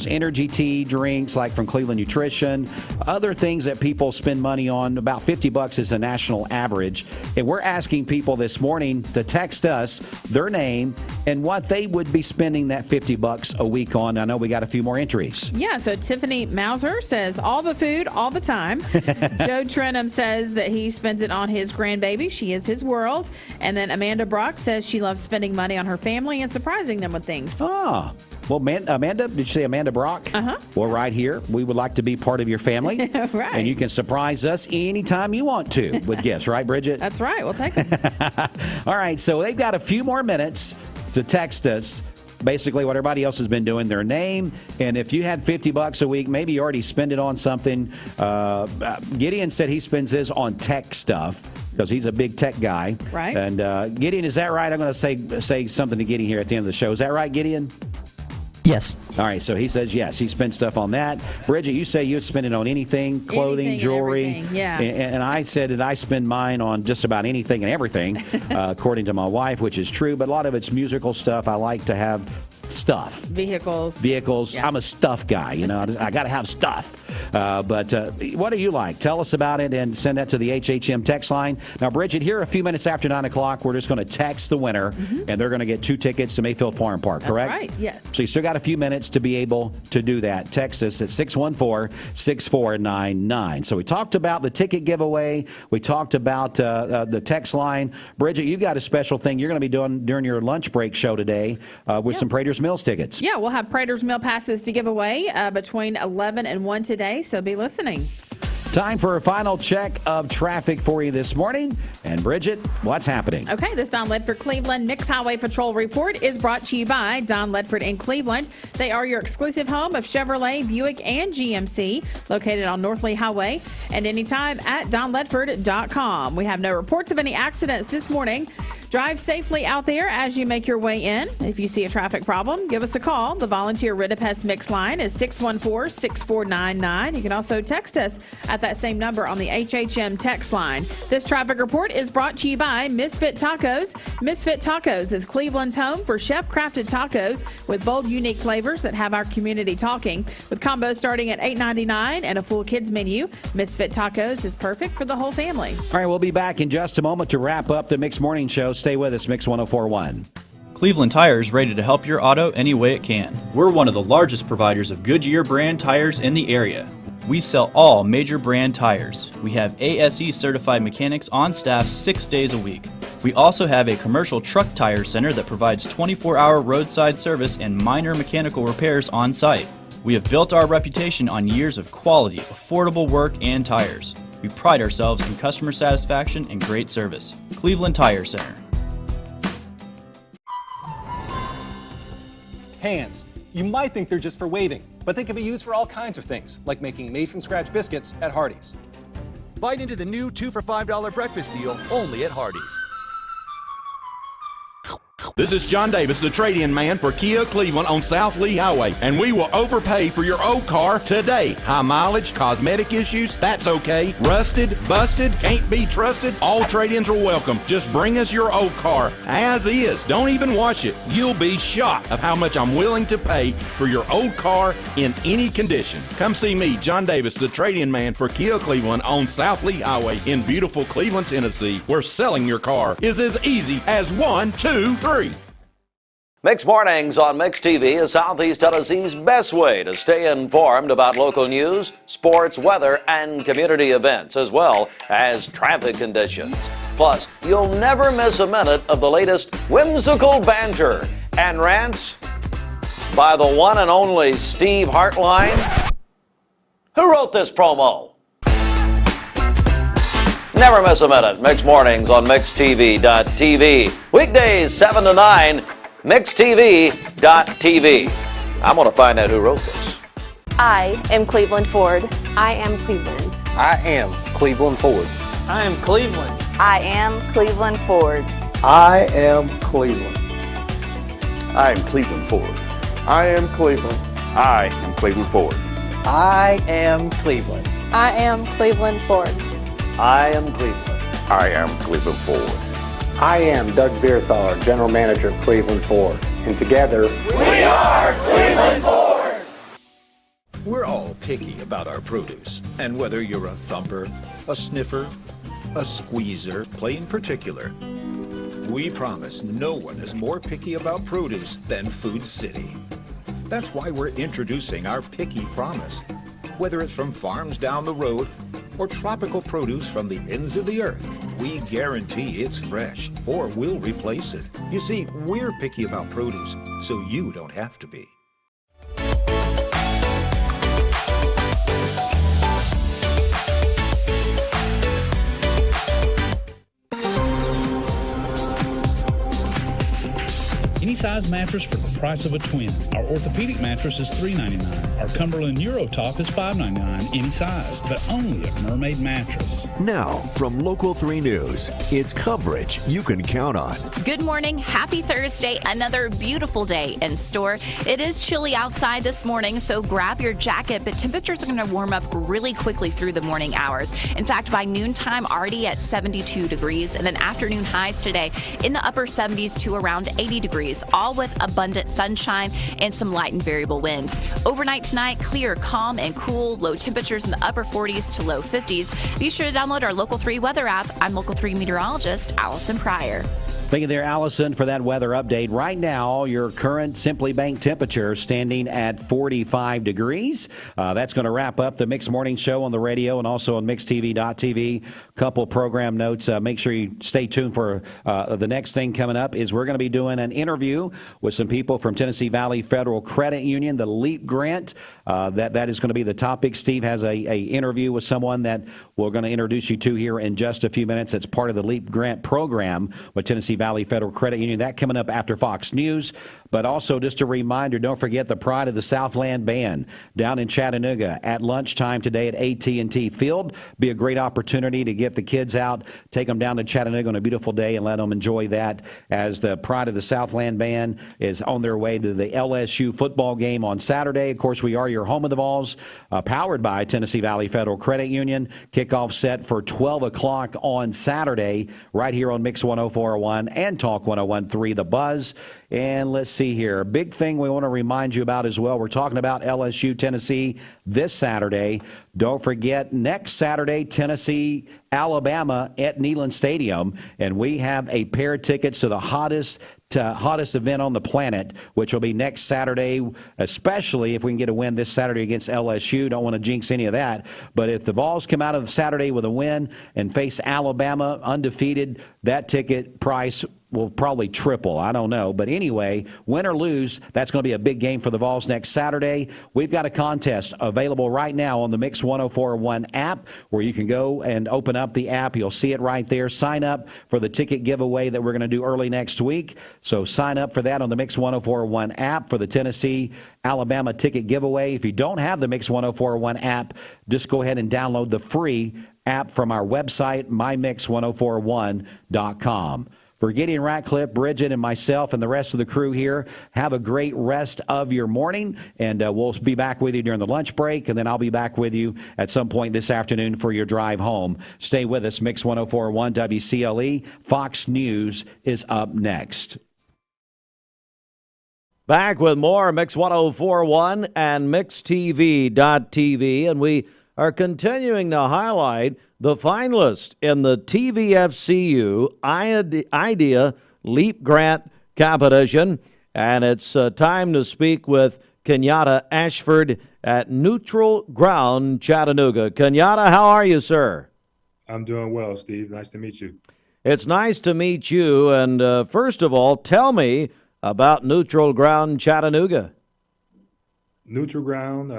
energy tea drinks like from Cleveland Nutrition, other things that people spend money on. About $50 is the national average. And we're asking people this morning to text us their name and what they would be spending that $50 a week on. I know we got a few more entries. Yeah, so Tiffany Mauser says all the food, all the time. Joe Trenham says that he spends it on his grandbaby. She is his world. And then Amanda Brock says she loves spending money on her family and surprising them with things. Oh, well, Amanda, did you say Amanda Brock? Uh-huh. Well, right here, we would like to be part of your family. Right. And you can surprise us anytime you want to with gifts, right, Bridget? That's right. We'll take them. All right, so they've got a few more minutes to text us basically what everybody else has been doing, their name, and if you had $50 a week, maybe you already spend it on something. Gideon said he spends his on tech stuff because he's a big tech guy. Right. And Gideon, is that right? I'm going to say something to Gideon here at the end of the show. Is that right, Gideon? Yes. All right, so he says yes. He spends stuff on that. Bridget, you say you spend it on anything, clothing, Anything jewelry. and everything, yeah. And I said that I spend mine on just about anything and everything, according to my wife, which is true. But a lot of it's musical stuff. I like to have stuff. Vehicles. Yeah. I'm a stuff guy. I got to have stuff. But what do you like? Tell us about it and send that to the HHM text line. Now, Bridget, here a few minutes after 9 o'clock, we're just going to text the winner, and they're going to get 2 tickets to Mayfield Farm Park, correct? That's right, yes. So you still got a few minutes to be able to do that. Text us at 614-6499. So we talked about the ticket giveaway. We talked about the text line. Bridget, you've got a special thing you're going to be doing during your lunch break show today with some Prater's Mills tickets. Yeah, we'll have Prater's Mill passes to give away between 11 and 1 today, so be listening. Time for a final check of traffic for you this morning. And Bridget, what's happening? Okay, this Don Ledford Cleveland Mixed Highway Patrol report is brought to you by Don Ledford in Cleveland. They are your exclusive home of Chevrolet, Buick, and GMC, located on North Lee Highway, and anytime at donledford.com. We have no reports of any accidents this morning. Drive safely out there as you make your way in. If you see a traffic problem, give us a call. The volunteer Ridipest Mix line is 614-6499. You can also text us at that same number on the HHM text line. This traffic report is brought to you by Misfit Tacos. Misfit Tacos is Cleveland's home for chef-crafted tacos with bold, unique flavors that have our community talking. With combos starting at $8.99 and a full kids menu, Misfit Tacos is perfect for the whole family. All right, we'll be back in just a moment to wrap up the Mix Morning Show. Stay with us, Mix 104.1. Cleveland Tire is ready to help your auto any way it can. We're one of the largest providers of Goodyear brand tires in the area. We sell all major brand tires. We have ASE certified mechanics on staff 6 days a week. We also have a commercial truck tire center that provides 24-hour roadside service and minor mechanical repairs on site. We have built our reputation on years of quality, affordable work and tires. We pride ourselves in customer satisfaction and great service. Cleveland Tire Center. Hands. You might think they're just for waving, but they can be used for all kinds of things, like making made-from-scratch biscuits at Hardee's. Bite into the new 2 for $5 breakfast deal only at Hardee's. This is John Davis, the trade-in man for Kia Cleveland on South Lee Highway, and we will overpay for your old car today. High mileage, cosmetic issues, that's okay. Rusted, busted, can't be trusted, all trade-ins are welcome. Just bring us your old car as is. Don't even wash it. You'll be shocked of how much I'm willing to pay for your old car in any condition. Come see me, John Davis, the trade-in man for Kia Cleveland on South Lee Highway in beautiful Cleveland, Tennessee, where selling your car is as easy as 1, 2, 3. Mix Mornings on Mix TV is Southeast Tennessee's best way to stay informed about local news, sports, weather, and community events, as well as traffic conditions. Plus, you'll never miss a minute of the latest whimsical banter and rants by the one and only Steve Hartline. Who wrote this promo? Never miss a minute. Mix Mornings on MixTV.tv. Weekdays 7 to 9. MixTV.tv. I'm going to find out who wrote this. I am Cleveland Ford. I am Cleveland. I am Cleveland Ford. I am Cleveland. I am Cleveland Ford. I am Cleveland. I am Cleveland Ford. I am Cleveland. I am Cleveland Ford. I am Cleveland. I am Cleveland Ford. I am Cleveland. I am Cleveland Ford. I am Doug Beerthaler, General Manager of Cleveland Ford, and together, we are Cleveland Ford! We're all picky about our produce, and whether you're a thumper, a sniffer, a squeezer, plain particular, we promise no one is more picky about produce than Food City. That's why we're introducing our Picky Promise. Whether it's from farms down the road or tropical produce from the ends of the earth, we guarantee it's fresh or we'll replace it. You see, we're picky about produce, so you don't have to be. Any size mattress for the price of a twin. Our orthopedic mattress is $3.99. Our Cumberland Eurotop is $5.99 any size, but only at Mermaid Mattress. Now, from Local 3 News, it's coverage you can count on. Good morning. Happy Thursday. Another beautiful day in store. It is chilly outside this morning, so grab your jacket, but temperatures are going to warm up really quickly through the morning hours. In fact, by noontime, already at 72 degrees, and then afternoon highs today in the upper 70s to around 80 degrees, all with abundant sunshine and some light and variable wind. Overnight tonight, clear, calm, and cool. Low temperatures in the upper 40s to low 50s. Be sure to download our Local 3 weather app. I'm Local 3 meteorologist Allison Pryor. Thank you there, Allison, for that weather update. Right now, your current Simply Bank temperature standing at 45 degrees. That's going to wrap up the Mix Morning Show on the radio and also on MixTV.tv. Couple program notes. Make sure you stay tuned for the next thing coming up is we're going to be doing an interview with some people from Tennessee Valley Federal Credit Union, the LEAP grant. That is going to be the topic. Steve has a interview with someone that we're going to introduce you to here in just a few minutes. It's part of the LEAP grant program with Tennessee Valley Federal Credit Union. That coming up after Fox News. But also just a reminder, don't forget the Pride of the Southland Band down in Chattanooga at lunchtime today at AT&T Field. Be a great opportunity to get the kids out, take them down to Chattanooga on a beautiful day and let them enjoy that as the Pride of the Southland Band is on their way to the LSU football game on Saturday. Of course, we are your home of the Vols, powered by Tennessee Valley Federal Credit Union. Kickoff set for 12 o'clock on Saturday right here on Mix 104.1 and Talk 101.3 The Buzz. And let's see here. Big thing we want to remind you about as well. We're talking about LSU, Tennessee this Saturday. Don't forget, next Saturday, Tennessee, Alabama at Neyland Stadium. And we have a pair of tickets to the hottest event on the planet, which will be next Saturday, especially if we can get a win this Saturday against LSU. Don't want to jinx any of that. But if the Vols come out of Saturday with a win and face Alabama undefeated, that ticket price will probably triple. I don't know. But anyway, win or lose, that's going to be a big game for the Vols next Saturday. We've got a contest available right now on the Mix 104.1 app where you can go and open up the app. You'll see it right there. Sign up for the ticket giveaway that we're going to do early next week. So sign up for that on the Mix 104.1 app for the Tennessee Alabama ticket giveaway. If you don't have the Mix 104.1 app, just go ahead and download the free app from our website, mymix1041.com. For Gideon Ratcliffe, Bridget, and myself and the rest of the crew here, have a great rest of your morning, and we'll be back with you during the lunch break, and then I'll be back with you at some point this afternoon for your drive home. Stay with us. Mix 104.1 WCLE. Fox News is up next. Back with more Mix 104.1 and MixTV.tv, and we are continuing to highlight the finalist in the TVFCU Idea LEAP Grant competition. And it's time to speak with Kenyatta Ashford at Neutral Ground, Chattanooga. Kenyatta, how are you, sir? I'm doing well, Steve. Nice to meet you. It's nice to meet you. And first of all, tell me about Neutral Ground, Chattanooga. Neutral Ground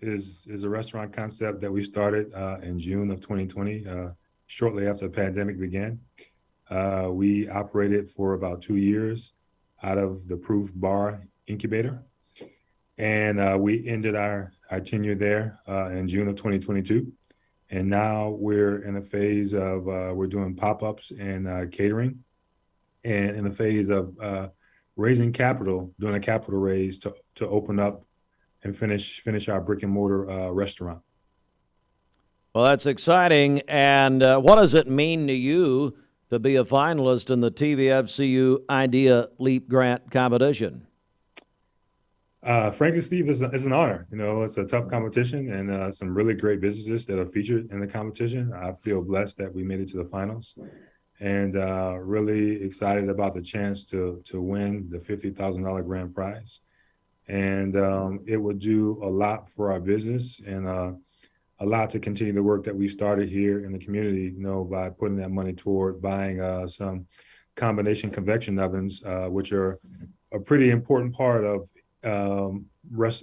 is a restaurant concept that we started in June of 2020, shortly after the pandemic began. We operated for about 2 years out of the Proof Bar Incubator. And we ended our tenure there in June of 2022. And now we're in a phase of, we're doing pop-ups and catering, and in a phase of raising capital, doing a capital raise to open up and finish our brick and mortar restaurant. Well, that's exciting. And what does it mean to you to be a finalist in the TVFCU Idea LEAP Grant competition? Frankly, Steve, it's an honor. You know, it's a tough competition and some really great businesses that are featured in the competition. I feel blessed that we made it to the finals, and really excited about the chance to win the $50,000 grand prize. And it would do a lot for our business and a lot to continue the work that we started here in the community, you know, by putting that money toward buying some combination convection ovens, which are a pretty important part of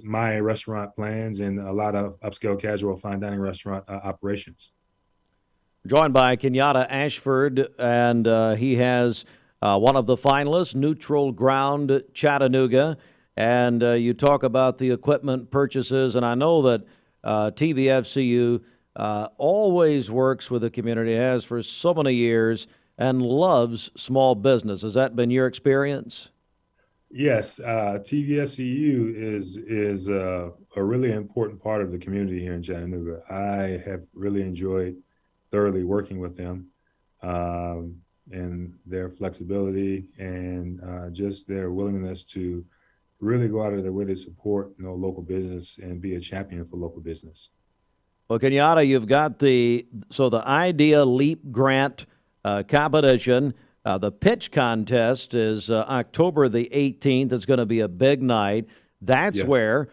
my restaurant plans and a lot of upscale casual fine dining restaurant operations. Joined by Kenyatta Ashford, and he has one of the finalists, Neutral Ground Chattanooga. And you talk about the equipment purchases, and I know that TVFCU always works with the community, has for so many years, and loves small business. Has that been your experience? Yes, TVFCU is a really important part of the community here in Chattanooga. I have really enjoyed thoroughly working with them, and their flexibility and just their willingness to really go out of their way to support local business and be a champion for local business. Well, Kenyatta, you've got the Idea Leap Grant competition. The pitch contest is October the 18th. It's going to be a big night. That's where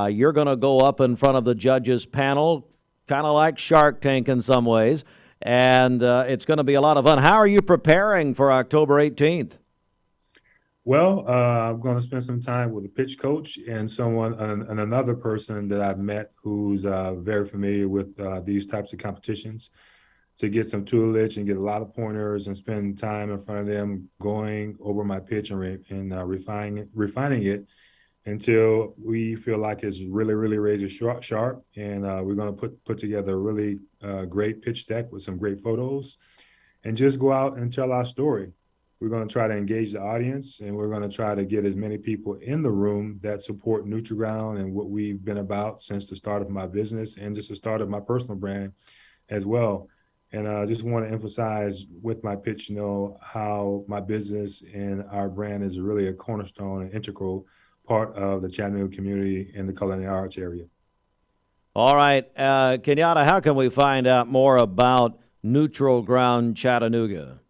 you're going to go up in front of the judges panel, kind of like Shark Tank in some ways, and it's going to be a lot of fun. How are you preparing for October 18th? Well, I'm going to spend some time with a pitch coach and another person that I've met who's very familiar with these types of competitions, to get some tutelage and get a lot of pointers and spend time in front of them going over my pitch and refining it until we feel like it's really, really razor sharp. And we're going to put together a really great pitch deck with some great photos and just go out and tell our story. We're going to try to engage the audience, and we're going to try to get as many people in the room that support Neutral Ground and what we've been about since the start of my business and just the start of my personal brand as well. And I just want to emphasize with my pitch, how my business and our brand is really a cornerstone and integral part of the Chattanooga community and the culinary arts area. All right. Kenyatta, how can we find out more about Neutral Ground Chattanooga?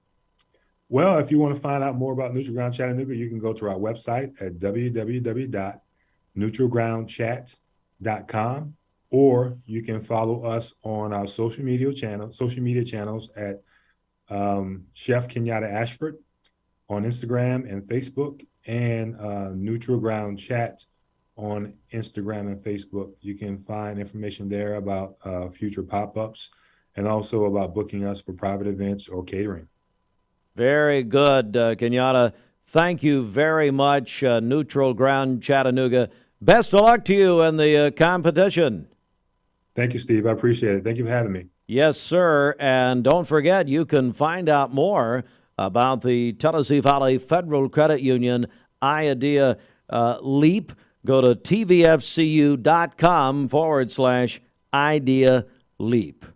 Well, if you want to find out more about Neutral Ground Chattanooga, you can go to our website at www.neutralgroundchat.com, or you can follow us on our social media channels at Chef Kenyatta Ashford on Instagram and Facebook, and Neutral Ground Chat on Instagram and Facebook. You can find information there about future pop-ups and also about booking us for private events or catering. Very good, Kenyatta. Thank you very much, Neutral Ground Chattanooga. Best of luck to you in the competition. Thank you, Steve. I appreciate it. Thank you for having me. Yes, sir. And don't forget, you can find out more about the Tennessee Valley Federal Credit Union Idea Leap. Go to tvfcu.com/Idea Leap.